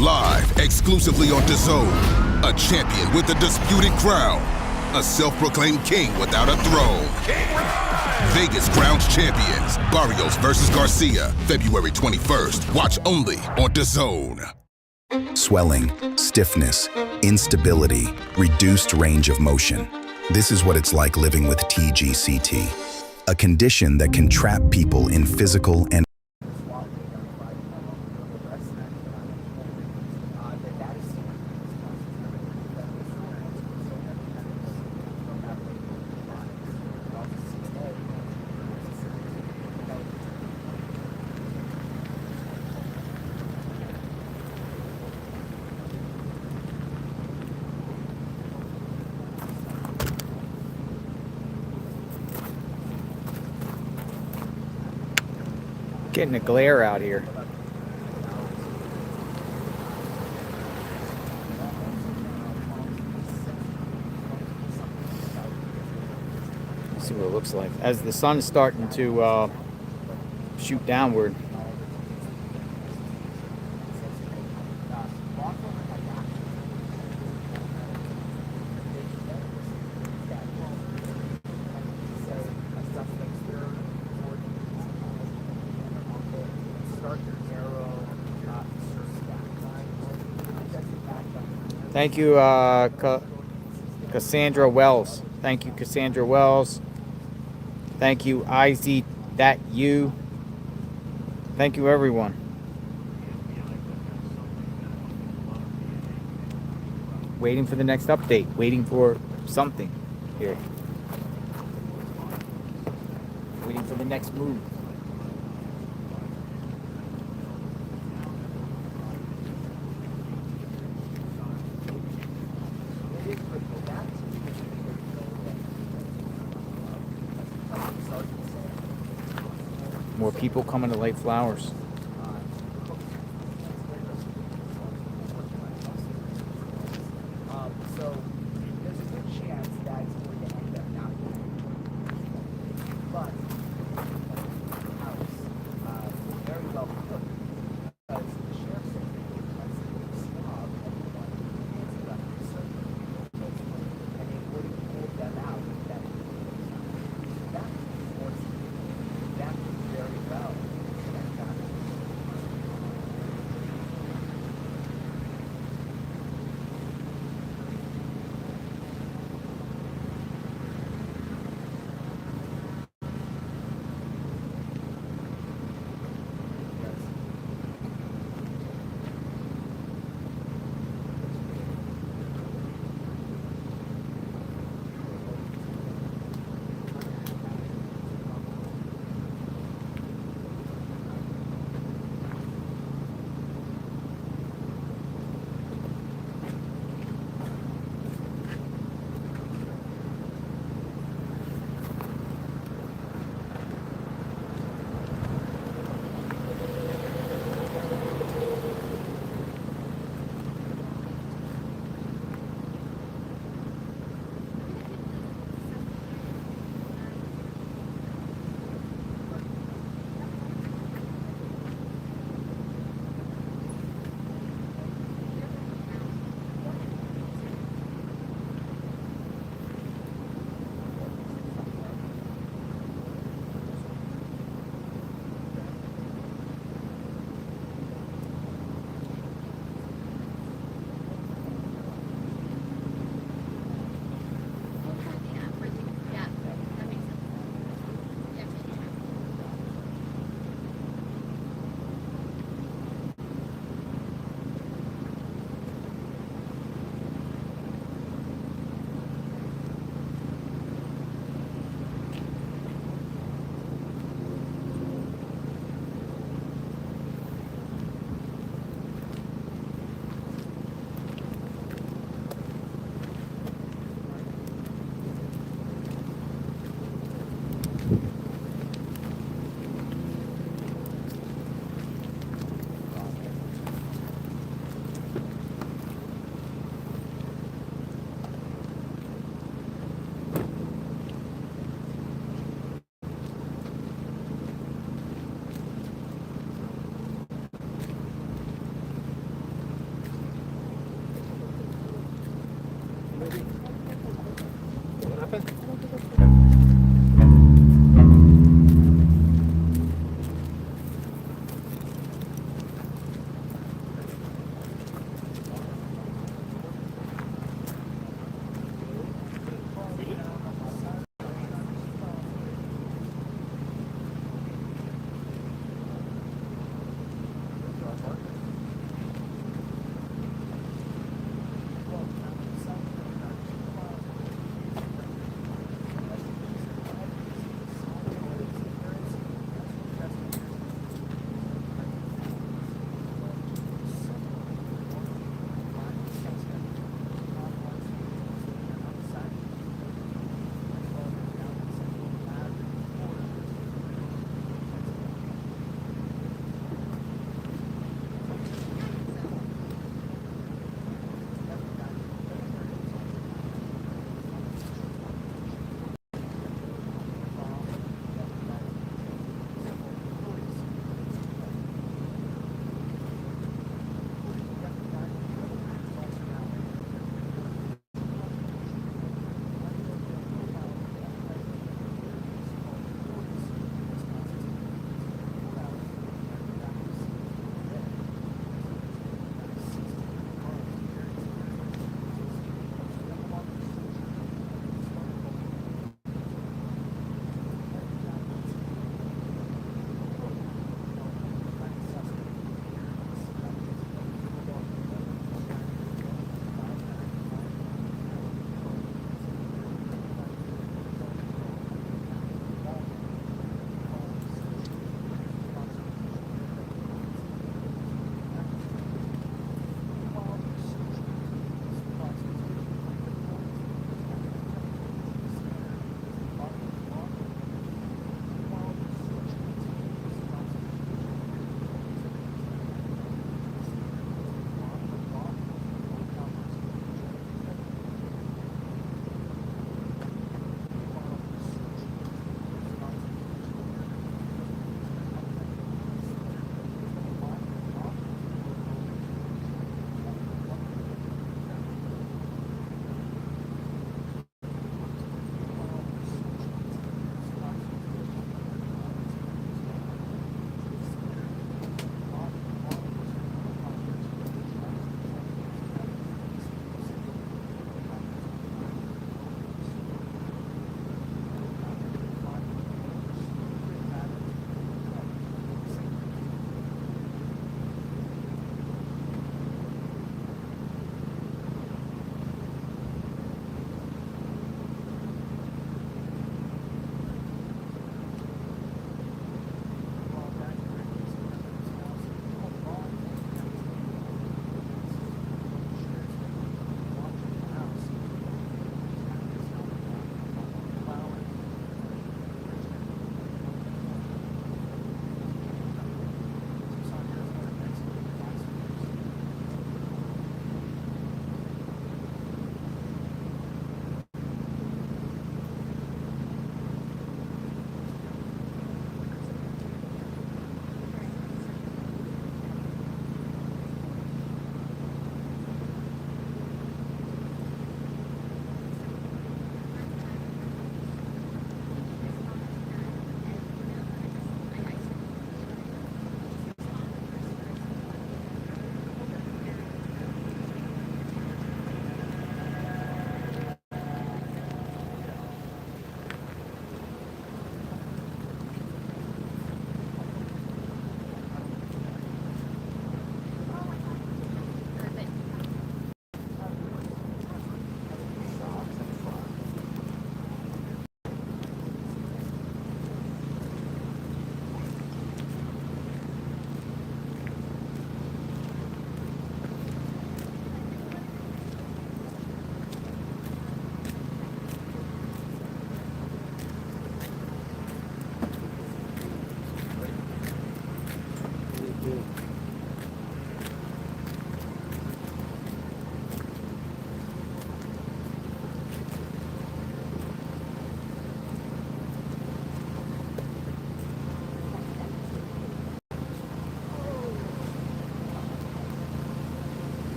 Live exclusively on DAZN, a champion with a disputed crown, a self-proclaimed king without a throne. Vegas Crowns Champions, Barrios versus Garcia, February 21st. Watch only on DAZN. Swelling, stiffness, instability, reduced range of motion. This is what it's like living with TGCT, a condition that can trap people in physical and Getting a glare out here. Let's see what it looks like as the sun's starting to shoot downward. Thank you, Cassandra Wells. Thank you, Cassandra Wells. Thank you, IZ. That you. Thank you, everyone. Waiting for the next update. Waiting for something here. Waiting for the next move. More people coming to light flowers. So there's a good chance that it's going to end up not being. But the house will very well cook because the sheriff's certificate has to swab everyone who is left the circuit. And they wouldn't pull them out if that that force that could very well connect back.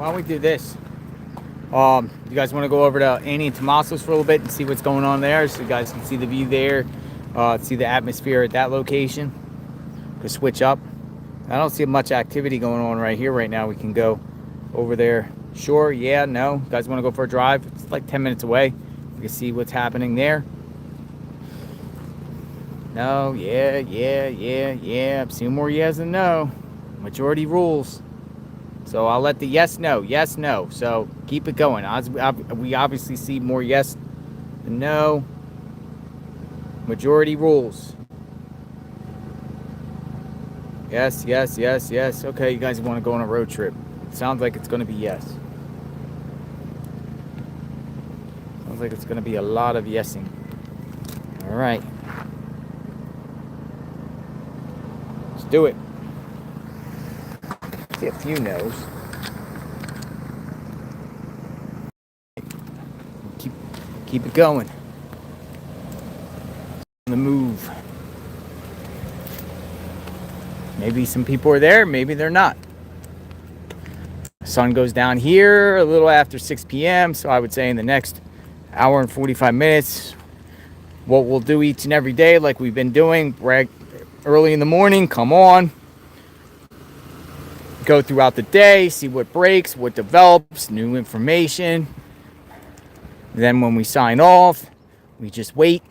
why don't we do this? You guys want to go over to Annie and Tommaso's for a little bit and see what's going on there, so you guys can see the view there, see the atmosphere at that location. To switch up. I don't see much activity going on right here right now. We can go over there. Sure, yeah, no. You guys want to go for a drive? It's like 10 minutes away. You can see what's happening there. No, yeah. I'm seeing more yes and no. Majority rules. So I'll let the yes, no. So keep it going. We obviously see more yes than no. Majority rules. Yes. Okay, you guys want to go on a road trip. It sounds like it's going to be yes. Sounds like it's going to be a lot of yesing. All right. Let's do it. See a few no's. Keep it going. On the move. Maybe some people are there, maybe they're not. The sun goes down here a little after 6 p.m. So I would say in the next hour and 45 minutes, what we'll do each and every day, like we've been doing, early in the morning, come on. Go throughout the day, see what breaks, what develops, new information. Then when we sign off, we just wait.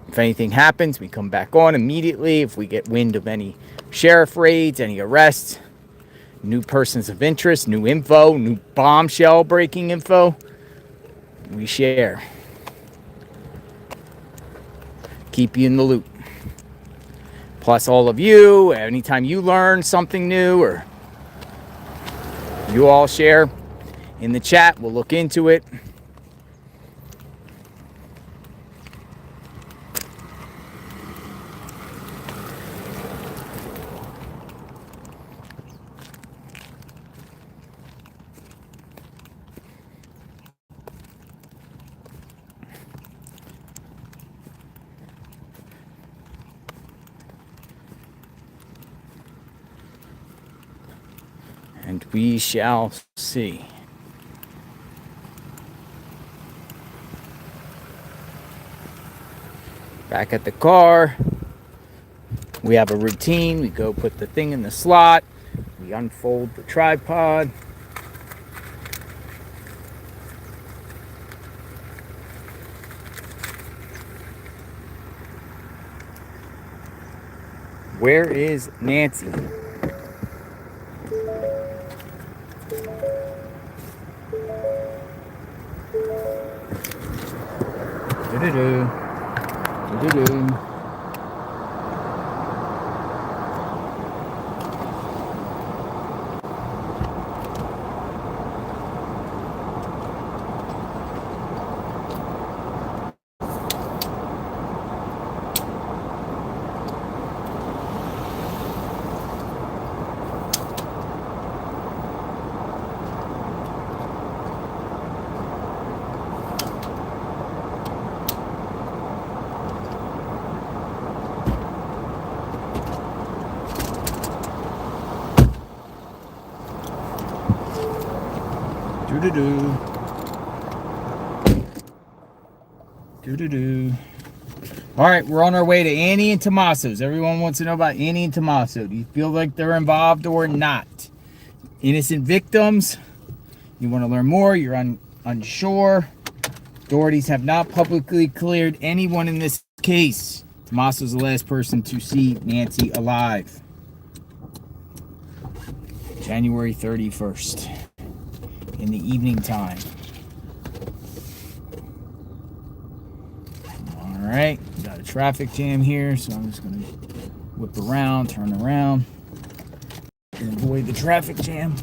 If anything happens, we come back on immediately. If we get wind of any sheriff raids, any arrests, new persons of interest, new info, new bombshell breaking info, we share. Keep you in the loop. Plus all of you, anytime you learn something new or you all share in the chat, we'll look into it. And we shall see. Back at the car, we have a routine. We go put the thing in the slot. We unfold the tripod. Where is Nancy? Do-do-do. Do-do-do. All right, we're on our way to Annie and Tommaso's. Everyone wants to know about Annie and Tommaso. Do you feel like they're involved or not? Innocent victims. You want to learn more? You're unsure. Authorities have not publicly cleared anyone in this case. Tommaso's the last person to see Nancy alive. January 31st. In the evening time. Alright, got a traffic jam here, so I'm just going to whip around, turn around, and avoid the traffic jam.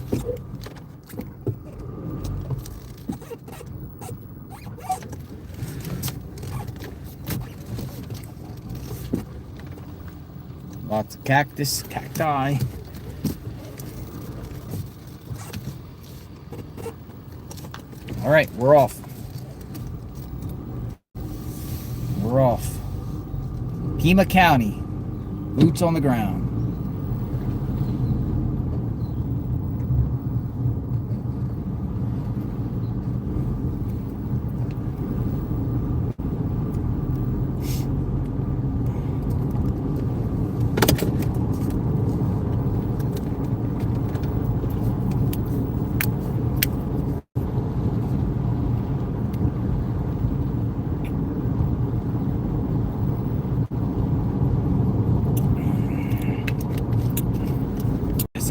Lots of cacti. All right, we're off. We're off. Pima County, boots on the ground.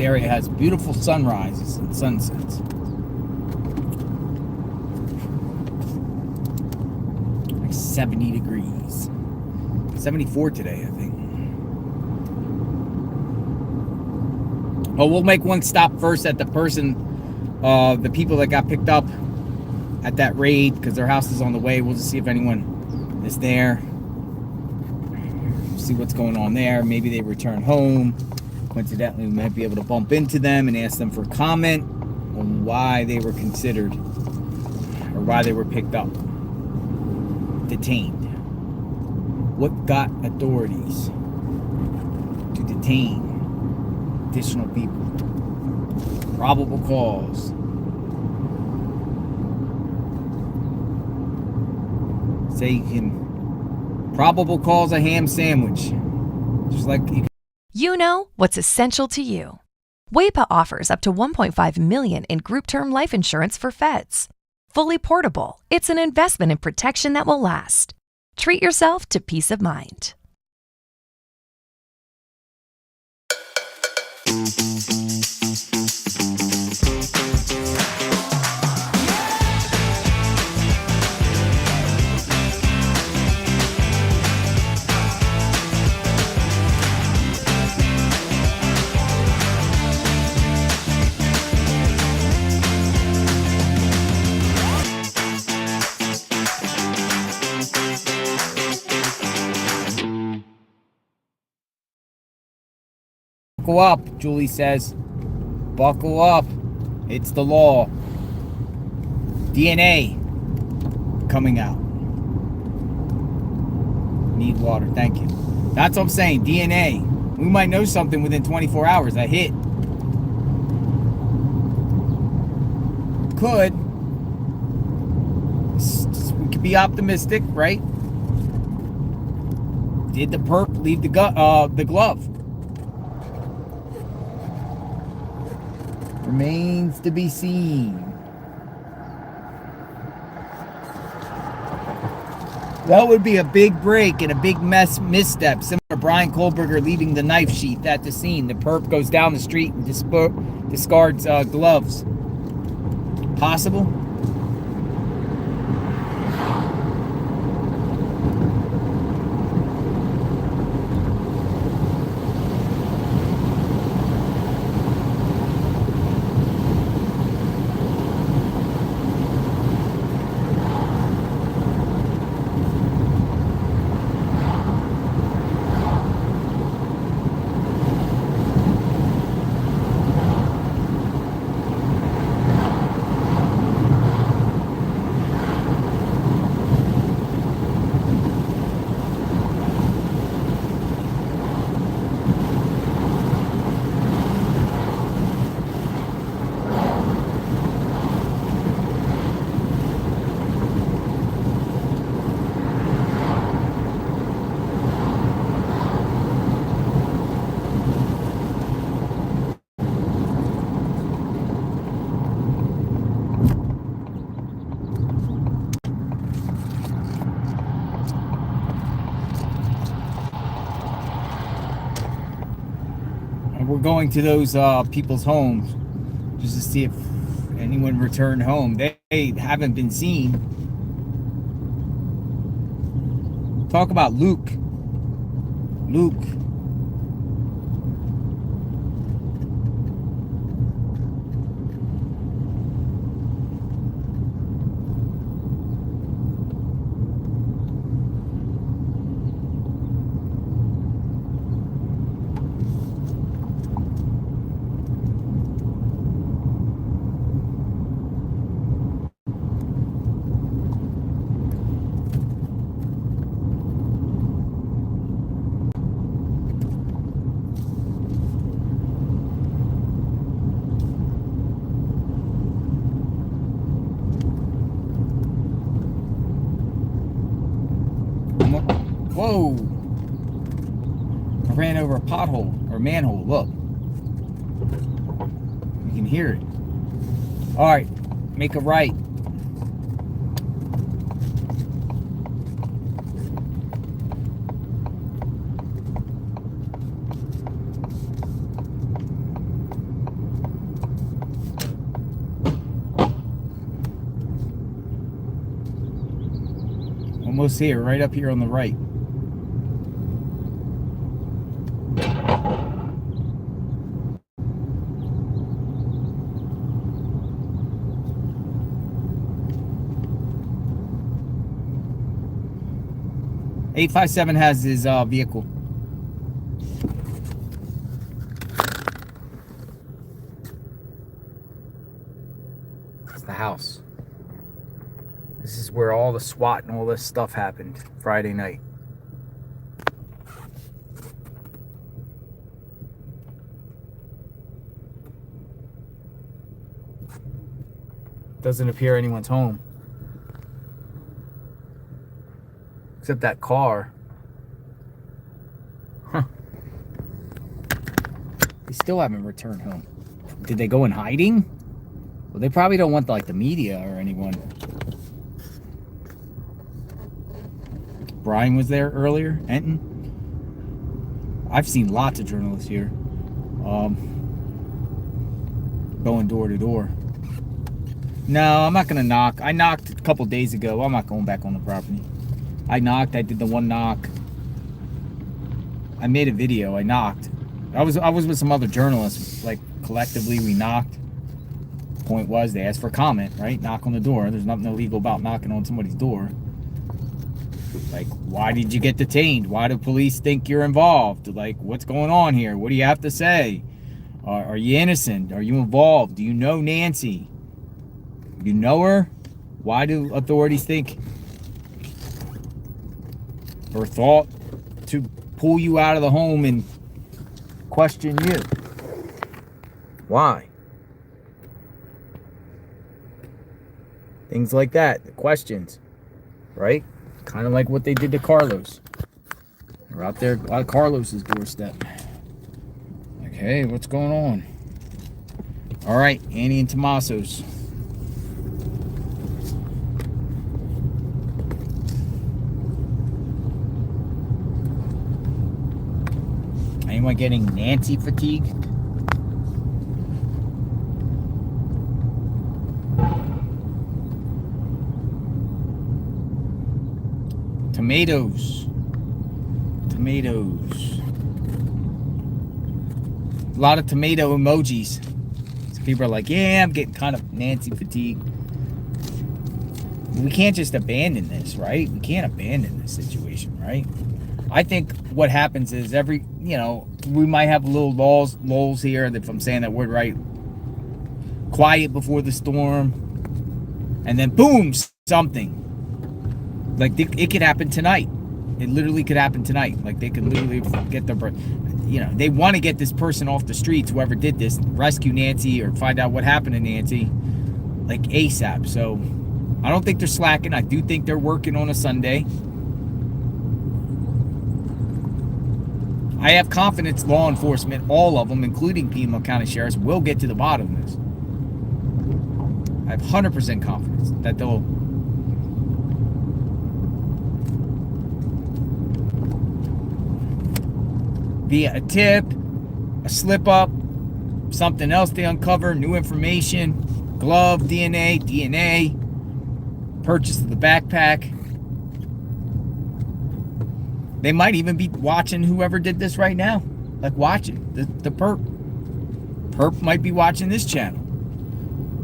area has beautiful sunrises and sunsets. Like 70 degrees. 74 today, I think. Oh, we'll make one stop first at the the people that got picked up at that raid, because their house is on the way. We'll just see if anyone is there. See what's going on there. Maybe they return home. Coincidentally, we might be able to bump into them and ask them for comment on why they were considered or why they were picked up, detained. What got authorities to detain additional people? Probable cause. Say you can probable cause a ham sandwich. Just like You know what's essential to you. WAPA offers up to $1.5 million in group term life insurance for vets. Fully portable, it's an investment in protection that will last. Treat yourself to peace of mind. Buckle up, Julie says. Buckle up. It's the law. DNA coming out. Need water. Thank you. That's what I'm saying. DNA. We might know something within 24 hours. A hit. Could. We could be optimistic, right? Did the perp leave the glove? Remains to be seen. That would be a big break and a big misstep, similar to Brian Kohlberger leaving the knife sheath at the scene. The perp goes down the street and discards gloves. Possible? We're going to those people's homes just to see if anyone returned home. They haven't been seen. Talk about Luke. Whoa! I ran over a pothole or manhole. Look, you can hear it. All right, make a right. Almost here, right up here on the right. $857 has his vehicle. It's the house. This is where all the SWAT and all this stuff happened Friday night. Doesn't appear anyone's home. Except that car. Huh. They still haven't returned home. Did they go in hiding? Well, they probably don't want like the media or anyone. Brian was there earlier, Enton. I've seen lots of journalists here. Going door to door. No, I'm not gonna knock. I knocked a couple days ago. I'm not going back on the property. I knocked. I did the one knock. I made a video. I knocked. I was with some other journalists. Like collectively, we knocked. Point was, they asked for comment, right? Knock on the door. There's nothing illegal about knocking on somebody's door. Like, why did you get detained? Why do police think you're involved? Like, what's going on here? What do you have to say? Are you innocent? Are you involved? Do you know Nancy? You know her? Why do authorities think or thought to pull you out of the home and question you? Why? Things like that. The questions. Right? Kind of like what they did to Carlos. They're out there on Carlos's doorstep. Like, hey, what's going on? All right, Annie and Tommaso's. Anyone getting Nancy fatigue? Tomatoes. A lot of tomato emojis. So people are like, yeah, I'm getting kind of Nancy fatigue. We can't just abandon this, right? We can't abandon this situation, right? I think what happens is we might have little lulls here, if I'm saying that word right. Quiet before the storm. And then boom, something. Like, it could happen tonight. It literally could happen tonight. Like, they could literally get they want to get this person off the streets, whoever did this, rescue Nancy or find out what happened to Nancy, like, ASAP. So, I don't think they're slacking. I do think they're working on a Sunday. I have confidence law enforcement, all of them, including Pima County Sheriffs, will get to the bottom of this. I have 100% confidence that they'll... via a tip, a slip up, something else they uncover, new information, glove, DNA, purchase of the backpack. They might even be watching whoever did this right now. Like, watching. The perp. Perp might be watching this channel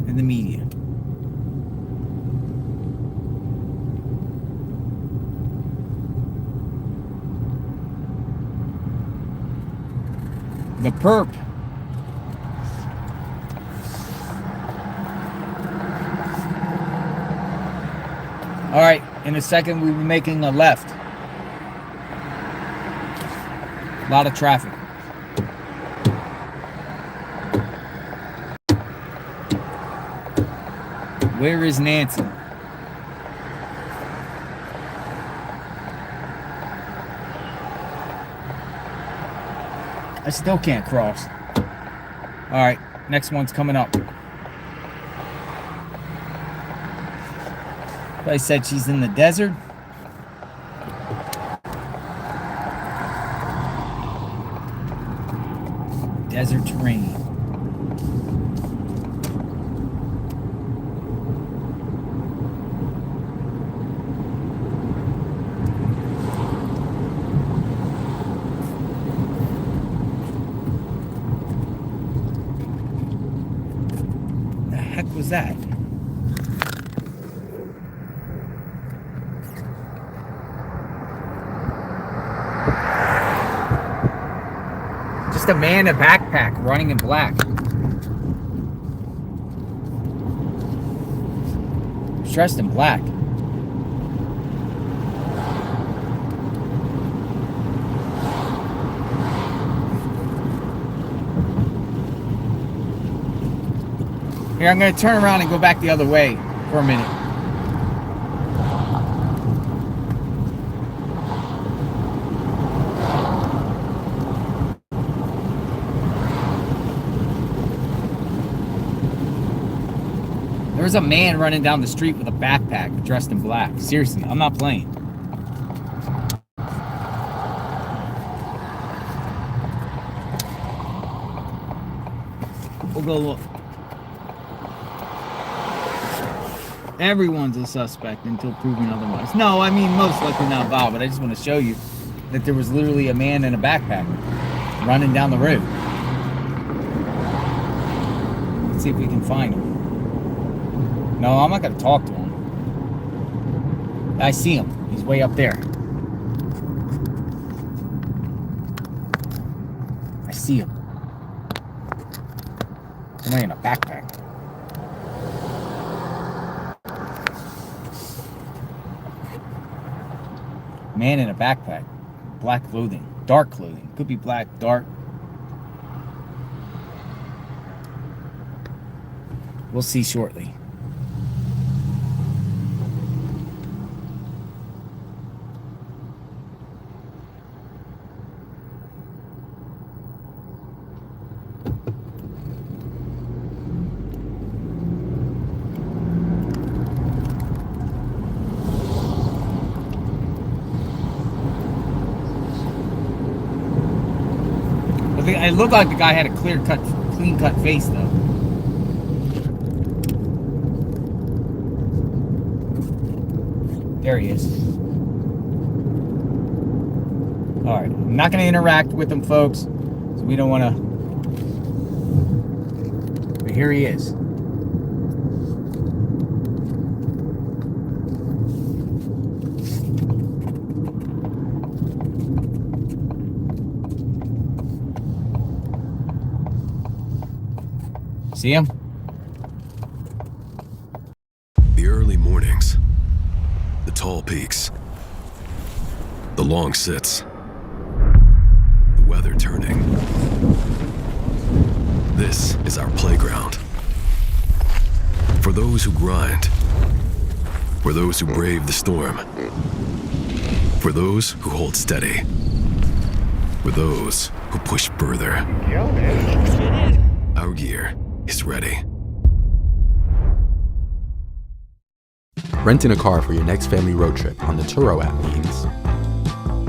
in the media. The perp. All right, in a second we'll be making a left. A lot of traffic. Where is Nancy? I still can't cross. All right, next one's coming up. I said she's in the desert. Desert terrain. was that? Just a man in a backpack running in black. He's dressed in black. Here, I'm going to turn around and go back the other way for a minute. There's a man running down the street with a backpack dressed in black. Seriously, I'm not playing. We'll go look. Everyone's a suspect until proven otherwise. No, I mean most likely not Bob, but I just want to show you that there was literally a man in a backpack running down the road. Let's see if we can find him. No, I'm not going to talk to him. I see him. He's way up there. I see him. Somebody in a backpack. Man in a backpack. Black clothing. Dark clothing. Could be black, dark. We'll see shortly. It looked like the guy had a clean cut face, though. There he is. All right, I'm not going to interact with him, folks, so we don't want to. But here he is. See him? The early mornings, the tall peaks, the long sits, the weather turning. This is our playground. For those who grind, for those who brave the storm, for those who hold steady, for those who push further. Our gear is ready. Renting a car for your next family road trip on the Turo app means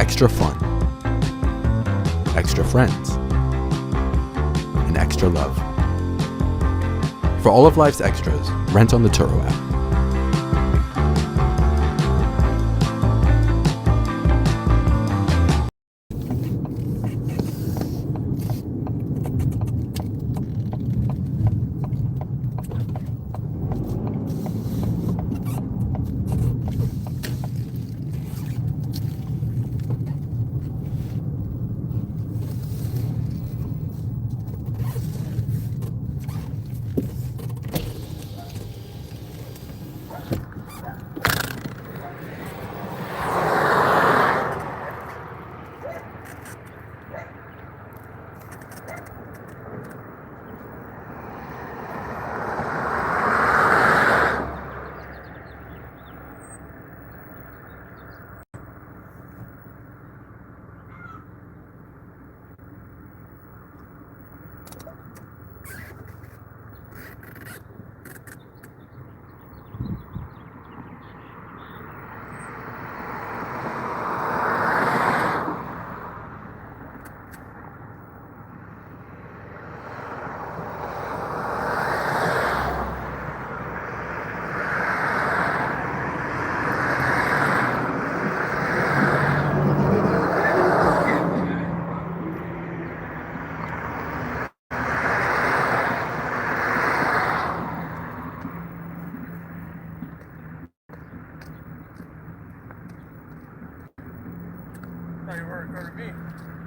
extra fun, extra friends, and extra love. For all of life's extras, rent on the Turo app.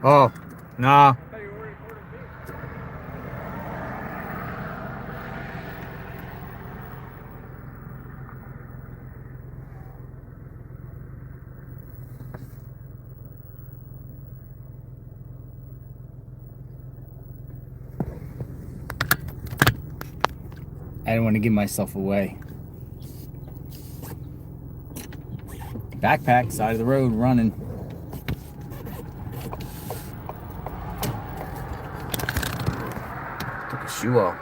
Oh, nah. I didn't want to give myself away. Backpack, side of the road, running. Took his shoe off.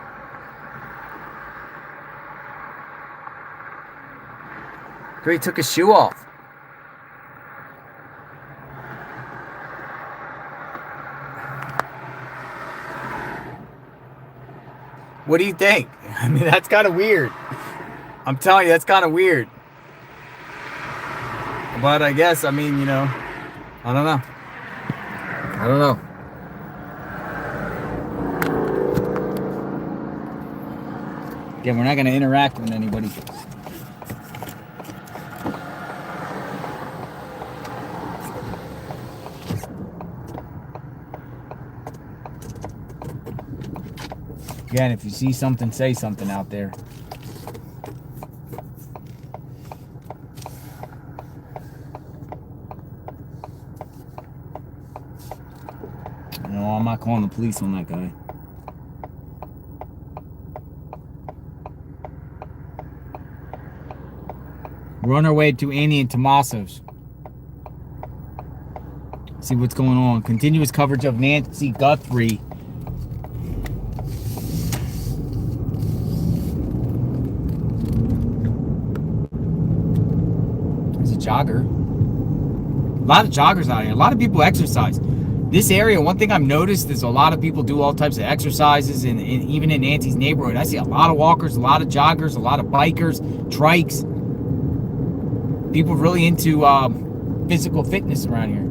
He took his shoe off. What do you think? I mean, that's kind of weird. I'm telling you, that's kind of weird. But I guess, I mean, you know, I don't know. I don't know. Again, we're not going to interact with anybody. Again, if you see something, say something out there. No, I'm not calling the police on that guy. We're on our way to Annie and Tommaso's. See what's going on. Continuous coverage of Nancy Guthrie. There's a jogger. A lot of joggers out here. A lot of people exercise. This area, one thing I've noticed is a lot of people do all types of exercises, and even in Nancy's neighborhood, I see a lot of walkers, a lot of joggers, a lot of bikers, trikes. People really into physical fitness around here.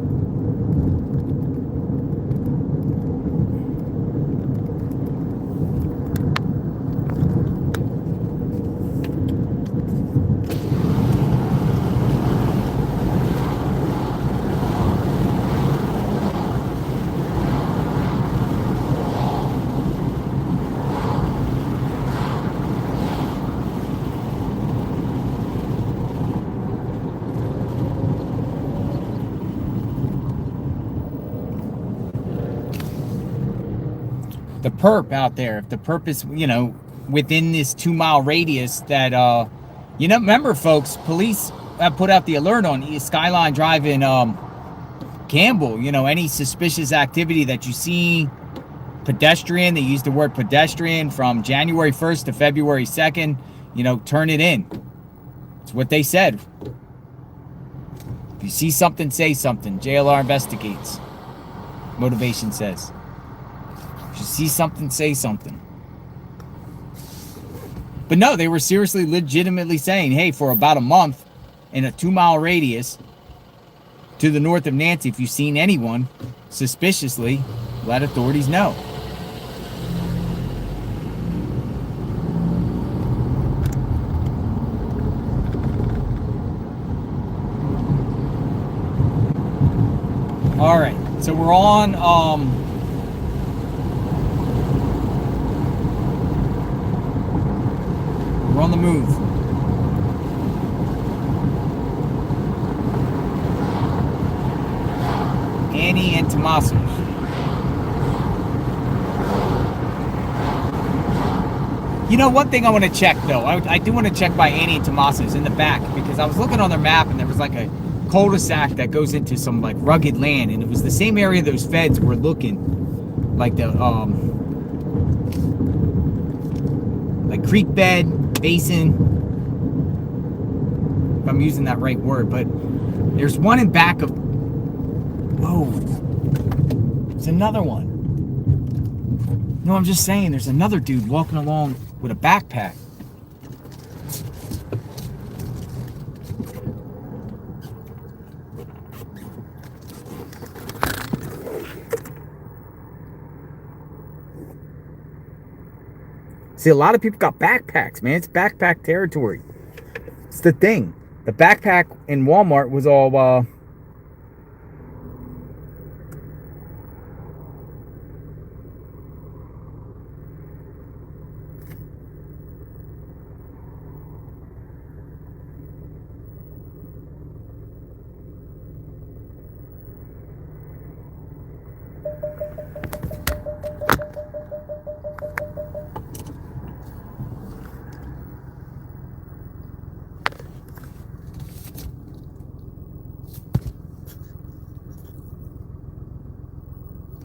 The perp out there, if the perp is, you know, within this 2-mile radius that, you know, remember folks, police have put out the alert on Skyline Drive in Campbell. You know, any suspicious activity that you see, pedestrian, they use the word pedestrian, from January 1st to February 2nd, you know, turn it in. It's what they said. If you see something, say something. JLR investigates. Motivation says. If you see something, say something. But no, they were seriously, legitimately saying, hey, for about a month, in a 2-mile radius to the north of Nancy, if you've seen anyone suspiciously, let authorities know. All right, so we're on the move. Annie and Tommaso's. You know, one thing I want to check, though. I do want to check by Annie and Tommaso's in the back, because I was looking on their map and there was like a cul-de-sac that goes into some like rugged land, and it was the same area those feds were looking, like the like creek bed, basin, if I'm using that right word. But there's one in back of, whoa, there's another one. No, I'm just saying there's another dude walking along with a backpack. See, a lot of people got backpacks, man. It's backpack territory. It's the thing. The backpack in Walmart was all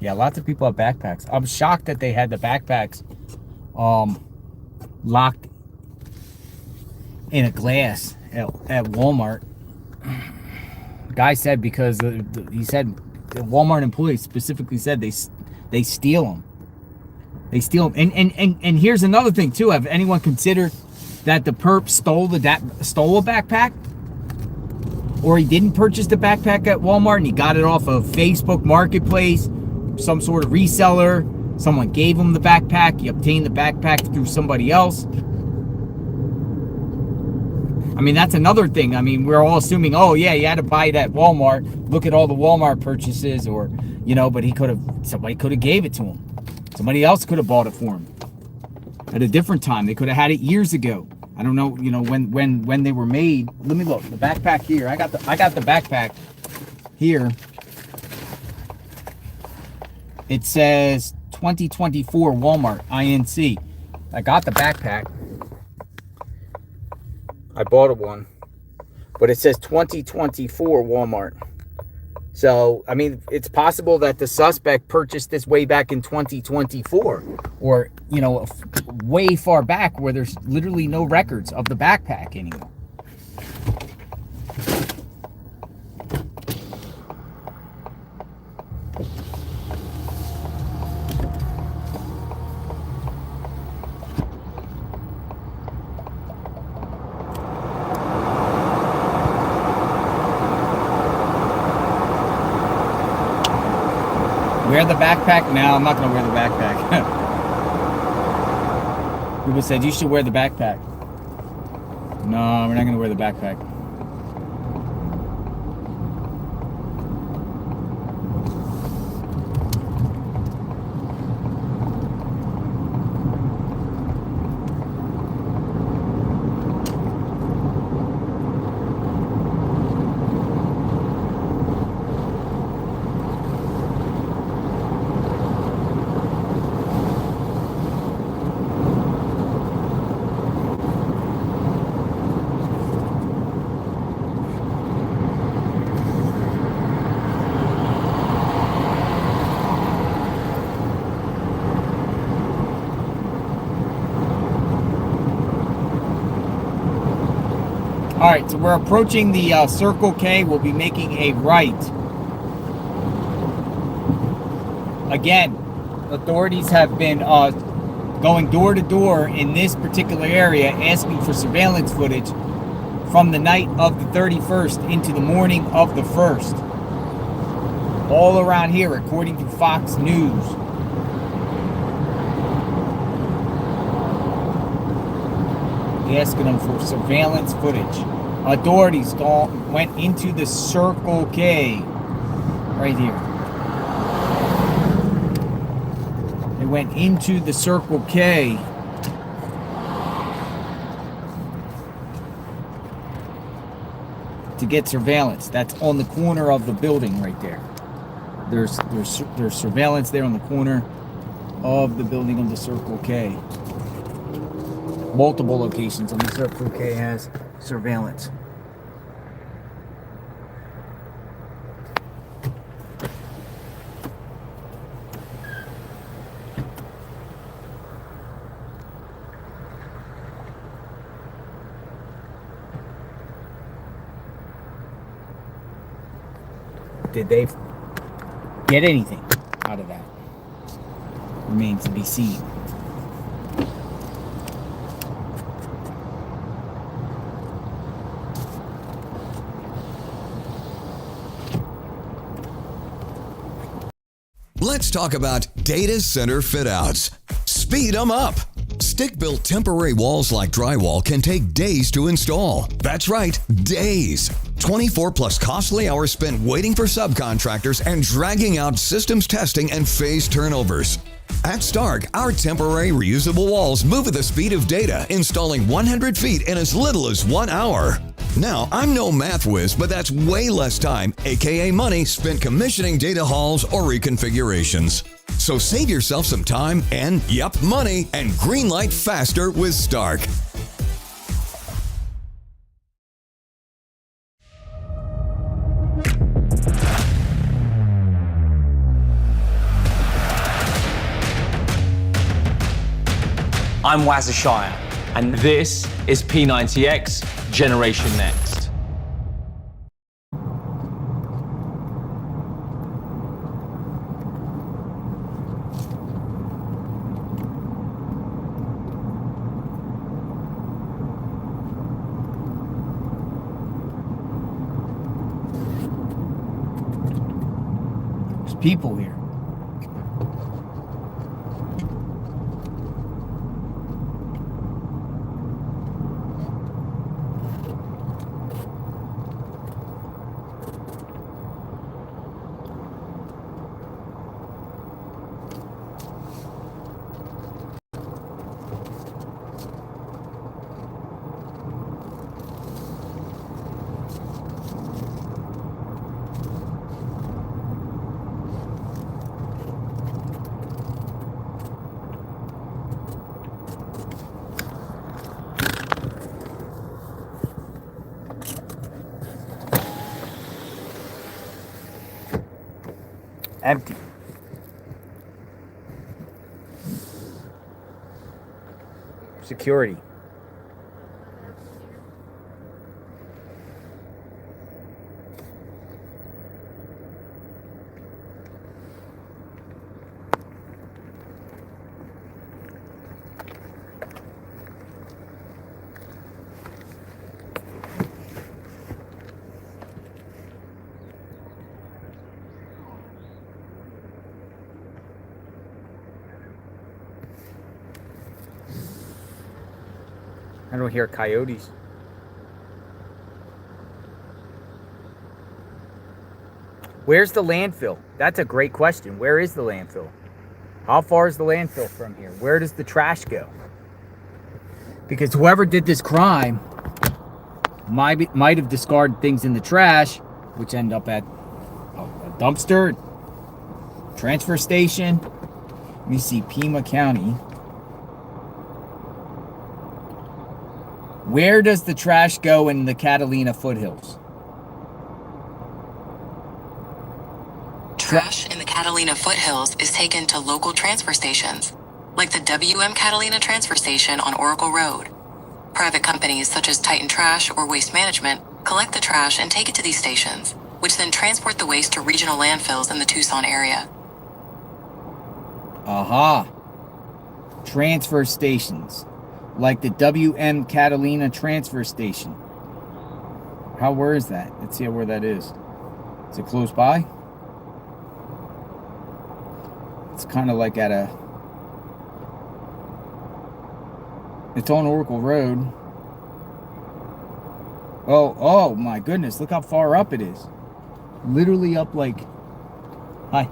Yeah, lots of people have backpacks. I'm shocked that they had the backpacks locked in a glass at Walmart. Guy said because he said the Walmart employees specifically said they steal them. They steal them. And here's another thing too. Have anyone considered that the perp stole a backpack? Or he didn't purchase the backpack at Walmart and he got it off of Facebook Marketplace, some sort of reseller. Someone gave him the backpack. He obtained the backpack through somebody else. I mean, that's another thing. I mean, we're all assuming, oh yeah, you had to buy it at Walmart. Look at all the Walmart purchases, or but somebody could have gave it to him. Somebody else could have bought it for him at a different time. They could have had it years ago. I don't know, when they were made. Let me look. The backpack here. I got the backpack here. It says 2024 Walmart INC. I got the backpack. I bought one, but it says 2024 Walmart. So, I mean, it's possible that the suspect purchased this way back in 2024, or, way far back where there's literally no records of the backpack anymore. Wear the backpack? No, I'm not going to wear the backpack. People said, you should wear the backpack. No, we're not going to wear the backpack. All right, so we're approaching the Circle K. We'll be making a right. Again, authorities have been going door to door in this particular area asking for surveillance footage from the night of the 31st into the morning of the 1st. All around here, according to Fox News. Asking them for surveillance footage. Authorities went into the Circle K right here. They went into the Circle K to get surveillance. That's on the corner of the building right there. There's surveillance there on the corner of the building of the Circle K. Multiple locations on the Circle K has surveillance. Did they get anything out of that? Remains to be seen. Let's talk about data center fit-outs. Speed them up. Stick-built temporary walls like drywall can take days to install. That's right, days. 24 plus costly hours spent waiting for subcontractors and dragging out systems testing and phase turnovers. At Stark, our temporary reusable walls move at the speed of data, installing 100 feet in as little as 1 hour. Now, I'm no math whiz, but that's way less time, aka money, spent commissioning data halls or reconfigurations. So save yourself some time and, yep, money, and greenlight faster with Stark. I'm Wazashire, and this is P90X Generation Next. There's people here. Empty. Security. I don't hear coyotes. Where's the landfill? That's a great question. Where is the landfill? How far is the landfill from here? Where does the trash go? Because whoever did this crime might have discarded things in the trash, which end up at a dumpster, transfer station. Let me see, Pima County. Where does the trash go in the Catalina foothills? Trash in the Catalina foothills is taken to local transfer stations, like the WM Catalina transfer station on Oracle Road. Private companies such as Titan Trash or Waste Management collect the trash and take it to these stations, which then transport the waste to regional landfills in the Tucson area. Aha. Transfer stations. Like the WM Catalina transfer station. Where is that? Let's see where that is. Is it close by? It's kind of like it's on Oracle Road. Oh my goodness, look how far up it is. Literally up like, hi.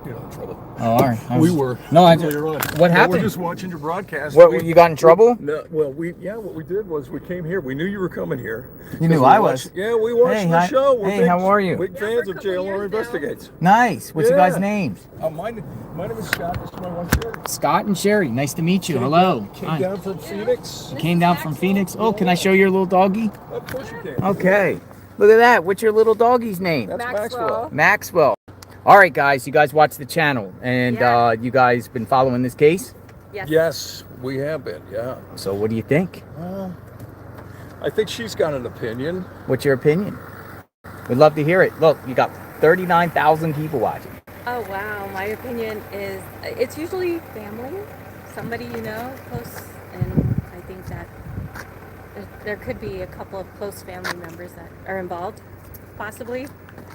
You're not in trouble. Oh, all right. We were. No, Later on. What happened? We're just watching your broadcast. What, you got in trouble? No, well, what we did was we came here. We knew you were coming here. You knew I was? Yeah, we watched the show. We're how are you? Big fans of JLR Investigates. Nice. What's your guys' names? My name is Scott. This is my wife, Sherry. Scott and Sherry. Nice to meet you. Hello. Came down from Phoenix. You came down from Phoenix? Oh, can I show your little doggy? Of course you can. Okay. Look at that. What's your little doggy's name? That's Maxwell. Maxwell. All right, guys. You guys watch the channel, and you guys been following this case? Yes, we have been. Yeah. So, what do you think? I think she's got an opinion. What's your opinion? We'd love to hear it. Look, you got 39,000 people watching. Oh wow, my opinion is it's usually family, somebody you know, close, and I think that there could be a couple of close family members that are involved, possibly.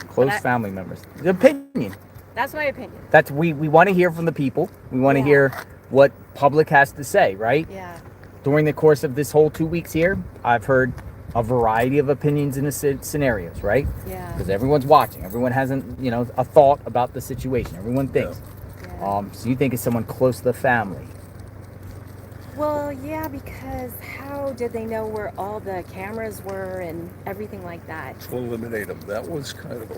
Close family members. The opinion. That's my opinion. That's we want to hear from the people. We want to hear what public has to say, right? Yeah. During the course of this whole 2 weeks here, I've heard a variety of opinions in the scenarios, right? Yeah. Because everyone's watching. Everyone has a thought about the situation. Everyone thinks. Yeah. So you think it's someone close to the family? Well, yeah, because how did they know where all the cameras were and everything like that? To eliminate them. That was kind of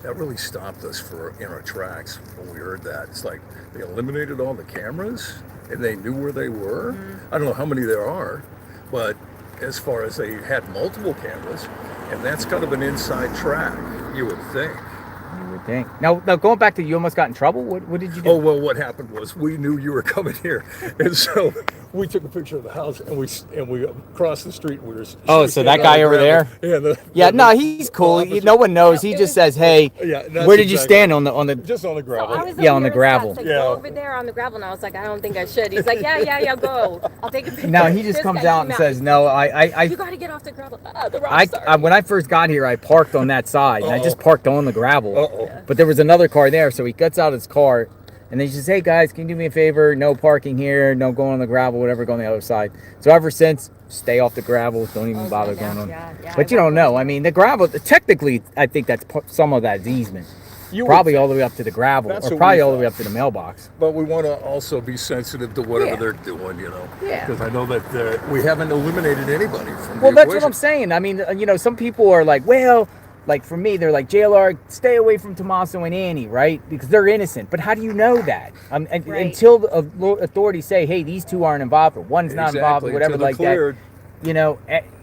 that really stopped us in our tracks when we heard that. It's like they eliminated all the cameras and they knew where they were. Mm-hmm. I don't know how many there are, but as far as they had multiple cameras, and that's kind of an inside track, you would think. You would think. Now going back to you almost got in trouble. What did you do? Oh, well, what happened was we knew you were coming here, and so we took a picture of the house, and we crossed the street. We were. Oh, so that guy over there? Yeah. No, he's cool. No one knows. He just says, "Hey, where did you stand on the?" Just on the gravel. I was Yeah, on the gravel. Like, go over there on the gravel, and I was like, I don't think I should. He's like, yeah, go. I'll take a picture. No, he just This comes guy out came and says, "No, You got to get off the gravel. The rock's sorry. when I first got here, I parked on that side, and I just parked on the gravel. Uh-oh. But there was another car there, so he gets out of his car, and then he says, "Hey guys, can you do me a favor? No parking here, no going on the gravel, whatever, go on the other side." So ever since, stay off the gravel, don't even bother going on. But you don't know. I mean, the gravel, technically, I think that's some of that is easement. Probably all the way up to the gravel, or probably all the way up to the mailbox. But we want to also be sensitive to whatever they're doing, Yeah. Because I know that we haven't eliminated anybody from Well, the that's equation. what I'm saying. I mean, some people are like, well, like for me, they're like, JLR, stay away from Tommaso and Annie, right? Because they're innocent. But how do you know that? Until the authorities say, hey, these two aren't involved, or one's not involved, or whatever like that.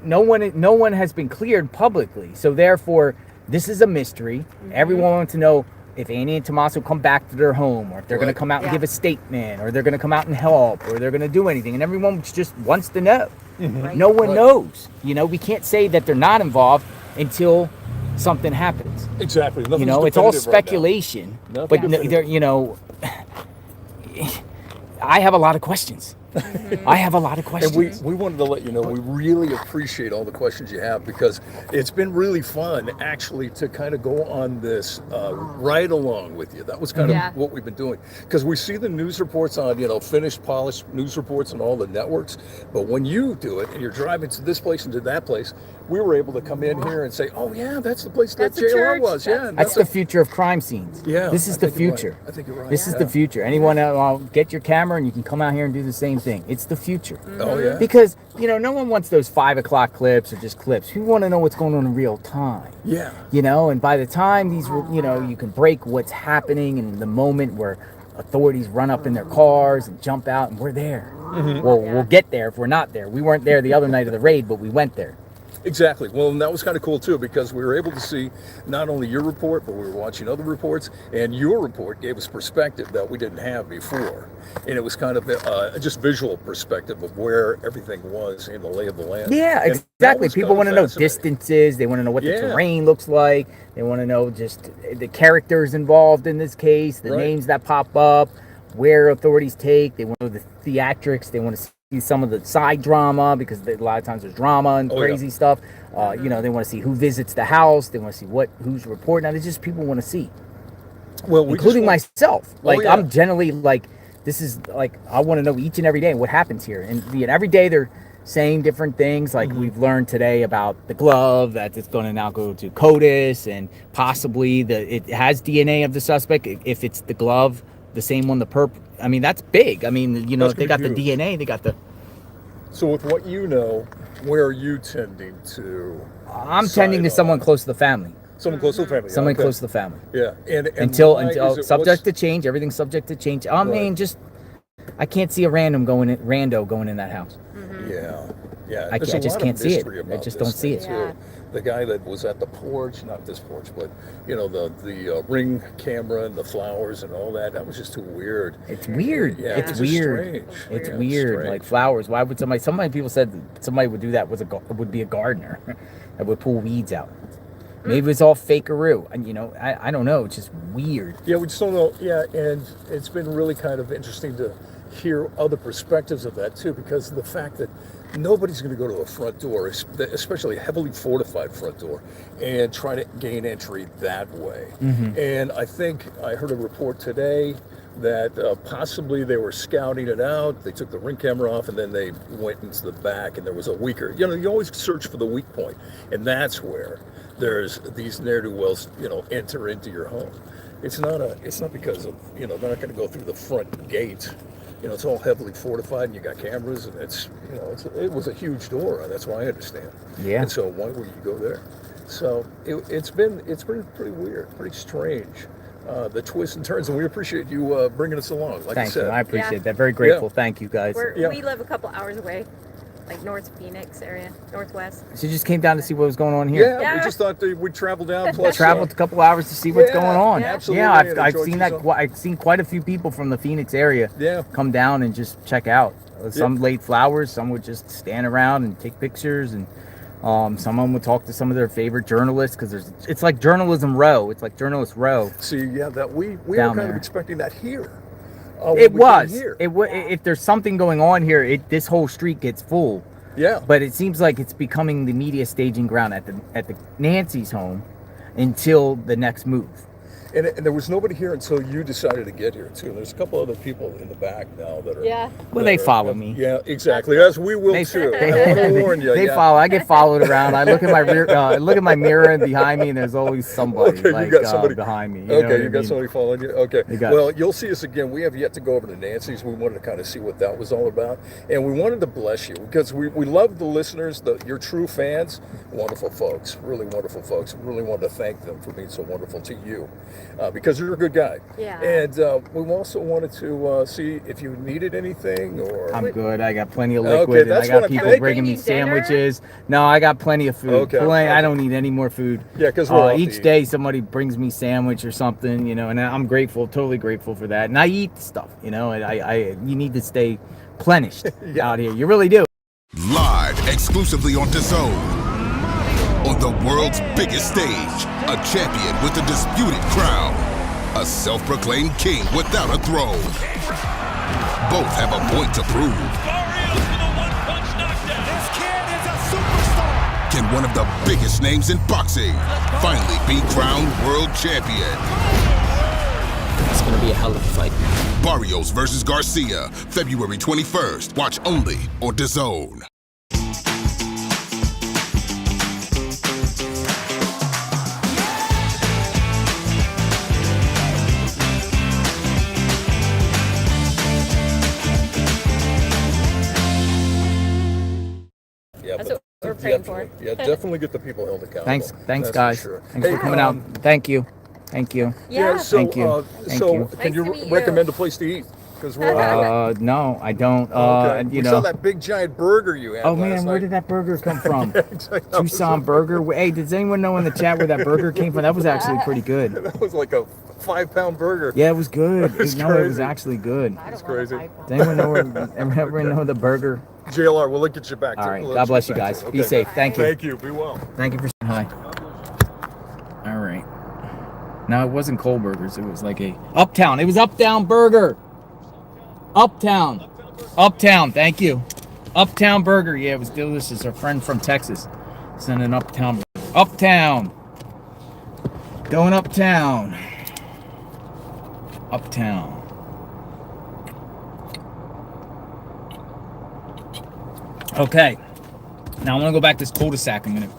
No one has been cleared publicly. So therefore, this is a mystery. Everyone wants to know if Annie and Tommaso come back to their home, or if they're going to come out and give a statement, or they're going to come out and help, or they're going to do anything. And everyone just wants to know. No one knows. We can't say that they're not involved until something happens. Exactly. It's all speculation. Right, but I have a lot of questions. I have a lot of questions. And we wanted to let you know we really appreciate all the questions you have, because it's been really fun actually to kind of go on this ride along with you. That was kind of what we've been doing, because we see the news reports on finished, polished news reports on all the networks, but when you do it and you're driving to this place and to that place, we were able to come in here and say, oh yeah, that's the place that JLR was. That's the future of crime scenes. Yeah, this is the future. I think you're right. This is the future. Anyone get your camera and you can come out here and do the same thing. It's the future. Oh yeah. Because no one wants those 5 o'clock clips or just clips. We want to know what's going on in real time. Yeah. And by the time these, you can break what's happening in the moment where authorities run up in their cars and jump out, and we're there. Well, we'll get there if we're not there. We weren't there the other night of the raid, but we went there. Exactly. Well, and that was kind of cool too, because we were able to see not only your report, but we were watching other reports, and your report gave us perspective that we didn't have before. And it was kind of just visual perspective of where everything was in the lay of the land. Yeah, exactly. People want to know distances. They want to know what the terrain looks like. They want to know just the characters involved in this case, the names that pop up, where authorities take. They want to know the theatrics. They want to see some of the side drama, because a lot of times there's drama and crazy stuff. They want to see who visits the house. They want to see who's reporting. Now, it's just people want to see. Well, including myself. I'm generally this is I want to know each and every day what happens here. And every day they're saying different things. We've learned today about the glove, that it's going to now go to CODIS, and possibly it has DNA of the suspect if it's the glove, the same one, the perp. I mean, that's big. I mean, if they got the DNA, they got the... So with what you know, where are you tending to? I'm tending to someone close to the family. Someone close to the family. Someone close to the family. Yeah. And until subject to change, everything's subject to change. I mean, I can't see a rando going in that house. Yeah. I just can't see it. I just don't see it. Yeah. The guy that was at the porch, not this porch, but the ring camera and the flowers and all that was just too weird. It's weird. Yeah, it's weird. Strange. It's weird. Strange. Like flowers. Why would somebody people said somebody would do that would be a gardener that would pull weeds out. Maybe it's all fakeroo. And I don't know. It's just weird. Yeah, we just don't know. Yeah, and it's been really kind of interesting to hear other perspectives of that too, because of the fact that nobody's going to go to a front door, especially a heavily fortified front door, and try to gain entry that way. And I think I heard a report today that possibly they were scouting it out. They took the ring camera off, and then they went into the back, and there was a weaker. You always search for the weak point, and that's where there's these ne'er-do-wells, enter into your home. It's not because of they're not going to go through the front gate. It's all heavily fortified, and you got cameras, and it was a huge door. That's why I understand. Yeah. And so why would you go there? So it's been pretty weird, pretty strange, the twists and turns, and we appreciate you bringing us along. Like Thank I said, you. I appreciate that. Very grateful. Thank you guys. We live a couple hours away. like North Phoenix area, Northwest. So you just came down to see what was going on here? Yeah, we just thought that we'd travel down. Plus, Traveled a couple hours to see what's going on. Absolutely. Yeah, and I've enjoy seen that. yourself. I've seen quite a few people from the Phoenix area come down and just check out. Some laid flowers, some would just stand around and take pictures, and some of them would talk to some of their favorite journalists because it's like journalism row. It's like journalist row. See, yeah, that we were down kind there. of expecting that here. It was. If there's something going on here, this whole street gets full. Yeah. But it seems like it's becoming the media staging ground at the Nancy's home until the next move. And there was nobody here until you decided to get here too. There's a couple other people in the back now that are. Yeah. Well, they follow me. Yeah, exactly. As we will too. I want to warn you. They follow. I get followed around. I look at my rear. Look at my mirror and behind me, and there's always somebody. Okay, like, you got somebody behind me. You got somebody following you. Okay. got Well, you'll see us again. We have yet to go over to Nancy's. We wanted to kind of see what that was all about, and we wanted to bless you because we love the listeners, your true fans, wonderful folks, really wonderful folks. We really wanted to thank them for being so wonderful to you, because you're a good guy. Yeah. And we also wanted to see if you needed anything or. I'm good. I got plenty of Okay, liquid. And that's I what got I'm people thinking. bringing me Bring you dinner? sandwiches. No, I got plenty of food. Okay. I don't need any more food. Yeah, because we're off to each eat. day somebody brings me sandwich or something, and I'm grateful, totally grateful for that. And I eat stuff, and you need to stay plenished out here. You really do. Live exclusively on DAZN. On the world's biggest stage, a champion with a disputed crown. A self-proclaimed king without a throne. Both have a point to prove. Can one of the biggest names in boxing finally be crowned world champion? It's going to be a hell of a fight. Barrios versus Garcia, February 21st. Watch only on DAZN. Yeah, That's but what we're praying for. Yeah, definitely get the people held accountable. Thanks, That's guys. For sure. Thanks for coming out. Thank you. Yeah. So, Thank you. Thank so you. can you Nice to meet you. recommend a place to eat? Because we're No, I don't. okay. You We know. saw that big giant burger you had. Oh last man, where night. did that burger come from? Exactly. Tucson Burger. Hey, does anyone know in the chat where that burger came from? That was actually pretty good. That was like a 5-pound burger. Yeah, it was good. It was It was crazy. actually good. It's crazy. Does anyone know everyone know the burger? JLR, we'll get you back. All right. Let's God bless get you back guys. to it. Be Okay. safe. Thank you. Thank you. Be well. Thank you for saying hi. All right. No, it wasn't Cole Burgers. It was like a Uptown. It was Uptown Burger. Uptown. Uptown. Thank you. Uptown Burger. Yeah, it was delicious. Our friend from Texas sent an Uptown. Uptown. Going uptown. Uptown. Okay. Now I want to go back to this cul-de-sac a minute.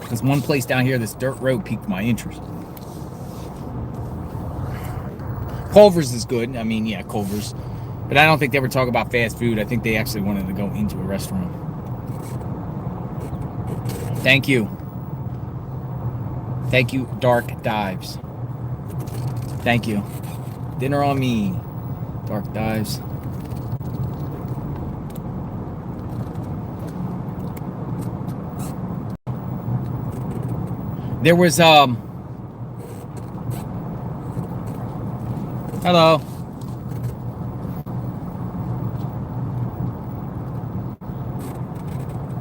There's one place down here, this dirt road, piqued my interest. Culver's is good. I mean, yeah, Culver's. But I don't think they were talking about fast food. I think they actually wanted to go into a restaurant. Thank you. Thank you, Dark Dives. Thank you. Dinner on me, Dark Dives. There was hello.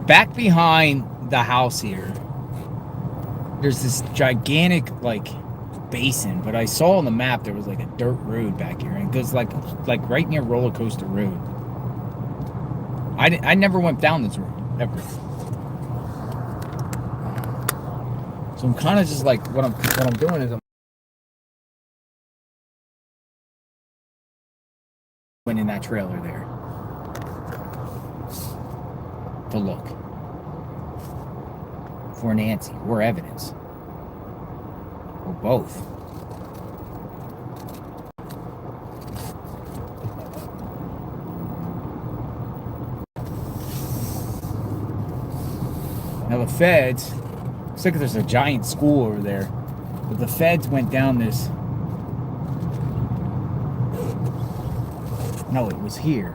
Back behind the house here, there's this gigantic basin, but I saw on the map there was like a dirt road back here, and it goes like right near Roller Coaster Road. I never went down this road ever. So I'm kind of just like what I'm doing is I'm in that trailer there to look for Nancy or evidence or both. Now the feds. Looks like there's a giant school over there. But the feds went down this. No, it was here.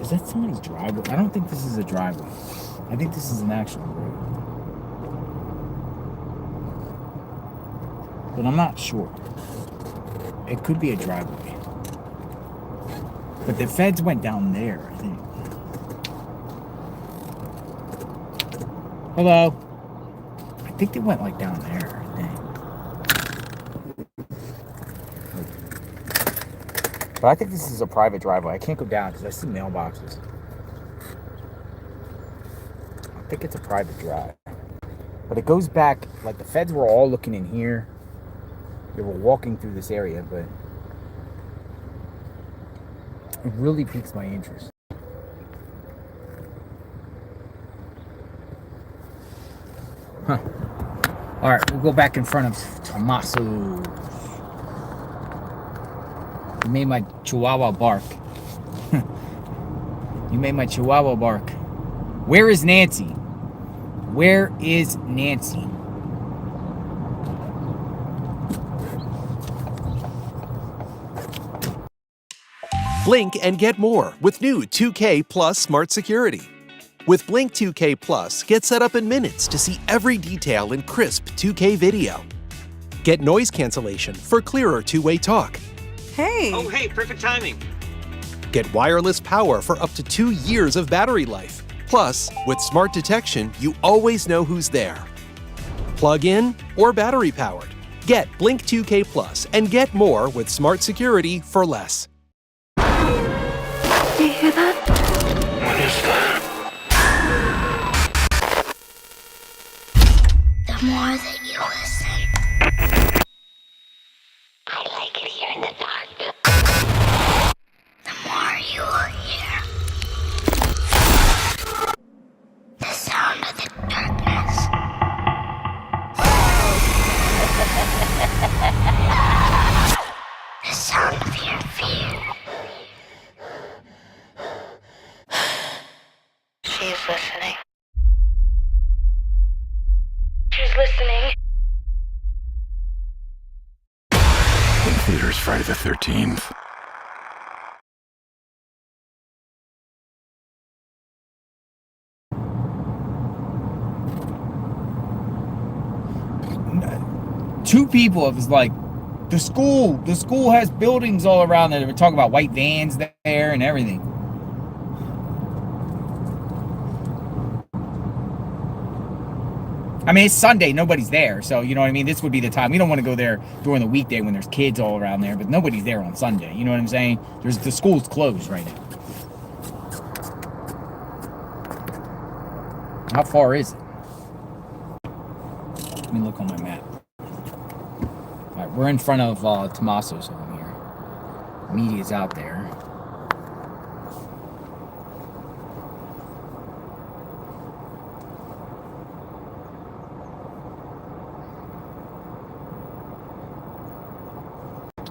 Is that somebody's driveway? I don't think this is a driveway. I think this is an actual road. But I'm not sure. It could be a driveway. But the feds went down there, I think. Hello? I think they went like down there, I think. But I think this is a private driveway. I can't go down because I see mailboxes. I think it's a private drive. But it goes back, like the feds were all looking in here. They were walking through this area, but it really piques my interest. Huh. Alright, we'll go back in front of Tommaso. You made my chihuahua bark. You made my chihuahua bark. Where is Nancy? Where is Nancy? Blink and get more with new 2K Plus Smart Security. With Blink 2K Plus, get set up in minutes to see every detail in crisp 2K video. Get noise cancellation for clearer two-way talk. Hey! Oh, hey, perfect timing. Get wireless power for up to 2 years of battery life. Plus, with smart detection, you always know who's there. Plug in or battery powered. Get Blink 2K Plus and get more with smart security for less. Do you hear that? What is that? The more that you listen, I like it here in the dark. The more you will hear the sound of the darkness. The sound of your fear. She's listening. She's listening. In theaters Friday the 13th. Two people, it was like, the school has buildings all around there. They were talking about white vans there and everything. I mean, it's Sunday, nobody's there, so you know what I mean? This would be the time. We don't want to go there during the weekday when there's kids all around there, but nobody's there on Sunday. You know what I'm saying? The school's closed right now. How far is it? Let me look on my map. All right, we're in front of Tommaso's home here. Media's out there.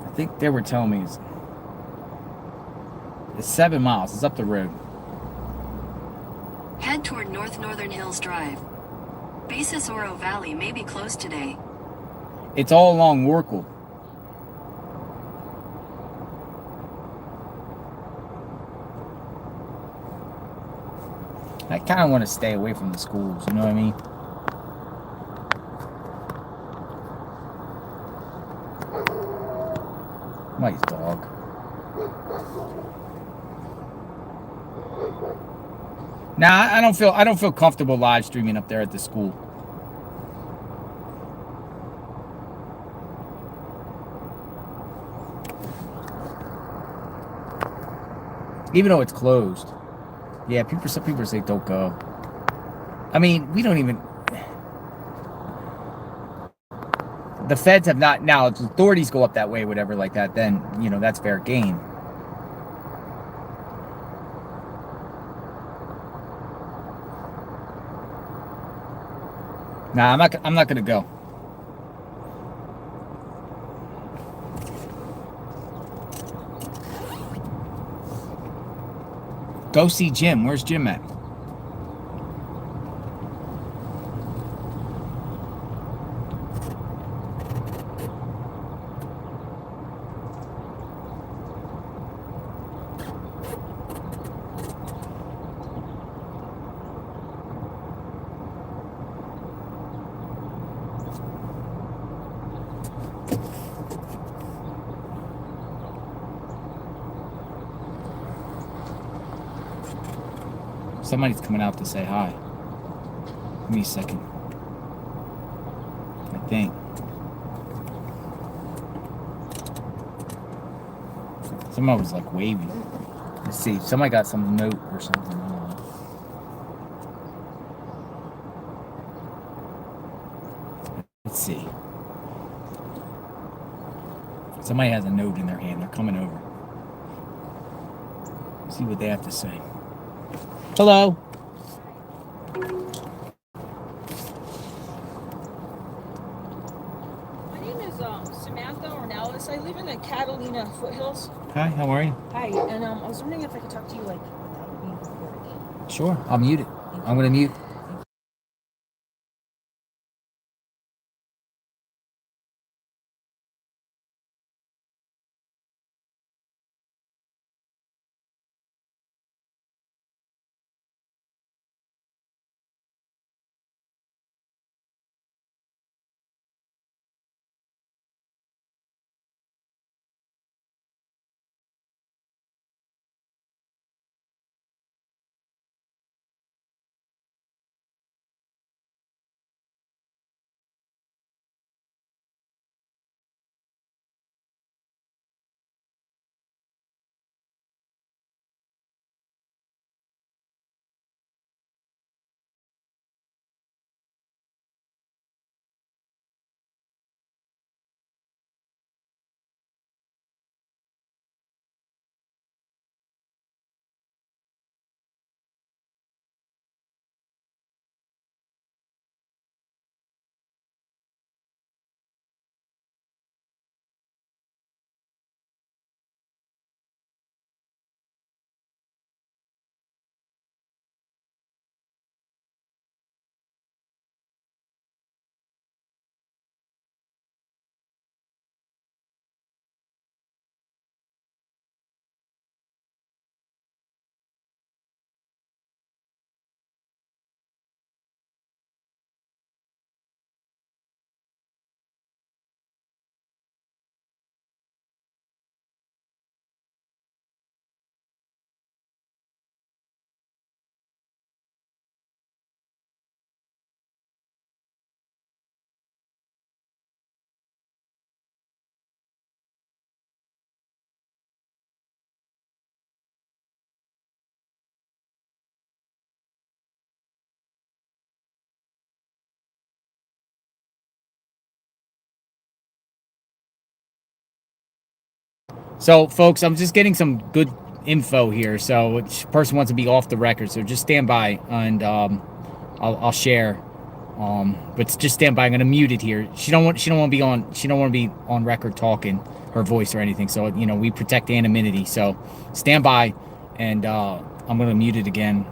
I think they were telling me it's 7 miles. It's up the road. Head toward Northern Hills Drive. Basis Oro Valley may be closed today. It's all along Warkle. I kind of want to stay away from the schools, you know what I mean? Nice dog. Nah, I don't feel comfortable live streaming up there at the school. Even though it's closed. Yeah, some people say don't go. I mean, we don't even... The feds have not... Now, if the authorities go up that way, whatever like that, then, you know, that's fair game. Nah, I'm not gonna go. Go see Jim. Where's Jim at? Somebody's coming out to say hi. Give me a second. I think. Somebody was like waving. Let's see. Somebody got some note or something. I don't know. Let's see. Somebody has a note in their hand. They're coming over. See what they have to say. Hello. My name is Samantha Ornelas. I live in the Catalina foothills. Hi, how are you? Hi, and I was wondering if I could talk to you like without being recorded. Sure. I'll mute it. I'm going to mute. So, folks, I'm just getting some good info here. So, which person wants to be off the record? So, just stand by, and I'll share. But just stand by. I'm gonna mute it here. She don't want to be on. She don't want to be on record talking her voice or anything. So, we protect anonymity. So, stand by, and I'm gonna mute it again.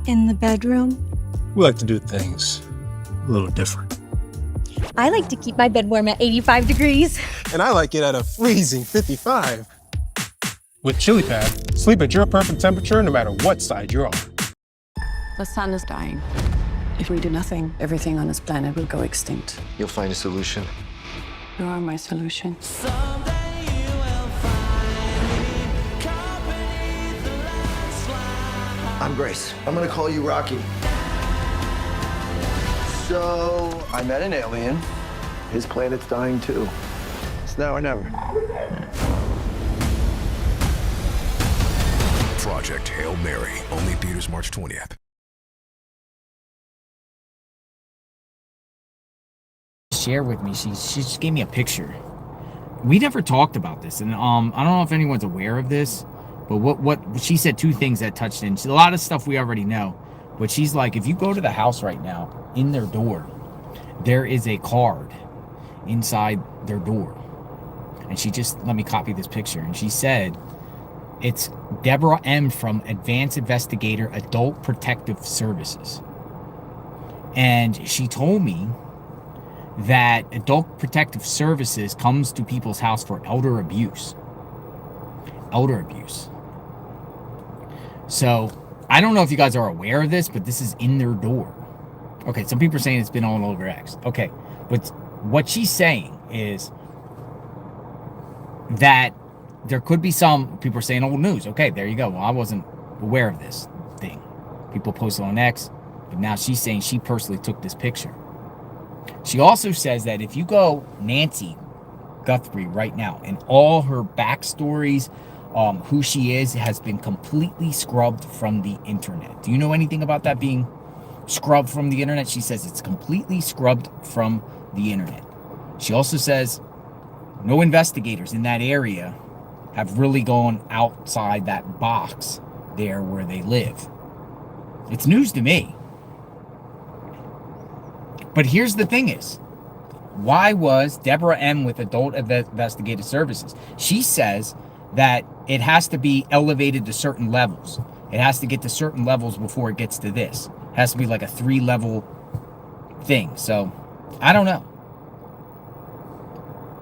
In the bedroom? We like to do things a little different. I like to keep my bed warm at 85 degrees. And I like it at a freezing 55. With Chili Pad, sleep at your perfect temperature no matter what side you're on. The sun is dying. If we do nothing, everything on this planet will go extinct. You'll find a solution. You are my solution. I'm Grace. I'm gonna call you Rocky. So, I met an alien. His planet's dying too. It's now or never. Project Hail Mary, only theaters March 20th. Share with me. She just gave me a picture. We never talked about this, and I don't know if anyone's aware of this, but what she said, two things that touched in. A lot of stuff we already know, but she's like, if you go to the house right now, in their door, there is a card inside their door, and she just let me copy this picture, and she said it's Deborah M. from Advanced Investigator Adult Protective Services, and she told me that Adult Protective Services comes to people's house for elder abuse. So, I don't know if you guys are aware of this, but this is in their door. Okay, some people are saying it's been all over X. Okay, but what she's saying is that there could be some people are saying old news. Okay, there you go. Well, I wasn't aware of this thing. People posted on X, but now she's saying she personally took this picture. She also says that if you go Nancy Guthrie right now, and all her backstories, who she is, has been completely scrubbed from the internet. Do you know anything about that being scrubbed from the internet? She says it's completely scrubbed from the internet. She also says no investigators in that area have really gone outside that box there where they live. It's news to me. But here's the thing is, why was Deborah M. with Adult Investigative Services? She says that it has to be elevated to certain levels. It has to get to certain levels before it gets to this. It has to be like a 3-level thing. So, I don't know.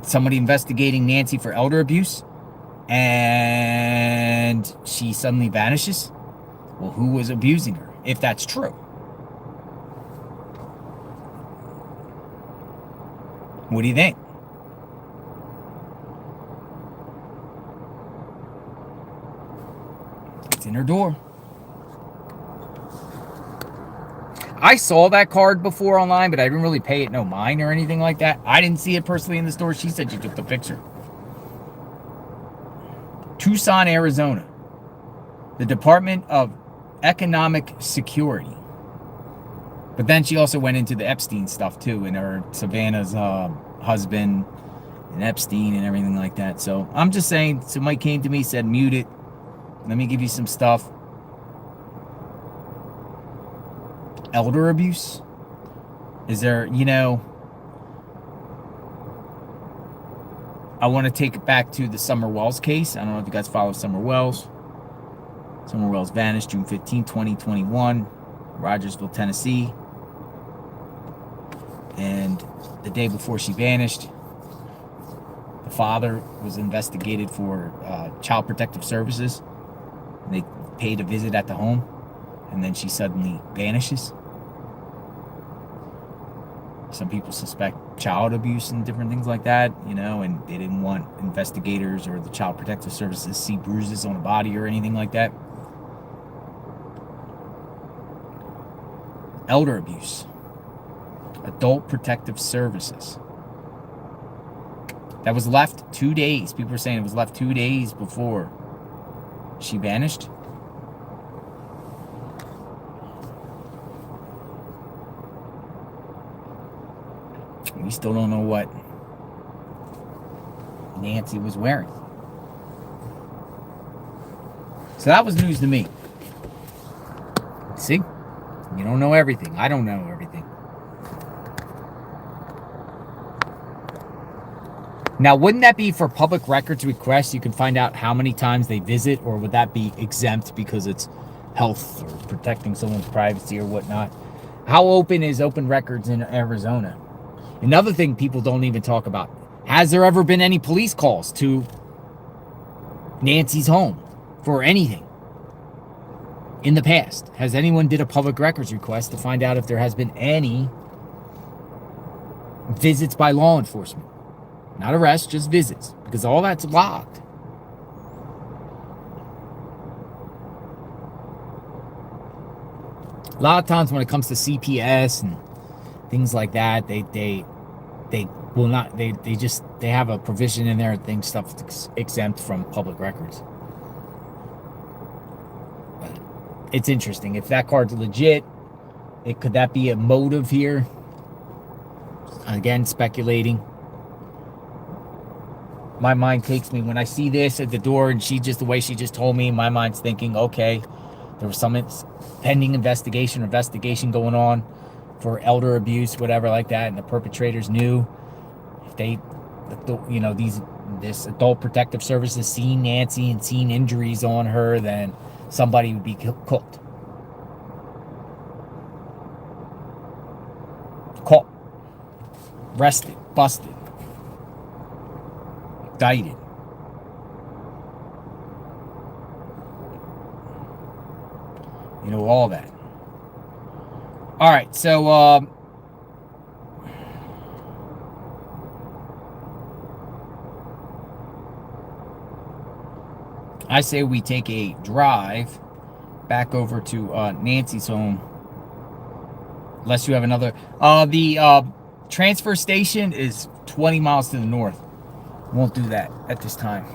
Somebody investigating Nancy for elder abuse, and she suddenly vanishes? Well, who was abusing her, if that's true? What do you think? It's in her door. I saw that card before online, but I didn't really pay it no mind or anything like that. I didn't see it personally in the store. She said she took the picture. Tucson, Arizona. The Department of Economic Security. But then she also went into the Epstein stuff too, and her Savannah's husband and Epstein and everything like that. So I'm just saying, somebody came to me, said mute it. Let me give you some stuff. Elder abuse? Is there, I want to take it back to the Summer Wells case. I don't know if you guys follow Summer Wells. Summer Wells vanished June 15, 2021, Rogersville, Tennessee. And the day before she vanished, the father was investigated for Child Protective Services. And they paid a visit at the home, and then she suddenly vanishes. Some people suspect child abuse and different things like that, and they didn't want investigators or the Child Protective Services to see bruises on the body or anything like that. Elder abuse. Adult Protective Services. That was left 2 days. People were saying it was left 2 days before she vanished. We still don't know what Nancy was wearing. So that was news to me. See? You don't know everything. I don't know everything. Now, wouldn't that be for public records requests? You can find out how many times they visit, or would that be exempt because it's health or protecting someone's privacy or whatnot. How open is open records in Arizona? Another thing people don't even talk about. Has there ever been any police calls to Nancy's home for anything in the past? Has anyone did a public records request to find out if there has been any visits by law enforcement? Not arrests, just visits, because all that's logged. A lot of times when it comes to CPS and things like that, they will not, they have a provision in there, things stuff exempt from public records. But it's interesting. If that card's legit, could that be a motive here? Again, speculating. My mind takes me, when I see this at the door and the way she just told me, my mind's thinking, okay, there was some pending investigation going on for elder abuse, whatever like that, and the perpetrators knew. If they, this adult protective services seen Nancy and seen injuries on her, then somebody would be cooked. Caught. Arrested. Busted. Indicted. All that. All right, so I say we take a drive back over to Nancy's home. Unless you have another. The transfer station is 20 miles to the north. Won't do that at this time.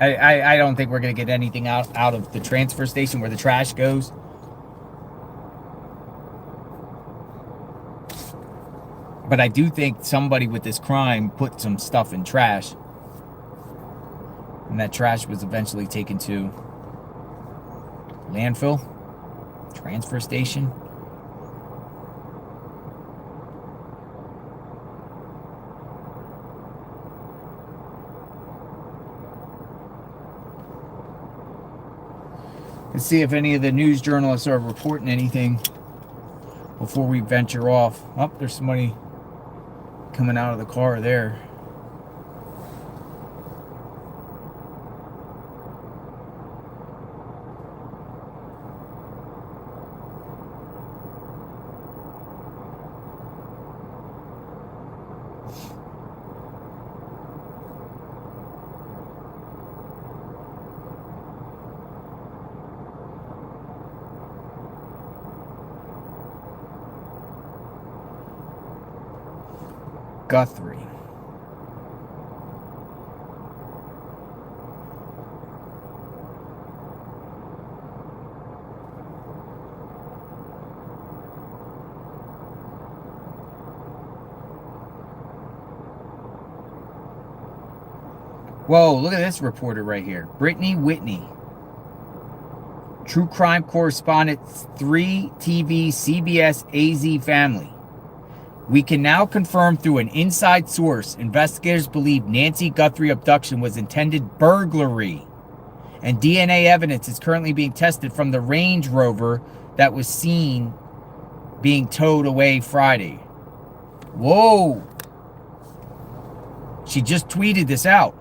I don't think we're going to get anything out of the transfer station where the trash goes. But I do think somebody with this crime put some stuff in trash. And that trash was eventually taken to landfill, transfer station. Let's see if any of the news journalists are reporting anything before we venture off. Oh, there's somebody coming out of the car there. Guthrie. Whoa, look at this reporter right here. Brittany Whitney. True crime correspondent, 3 TV, CBS, AZ family. We can now confirm through an inside source, investigators believe Nancy Guthrie abduction was intended burglary, and DNA evidence is currently being tested from the Range Rover that was seen being towed away Friday. Whoa! She just tweeted this out.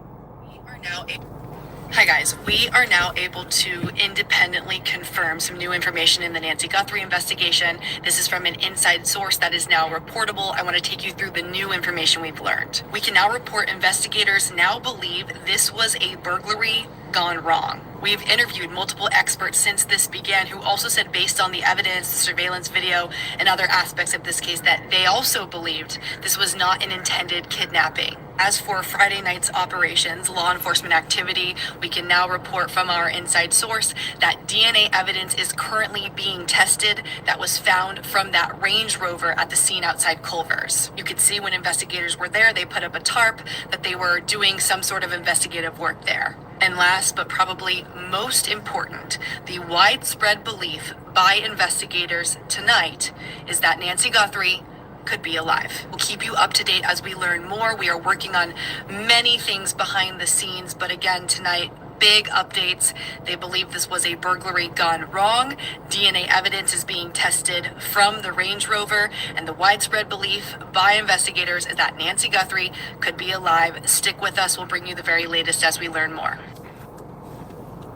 Hi guys, we are now able to independently confirm some new information in the Nancy Guthrie investigation. This is from an inside source that is now reportable. I want to take you through the new information we've learned. We can now report investigators now believe this was a burglary gone wrong. We've interviewed multiple experts since this began who also said, based on the evidence, the surveillance video, and other aspects of this case, that they also believed this was not an intended kidnapping. As for Friday night's operations, law enforcement activity, we can now report from our inside source that DNA evidence is currently being tested that was found from that Range Rover at the scene outside Culver's. You could see when investigators were there, they put up a tarp that they were doing some sort of investigative work there. And last but probably most important, the widespread belief by investigators tonight is that Nancy Guthrie could be alive. We'll keep you up to date as we learn more. We are working on many things behind the scenes, but again, tonight, big updates. They believe this was a burglary gone wrong. DNA evidence is being tested from the Range Rover, and the widespread belief by investigators is that Nancy Guthrie could be alive. Stick with us. We'll bring you the very latest as we learn more.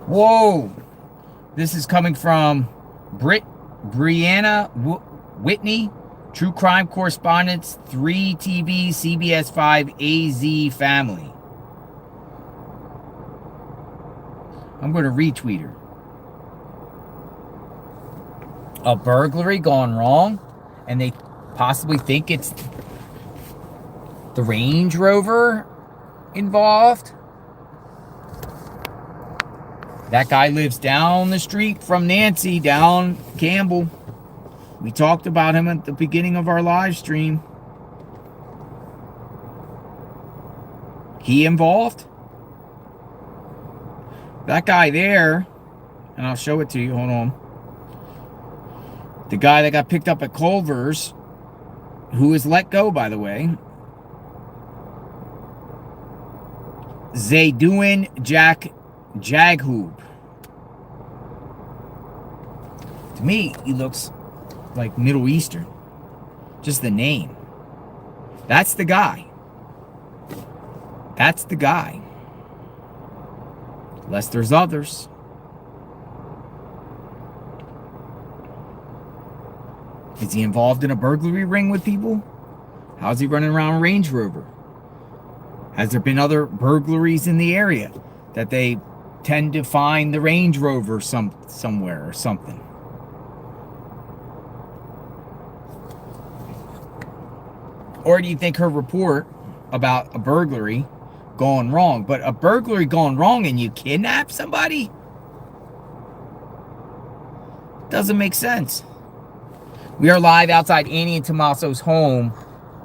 Whoa. This is coming from Brianna Whitney, true crime correspondent, 3 TV, CBS 5, AZ family. I'm going to retweet her. A burglary gone wrong, and they possibly think it's the Range Rover involved. That guy lives down the street from Nancy, down Campbell. We talked about him at the beginning of our live stream. He involved? That guy there, and I'll show it to you, hold on. The guy that got picked up at Culver's, who is let go, by the way. Zaydouin Jaghoob. To me, he looks like Middle Eastern. Just the name. That's the guy. That's the guy. Unless there's others. Is he involved in a burglary ring with people? How's he running around a Range Rover? Has there been other burglaries in the area that they tend to find the Range Rover somewhere or something? Or do you think her report about a burglary gone wrong, but a burglary gone wrong and you kidnap somebody? Doesn't make sense. We are live outside Annie and Tommaso's home.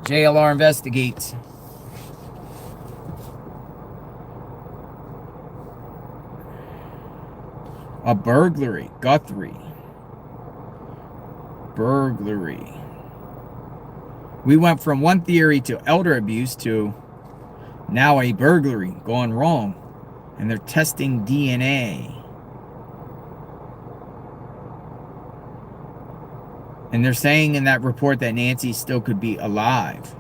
JLR investigates. A burglary. Guthrie. Burglary. We went from one theory to elder abuse to now a burglary gone wrong. And they're testing DNA. And they're saying in that report that Nancy still could be alive.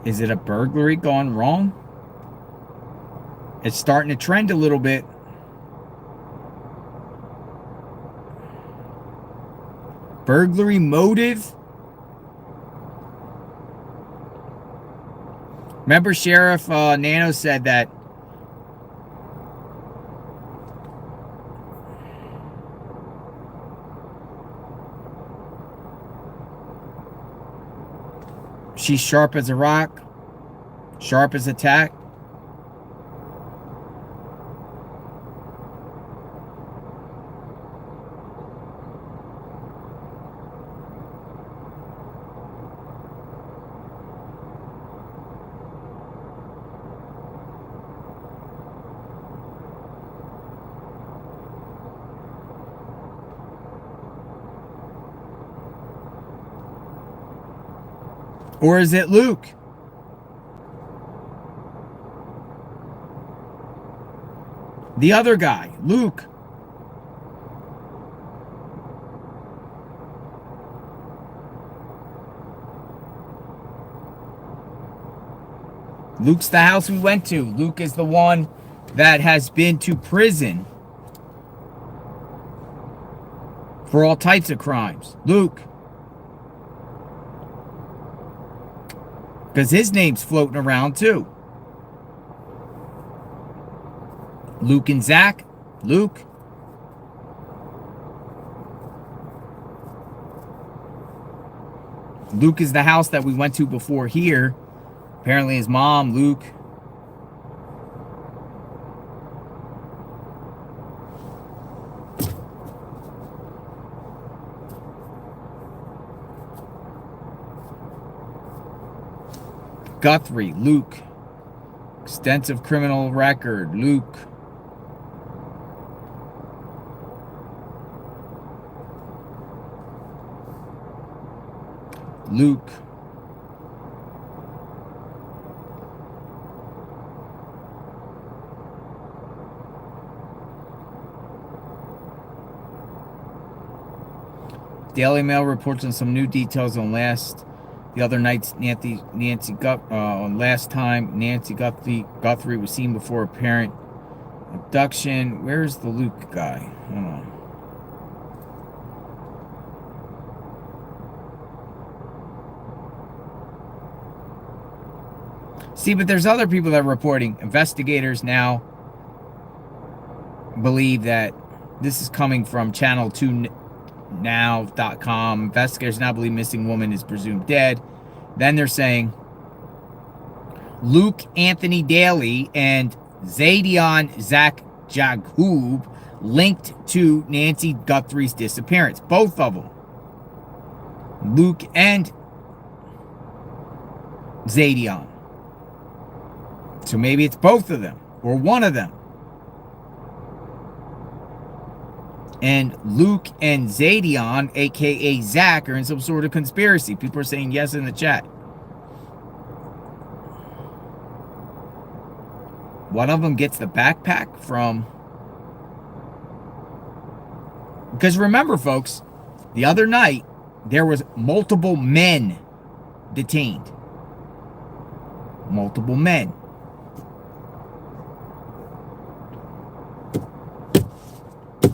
Is it a burglary gone wrong? It's starting to trend a little bit. Burglary motive? Remember Sheriff Nano said that she's sharp as a rock, sharp as a tack. Or is it Luke? The other guy, Luke. Luke's the house we went to. Luke is the one that has been to prison for all types of crimes. Luke. Because his name's floating around too. Luke and Zach. Luke. Luke is the house that we went to before here. Apparently his mom, Luke. Guthrie, Luke. Extensive criminal record, Luke. Luke. Daily Mail reports on some new details on the other night's Nancy on last time Nancy Guthrie was seen before a parent abduction. Where's the Luke guy? Hold on. See, but there's other people that are reporting. Investigators now believe that this is coming from Channel 2 Now.com. Investigators now believe missing woman is presumed dead. Then they're saying Luke Anthony Daly and Zadion Zach Jaghoob linked to Nancy Guthrie's disappearance. Both of them. Luke and Zadion. So maybe it's both of them or one of them. And Luke and Zadion, a.k.a. Zach, are in some sort of conspiracy. People are saying yes in the chat. One of them gets the backpack from... Because remember, folks, the other night, there was multiple men detained. Multiple men.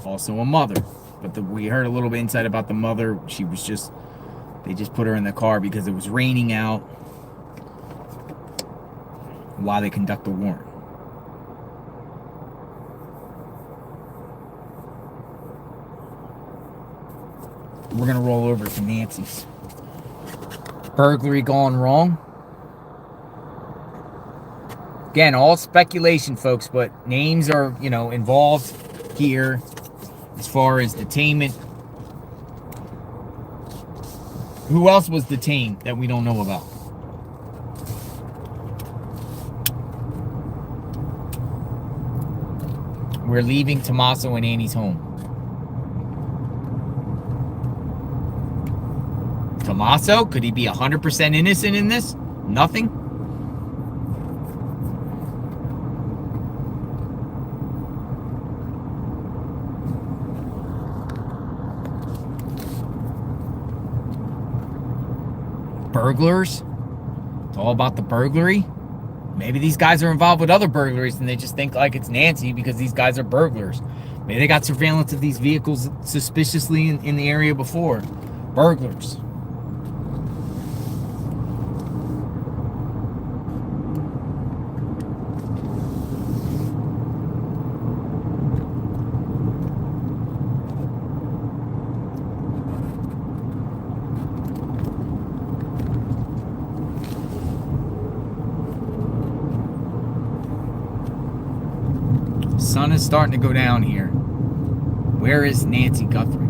Also a mother, but we heard a little bit inside about the mother. She was just, they just put her in the car because it was raining out while they conduct the warrant. We're gonna roll over to Nancy's. Burglary gone wrong. Again, all speculation, folks, but names are, involved here. As far as detainment, who else was detained that we don't know about? We're leaving Tommaso and Annie's home. Tommaso, could he be 100% innocent in this? Nothing? Burglars. It's all about the burglary. Maybe these guys are involved with other burglaries and they just think like it's Nancy because these guys are burglars. Maybe they got surveillance of these vehicles suspiciously in the area before. Burglars. Sun is starting to go down here. Where is Nancy Guthrie?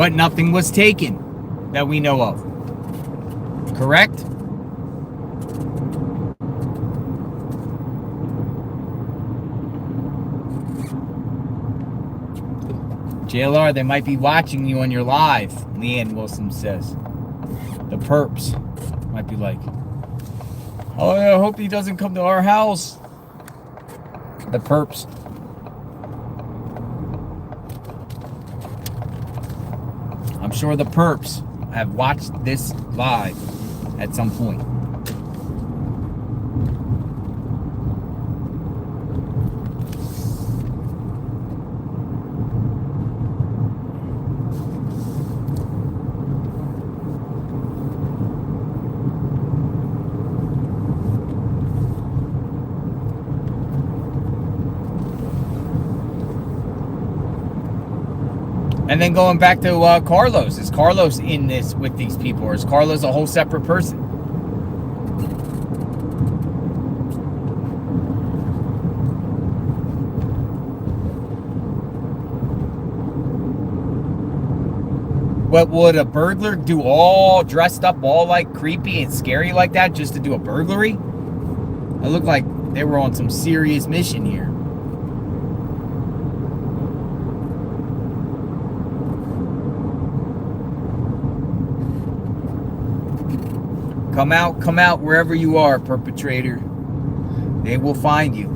But nothing was taken that we know of. Correct? JLR, they might be watching you on your live, Leanne Wilson says. The perps might be like, oh, I hope he doesn't come to our house. The perps. I'm sure the perps have watched this live at some point. And then going back to Carlos. Is Carlos in this with these people, or is Carlos a whole separate person? What would a burglar do, all dressed up, all like creepy and scary like that, just to do a burglary? It looked like they were on some serious mission here. Come out wherever you are, perpetrator. They will find you.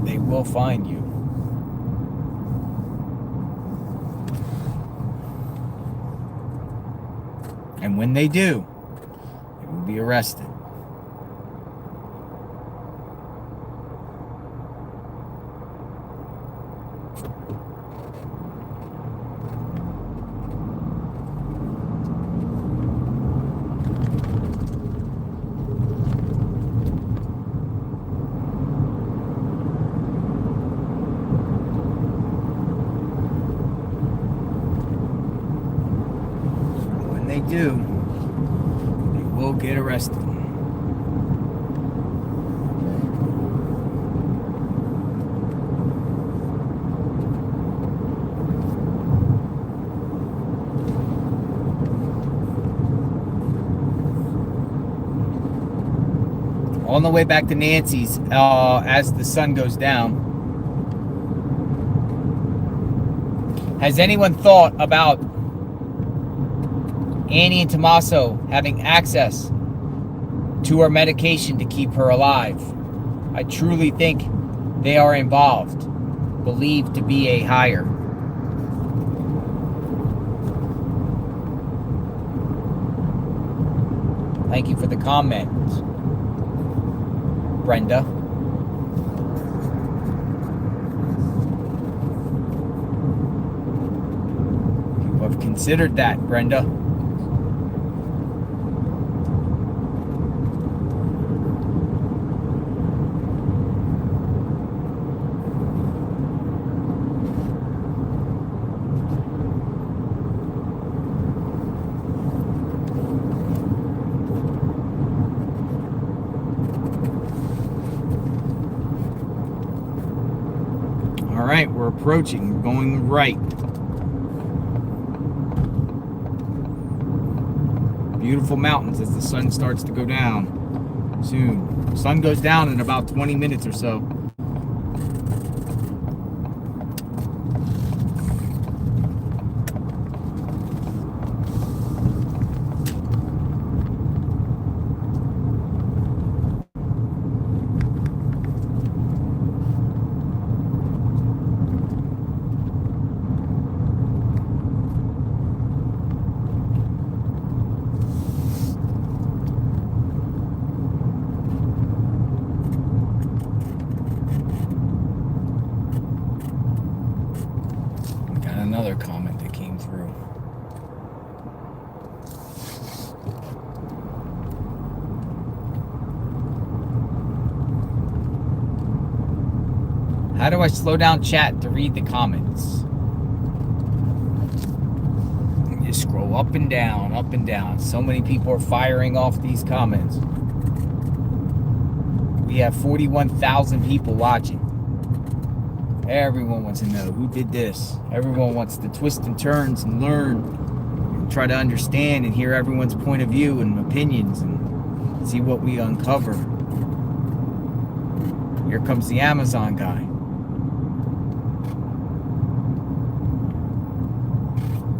They will find you. And when they do, they will be arrested. Do, they will get arrested. On the way back to Nancy's, as the sun goes down, has anyone thought about Annie and Tommaso having access to her medication to keep her alive? I truly think they are involved, believed to be a hire. Thank you for the comment, Brenda. People have considered that, Brenda. Alright, we're approaching. We're going right. Beautiful mountains as the sun starts to go down soon. The sun goes down in about 20 minutes or so. Another comment that came through. How do I slow down chat to read the comments? You scroll up and down, up and down. So many people are firing off these comments. We We have 41,000 people watching. Everyone wants to know who did this. Everyone wants to twist and turns and learn and try to understand and hear everyone's point of view and opinions and see what we uncover. Here comes the Amazon guy.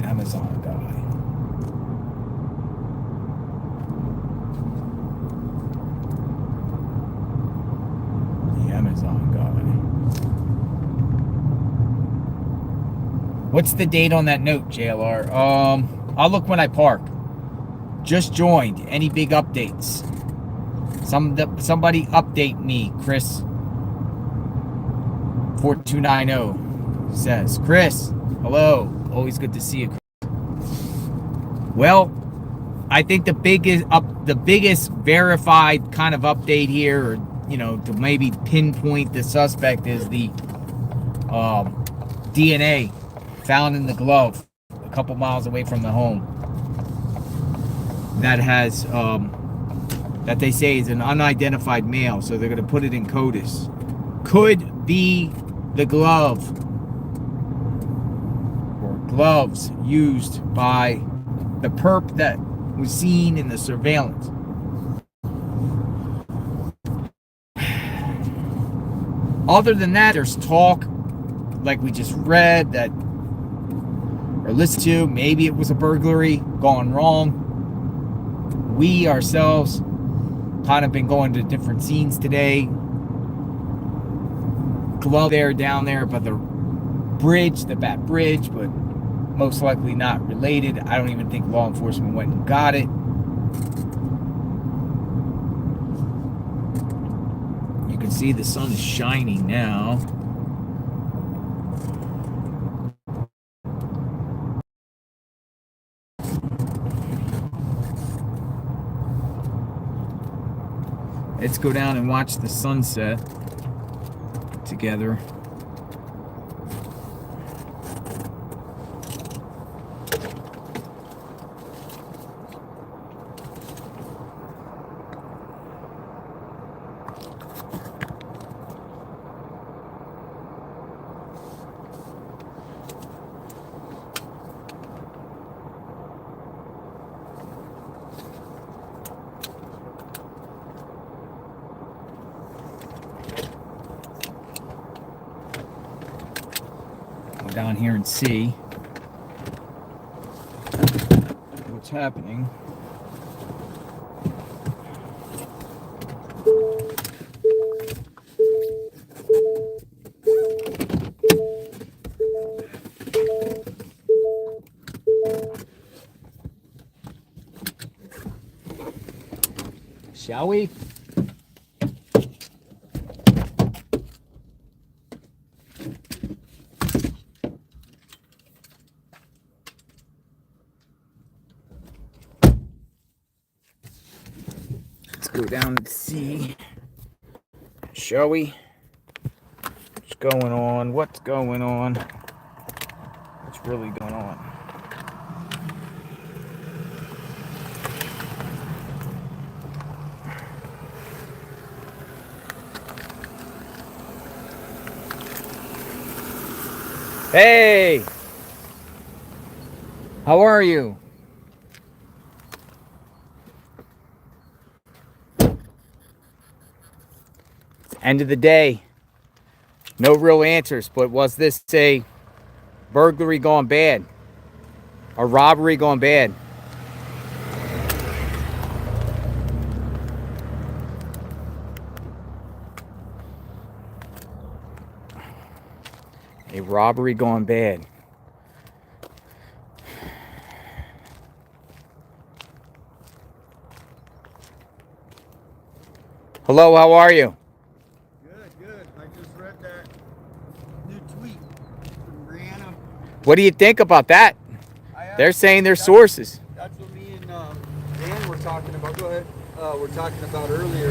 Amazon guy. The Amazon guy. What's the date on that note, JLR? I'll look when I park. Just joined. Any big updates? Somebody update me, Chris. 4290 says. Chris, hello. Always good to see you, Chris. Well, I think the biggest verified kind of update here, or to maybe pinpoint the suspect, is the DNA found in the glove a couple miles away from the home. That has that they say is an unidentified male, so they're going to put it in CODIS. Could be the glove or gloves used by the perp that was seen in the surveillance. Other than that, there's talk, like we just read, that or listened to, maybe it was a burglary gone wrong. We ourselves kind of been going to different scenes today. Glove there, down there by the bridge, the Bat Bridge, but most likely not related. I don't even think law enforcement went and got it. You can see the sun is shining now. Let's go down and watch the sunset together. Down here and see what's happening. Shall we? Go down and see. Shall we? What's going on? What's going on? What's really going on? Hey! How are you? End of the day, no real answers, but was this a burglary gone bad? A robbery gone bad? A robbery gone bad. Hello, how are you? What do you think about that? They're saying their sources. That's what me and Dan were talking about. Go ahead. We're talking about earlier.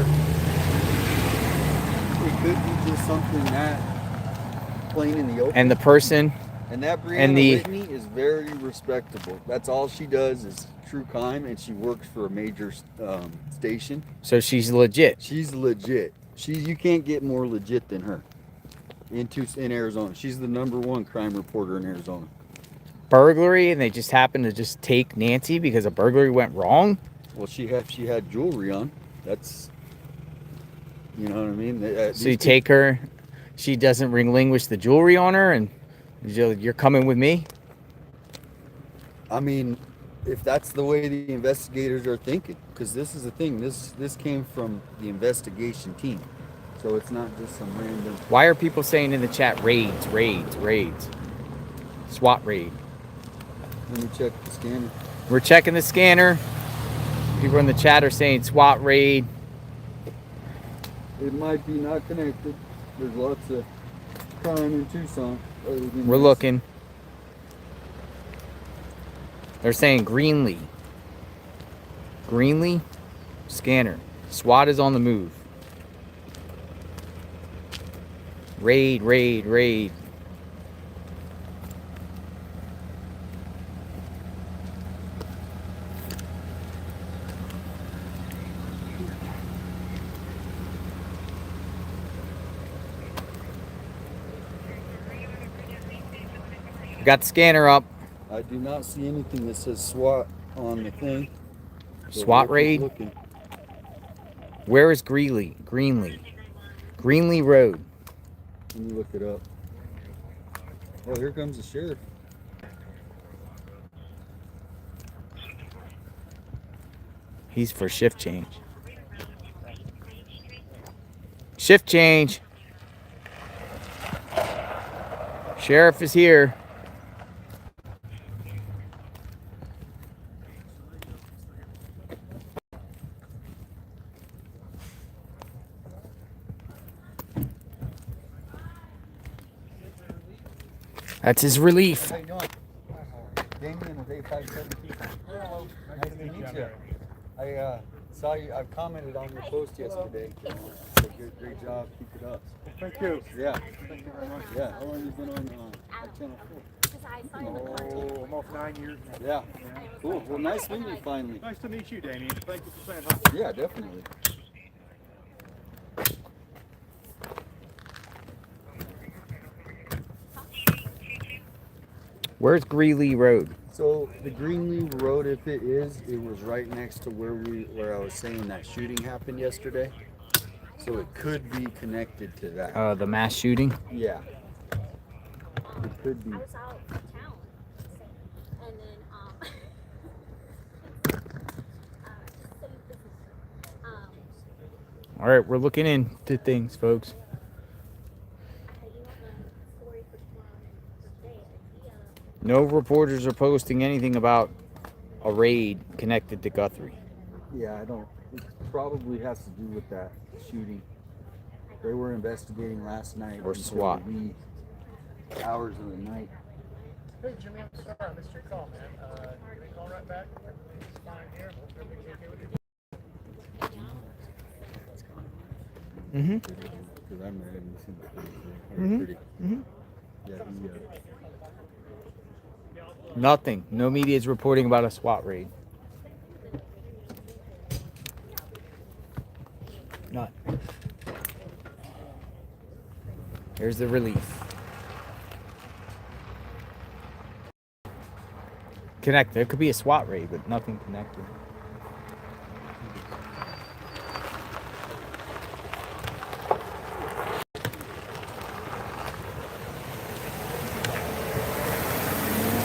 It could be just something that plain in the open. And the person. And that Brianna Whitney is very respectable. That's all she does is true crime, and she works for a major station. So she's legit. She's legit. You can't get more legit than her in Arizona. She's the #1 crime reporter in Arizona. Burglary, and they just happened to just take Nancy because a burglary went wrong? Well, she had jewelry on. That's, you know what I mean? So you take her, she doesn't relinquish the jewelry on her, and you're coming with me? I mean, if that's the way the investigators are thinking, because this is the thing, this came from the investigation team, so it's not just some random. Why are people saying in the chat raids? SWAT raid. Let me check the scanner. We're checking the scanner. People in the chat are saying SWAT raid. It might be not connected. There's lots of crime in Tucson. We're looking. They're saying Greenlee. Greenlee? Scanner. SWAT is on the move. Raid. Got the scanner up. I do not see anything that says SWAT on the thing. So SWAT raid? looking. Where is Greenlee? Greenlee Road. Let me look it up. Oh, here comes the sheriff. He's for shift change. Shift change. Sheriff is here. That's his relief. How you doing? Damien with A517. Hello. Nice to meet you. I saw you. I commented on your post yesterday. So great job. Keep it up. Thank you. Yeah. Thank you very much. Yeah. How long have you been on Channel 4? Oh, almost 9 years now. Yeah. Cool. Well, nice meeting you finally. Nice to meet you, Damien. Thank you for saying hi. Yeah, definitely. Where's Greenlee Road? So the Greenlee Road, if it was right next to where I was saying that shooting happened yesterday. So it could be connected to that. The mass shooting? Yeah. It could be. All right, we're looking into things, folks. No reporters are posting anything about a raid connected to Guthrie. Yeah, I don't. It probably has to do with that shooting. They were investigating last night. Or SWAT. The wee hours of the night. Hey, Jimmy, I'm sorry I missed your call, man. Can I call right back? Everything's fine here. Hope everything's okay with you. Mm-hmm. Because I'm ready to see the Mm-hmm. pretty. Mm-hmm. Yeah, Nothing. No media is reporting about a SWAT raid. None. Here's the relief. Connect. There could be a SWAT raid, but nothing connected.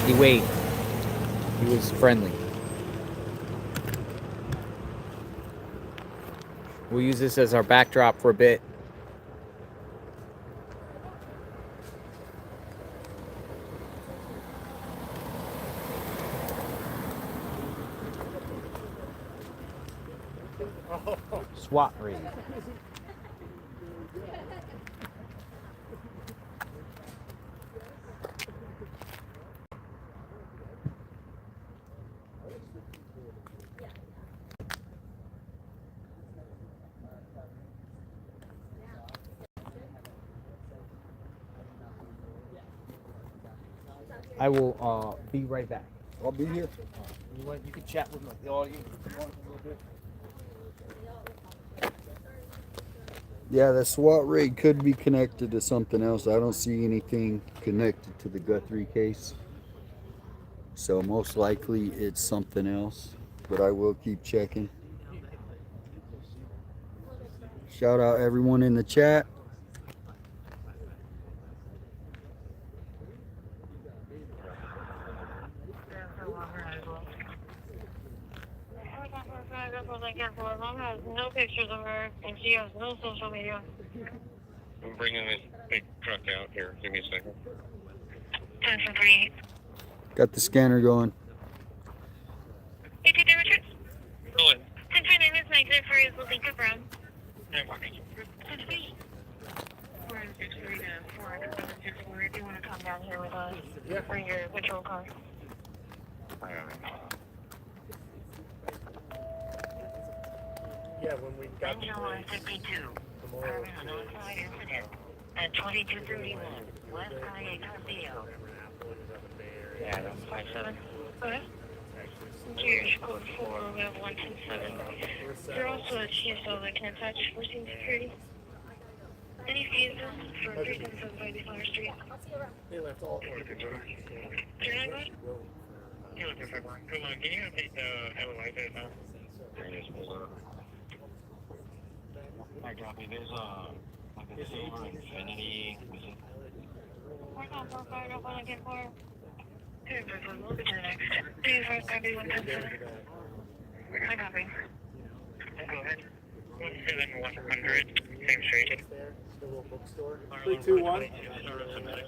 He waved. He was friendly. We'll use this as our backdrop for a bit. SWAT raid. I will be right back. I'll be here. You can chat with the audience if you want a little bit. Yeah, the SWAT raid could be connected to something else. I don't see anything connected to the Guthrie case. So most likely it's something else, but I will keep checking. Shout out everyone in the chat. No pictures of her, and she has no social media. I'm bringing this big truck out here. Give me a second. 10-3. Got the scanner going. Hey, Richard. Go ahead. 10-3, name is negative for his looking confirm. 10-3. 463 to 400 if you want to come down here with us. Yeah. Or your patrol car. Yeah, when we got Engine 152. Urban Northside incident at 2231 West Highway Castillo. Yeah, that's 57. Okay. Gears code 4, we have 127. You're also a TSO that can attach 14 security. Any fuses for 375 Flower Street? They left all You're not good? You're looking for one. Come on, can you update the LOI there now? There it is. I copy. There's like a silver infinity. We're not so far. I don't want to get more. Here, we'll be to the next. Please, I copy 127. I copy. Go ahead. 17100. Same street. the little bookstore. 321. 1749.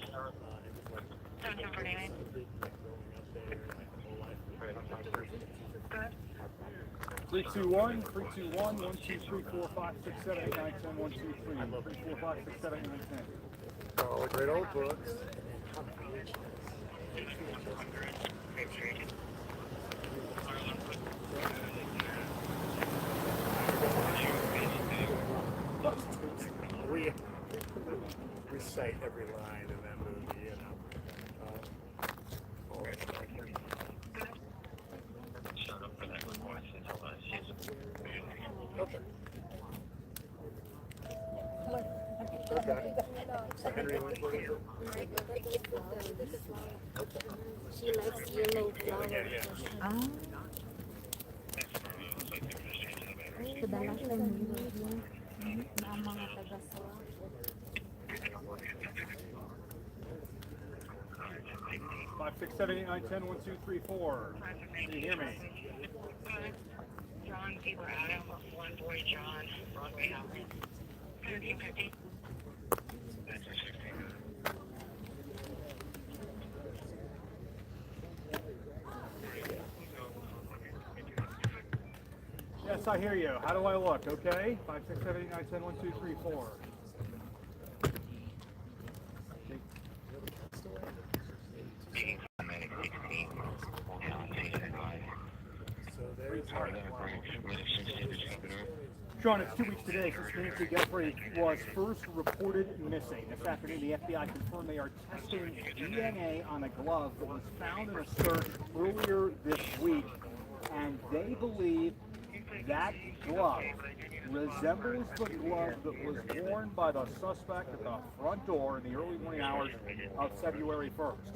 321, 321, 1, 2, 3, 4, 5, 6, 7, 8, 9, 10, 1, 2, 3, 3, 4, 5, 6, 7, 8, 9, 10. All the great old books. 'Cause we recite every line in that movie, you know. Okay. Okay. Henry, she likes yellow flowers. Kadalasan yun. Ang mga taga-sawa. 5, 6, 7, 8, 9, 10, 1, 2, 3, 4. Can you hear me? John, people Adam, one boy John, Broadway Outlet. 1350. Yes, I hear you. How do I look? Okay? 5, 6, 7, 8, 9, 10, 1, 2, 3, 4. Sean, it's 2 weeks today since Nancy Guthrie was first reported missing. This afternoon, the FBI confirmed they are testing DNA on a glove that was found in a search earlier this week, and they believe that glove resembles the glove that was worn by the suspect at the front door in the early morning hours of February 1st.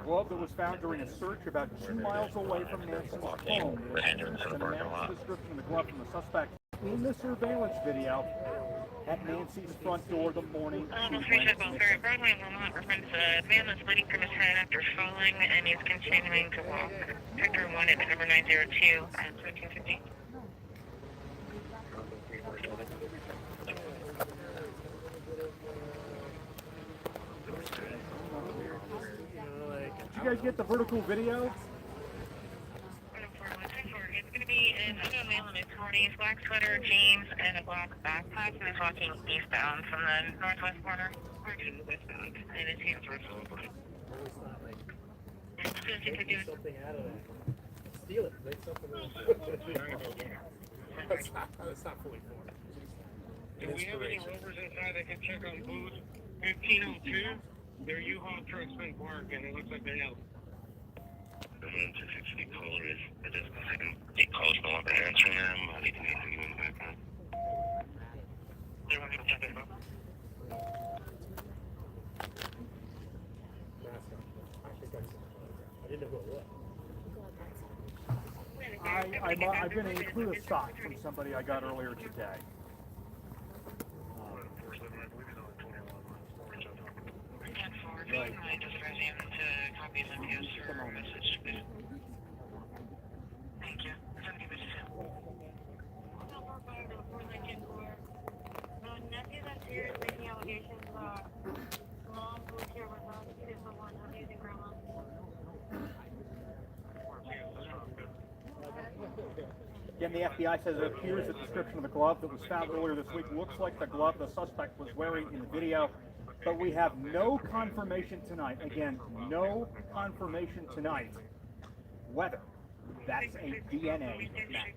Glove that was found during a search about 2 miles away from Nancy's home. The match description of the glove from the suspect in the surveillance video at Nancy's front door the morning she went missing. Broadway in Lamont reference a man that's bleeding from his head after falling and he's continuing to walk. Sector 1 at number 902 at 1350. Did you guys get the vertical video? It's going to be an unknown male in his 40s, black sweater, jeans, and a black backpack, and is walking eastbound from the northwest corner, or to the westbound, and his hands are full. Something out of that. Steal it. Make something that's not fully formed. Do we have any rovers inside that can check on booth 1502? Their U-Haul truck's been parked, and it looks like they have I've been a clue stock from somebody I got earlier today. Right. Thank you. Nephew that's here is making allegations. Mom who was here with us is the one abusing grandma. Again, the FBI says it appears the description of the glove that was found earlier this week looks like the glove the suspect was wearing in the video, but we have no confirmation tonight. Again, no confirmation tonight whether that's a DNA match.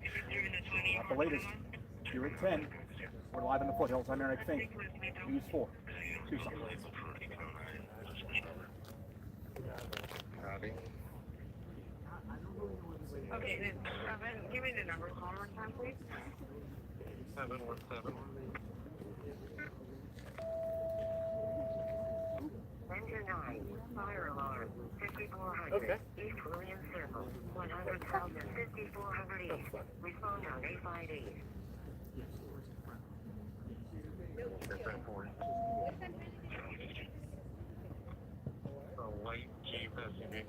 At the latest, here at 10, we're live in the foothills. I'm Eric Fink, News 4, Tucson. Okay, then, give me the number one more time, please. 717. Engine 9, fire alarm, 5400, okay. East William Circle, 100,000, 5400 East. Respond on 858. White Jeep SUV.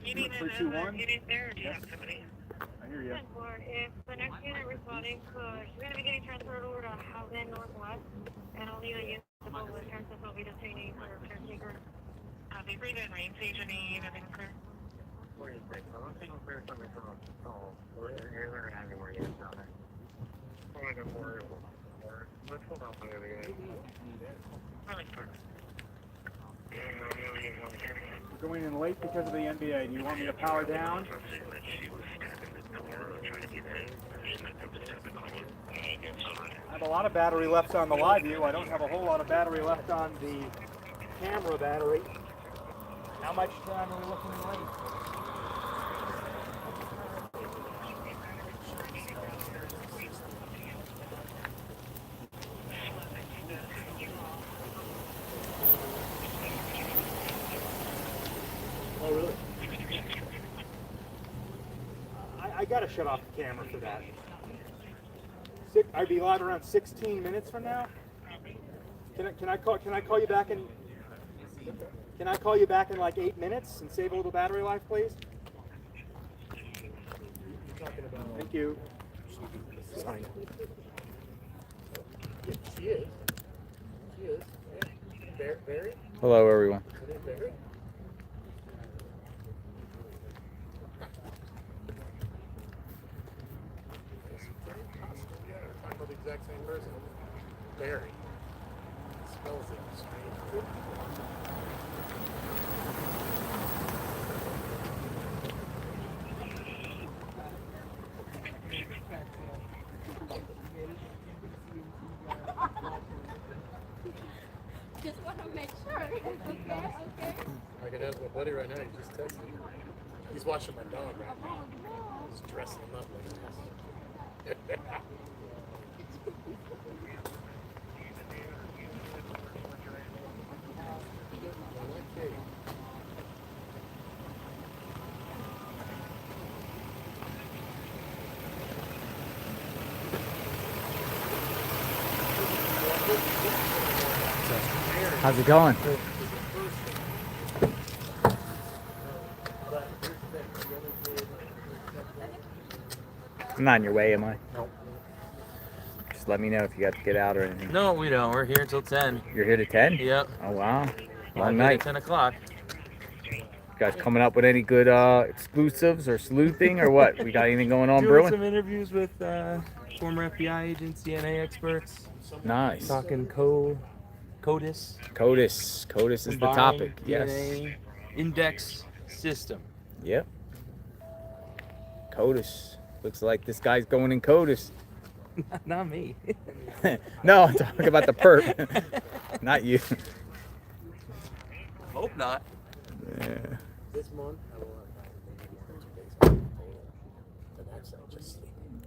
You need 321. Unit there, or do you have somebody? I hear you. If the next unit responding could, we're going to be getting transferred over to Housen Northwest, and I'll need a unit to go with her since I'll be detaining for caretaker. Copy, breathe in, rain, stage, any, nothing clear. Where is it? I don't think I'm clear coming from. Oh, we're going to have you where you down there. Let's hold on for the other guy. Really quick. We're going in late because of the NBA. Do you want me to power down? I have a lot of battery left on the live view. I don't have a whole lot of battery left on the camera battery. How much time are we looking late? Oh, really? I gotta shut off the camera for that. I'd be live around 16 minutes from now. Can I call you back in? Can I call you back in like 8 minutes and save a little battery life, please? Thank you. Sorry. She is. She is. Barry? Hello, everyone. Barry? The exact same person. Barry. Spells it strange. Just want to make sure. Okay. I can ask my buddy right now. He just texted me. He's watching my dog right now. He's dressing him up like a test. How's it going? I'm not in your way, am I? No. Just let me know if you got to get out or anything. No, we don't. We're here till 10. You're here to 10? Yep. Oh, wow. Long night. 10 o'clock. You guys coming up with any good exclusives or sleuthing or what? We got anything going on Doing brewing? some interviews with former FBI agents, DNA experts. Nice. Talking CODIS. CODIS is the Combined topic. Yes. DNA index system. Yep. CODIS. Looks like this guy's going in CODIS. Not me. No, I'm talking about the perp. Not you. Hope not. Yeah. This month, I will have and that's not just sleeping.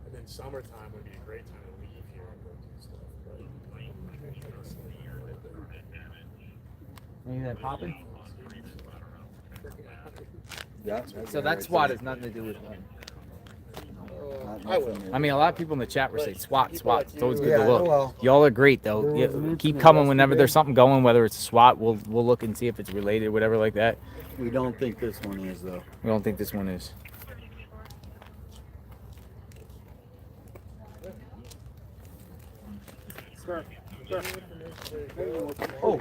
And then summertime would be a great time to leave here and go do stuff. Maybe that popping? Yeah. So that SWAT has nothing to do with them. I will. I mean, a lot of people in the chat were saying SWAT. It's always good Yeah, to look. well, Y'all are great though. there Yeah, was an keep incident coming whenever yesterday. there's something going, whether it's a SWAT. We'll look and see if it's related, whatever like that. We don't think this one is though. We don't think this one is. Sir, sir. Oh.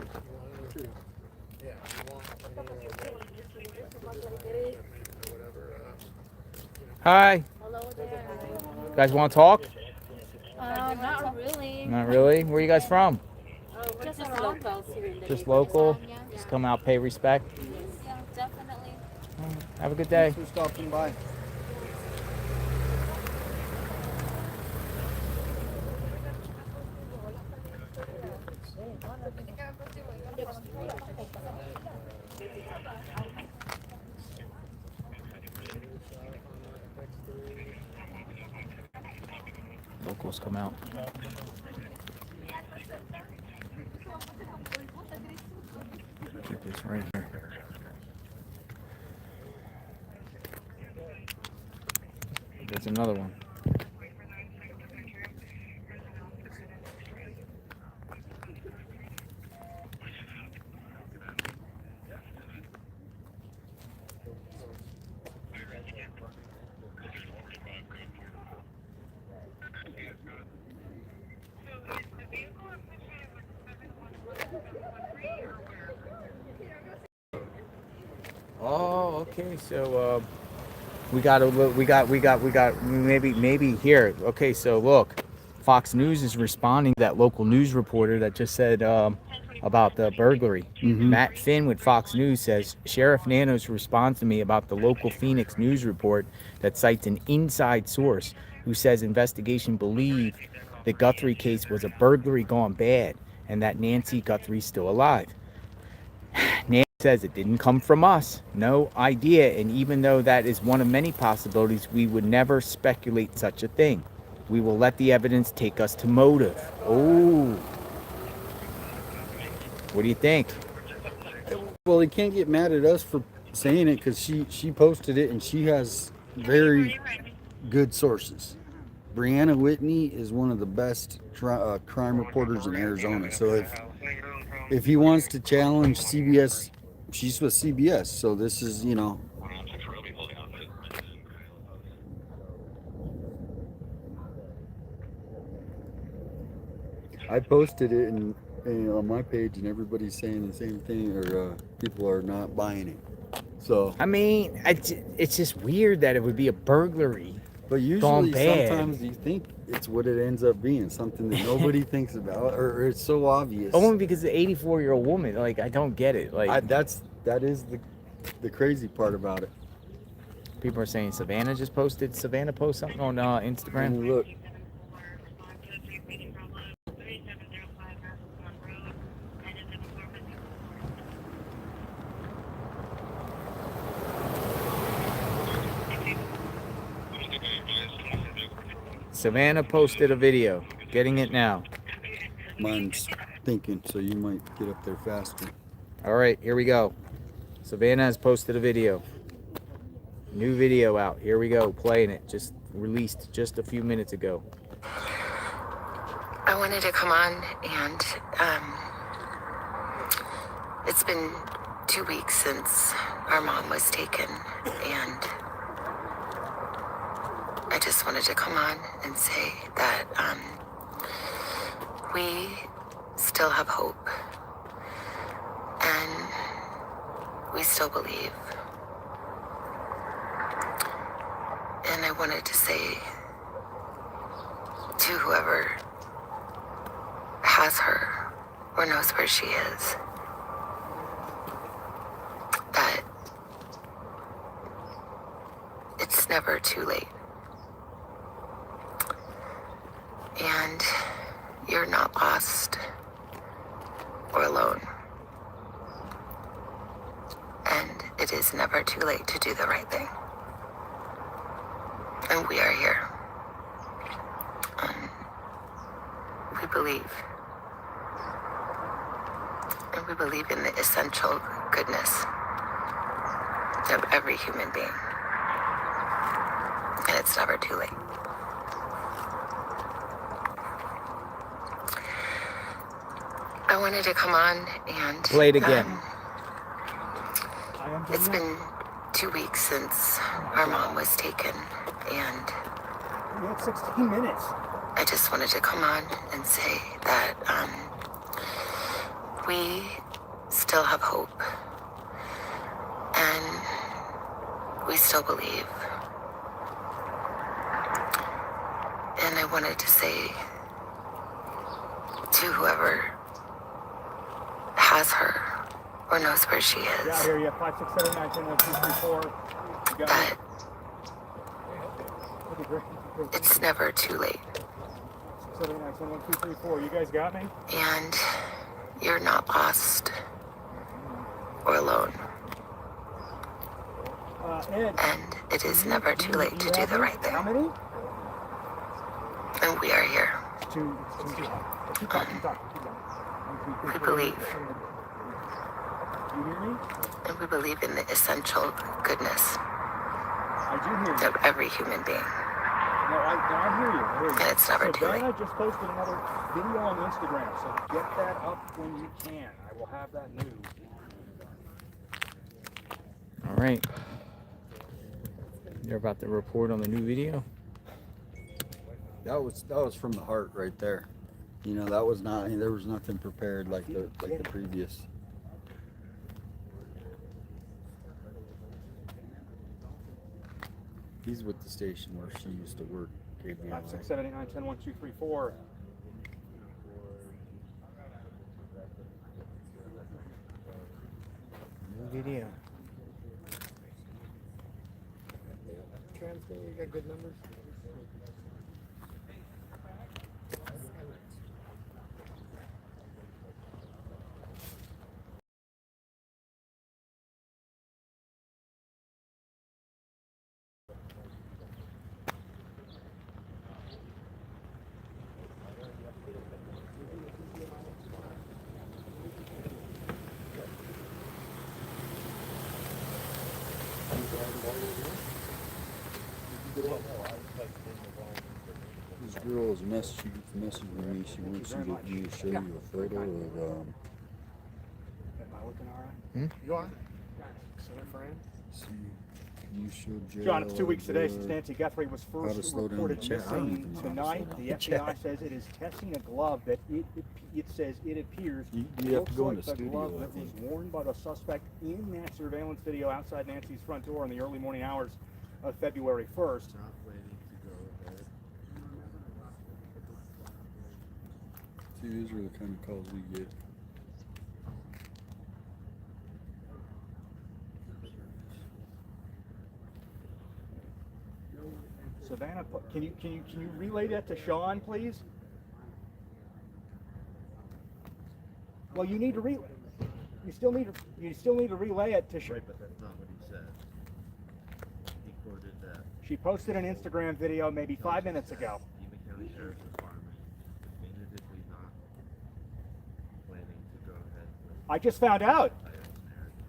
Hi. You guys want to talk? Not really. Not really. Where are you guys from? Just locals here in the Just local. Just come out, pay respect. Yeah, definitely. Have a good day. Thanks for stopping by. Locals come out. Keep this right here. There's another one. Oh, okay. So we got maybe here. Okay, so look, Fox News is responding to that local news reporter that just said about the burglary. Matt Finn with Fox News says Sheriff Nanos responds to me about the local Phoenix news report that cites an inside source who says investigation believed the Guthrie case was a burglary gone bad and that Nancy Guthrie's still alive. Nancy says it didn't come from us. No idea. And even though that is one of many possibilities, we would never speculate such a thing. We will let the evidence take us to motive. Oh. What do you think? Well, he can't get mad at us for saying it because she posted it and she has very good sources. Brianna Whitney is one of the best crime reporters in Arizona. So if he wants to challenge CBS, she's with CBS. So this is, you know. I posted it on my page and everybody's saying the same thing, or people are not buying it. So I mean, it's just weird that it would be a burglary. But usually sometimes you think it's what it ends up being, something that nobody thinks about, or it's so obvious. Only because the 84-year-old woman, like, I don't get it. Like that is the crazy part about it. People are saying Savannah just posted. Savannah post something on Instagram. And look. Savannah posted a video. Getting it now. Mine's thinking, so you might get up there faster. All right, here we go. Savannah has posted a video. New video out. Here we go. Playing it. Just released just a few minutes ago. I wanted to come on and it's been 2 weeks since our mom was taken, and I just wanted to come on and say that We still have hope. And we still believe. And I wanted to say to whoever has her or knows where she is that it's never too late. And you're not lost or alone. And it is never too late to do the right thing. And we are here. We believe. And we believe in the essential goodness of every human being. And it's never too late. I wanted to come on and play it again. It's been 2 weeks since our mom was taken, and we have 16 minutes. I just wanted to come on and say that we still have hope, and we still believe. And I wanted to say to whoever has her or knows where she is. Yeah, here you have 5, 6, 7, 9, 10, 1, 2, 3, 4. You got that it. Okay, great. It's never too late. 7, 9, 10, 1, 2, 3, 4. You guys got me? And you're not lost or alone. Ed, and it is never too late to do the right thing. How many? And we are here. Two. Keep talking. We believe. You hear me? And we believe in the essential goodness I do hear you. of every human being. No, I hear you. And it's never too late. I just posted another video on Instagram, so get that up when you can. I will have that news. All right. You're about to report on the new video? That was from the heart right there. You know, that was not, there was nothing prepared like the previous. He's with the station where she used to work. 5, 6, 7, 8, 9, 10, 1, 2, 3, 4. New video. Transfer, you got good numbers? This girl is messaging me. She wants you to show you a photo of Am I looking all right? You are? you should jail. John, it's 2 weeks today since Nancy Guthrie was How to first slow down reported the chat. I don't missing. even know how to Tonight, slow the down the FBI chat. says it is testing a glove that it says it appears You have to looks go in like the the studio, glove I that was think. worn by the suspect in that surveillance video outside Nancy's front door in the early morning hours of February 1st. See, these are the kind of calls we get. Savannah, can you relay that to Sean, please? Well, you need to relay. You still need to relay it to Sean. Right, but that's not what he said. He quoted that. She posted an Instagram video maybe 5 minutes ago. Yuma County Sheriff's Department is definitively not planning to go ahead with. I just found out.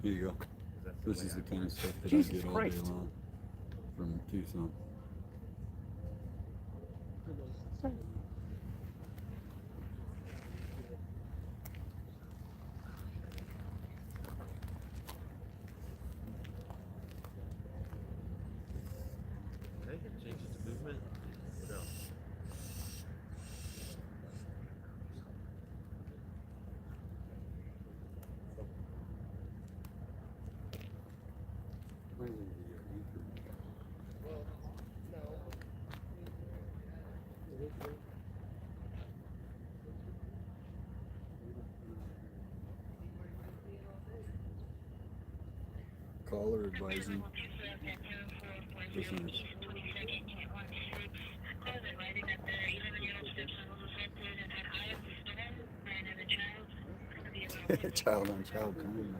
Here you go. This is the kind of stuff that Jesus I get all Christ. day long from Tucson. They can change it to movement. What else? caller advising listeners. Child on child crime.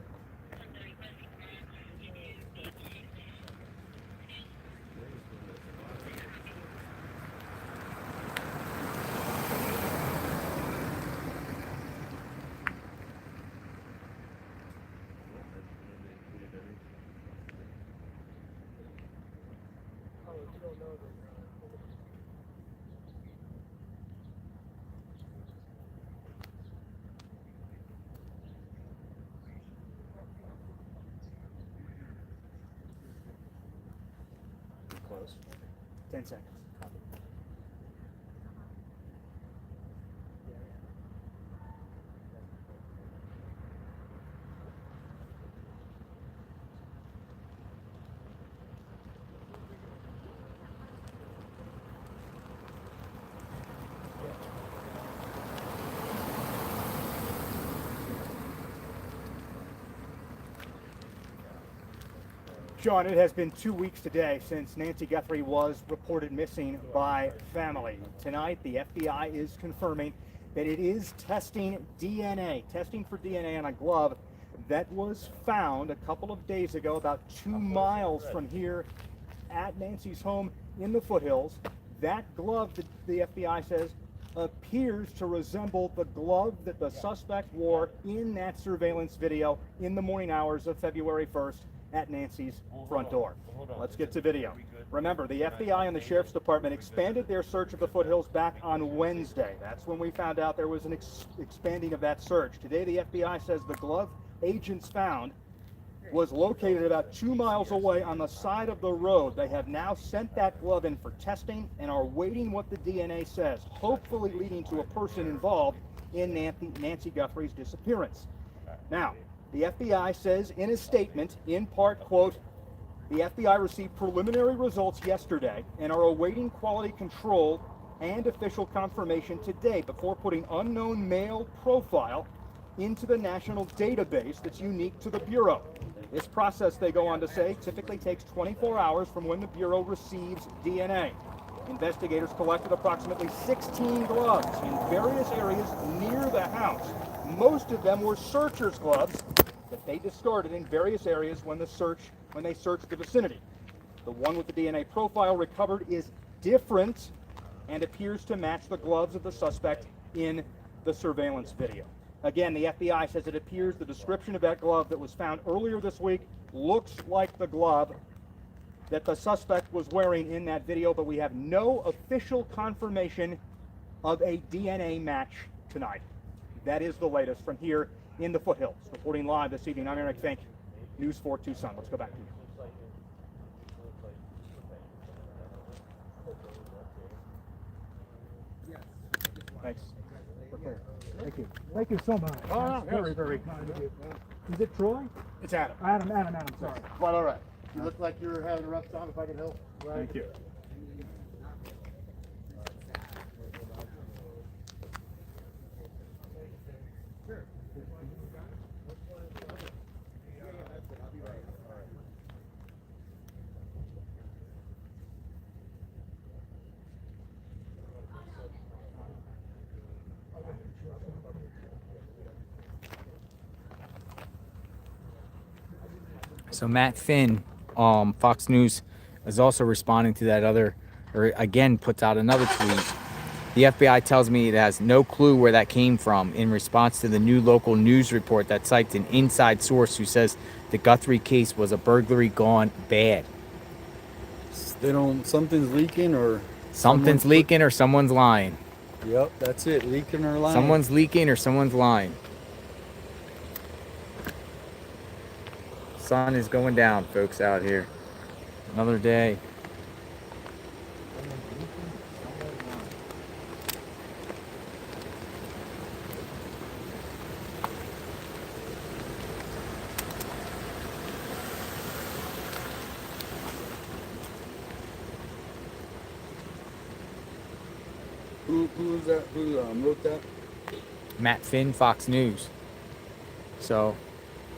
Close. 10 seconds. Sean, it has been 2 weeks today since Nancy Guthrie was reported missing by family. Tonight, the FBI is confirming that it is testing for DNA on a glove that was found a couple of days ago, about 2 miles from here at Nancy's home in the foothills. That glove, the FBI says, appears to resemble the glove that the suspect wore in that surveillance video in the morning hours of February 1st at Nancy's front door. Let's get to video. Remember, the FBI and the Sheriff's Department expanded their search of the foothills back on Wednesday. That's when we found out there was an expanding of that search. Today, the FBI says the glove agents found was located about 2 miles away on the side of the road. They have now sent that glove in for testing and are waiting what the DNA says, hopefully leading to a person involved in Nancy Guthrie's disappearance. Now, the FBI says in a statement, in part, quote, the FBI received preliminary results yesterday and are awaiting quality control and official confirmation today before putting unknown male profile into the national database that's unique to the Bureau. This process, they go on to say, typically takes 24 hours from when the Bureau receives DNA. Investigators collected approximately 16 gloves in various areas near the house. Most of them were searchers' gloves that they discarded in various areas when they searched the vicinity. The one with the DNA profile recovered is different and appears to match the gloves of the suspect in the surveillance video. Again, the FBI says it appears the description of that glove that was found earlier this week looks like the glove that the suspect was wearing in that video, but we have no official confirmation of a DNA match tonight. That is the latest from here in the foothills. Reporting live this evening, I'm Eric Fink, News 4 Tucson. Let's go back to you. Thanks. Thank you. Thank you so much. Oh, That's very, very kind of you. Is it Troy? It's Adam. Adam, sorry. Quite all right. You look like you're having a rough time. If I can help. Thank you. So Matt Finn, Fox News, is also responding to that or again puts out another tweet. The FBI tells me it has no clue where that came from in response to the new local news report that cites an inside source who says the Guthrie case was a burglary gone bad. Something's leaking or... Something's leaking or someone's lying. Yep, that's it, leaking or lying. Someone's leaking or someone's lying. Sun is going down, folks, out here. Another day. Who is that? Who wrote that? Matt Finn, Fox News. So,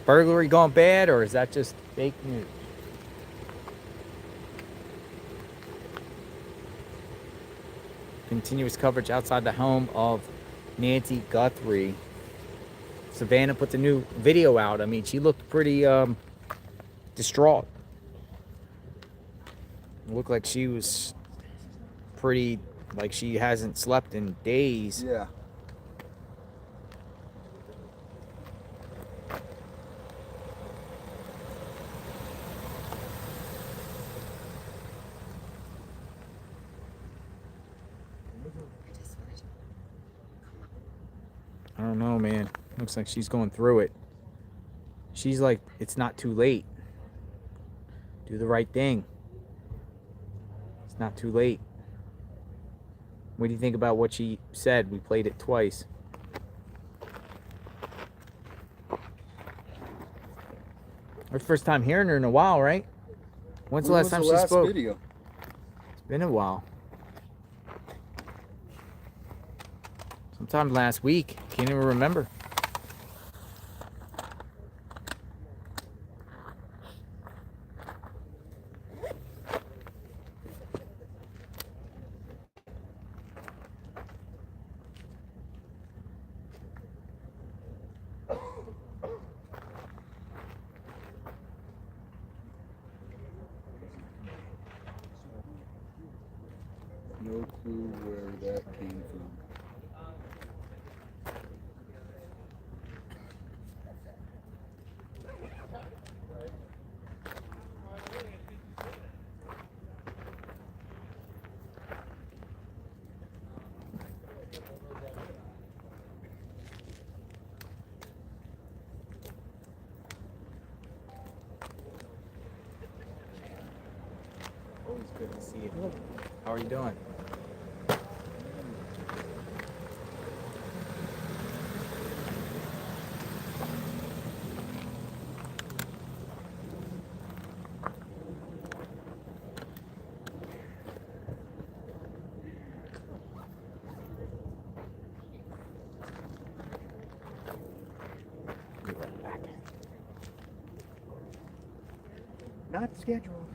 burglary gone bad, or is that just Fake news. Continuous coverage outside the home of Nancy Guthrie. Savannah put the new video out. I mean, she looked pretty distraught. It looked like she was pretty, like she hasn't slept in days. Yeah. I don't know, man. Looks like she's going through it. She's like, it's not too late. Do the right thing. It's not too late. What do you think about what she said? We played it twice. Our first time hearing her in a while, right? When's the last time she spoke? Video? It's been a while. Sometime last week. Can't even remember. No clue where that came from. Always good to see you. How are you doing? Not scheduled.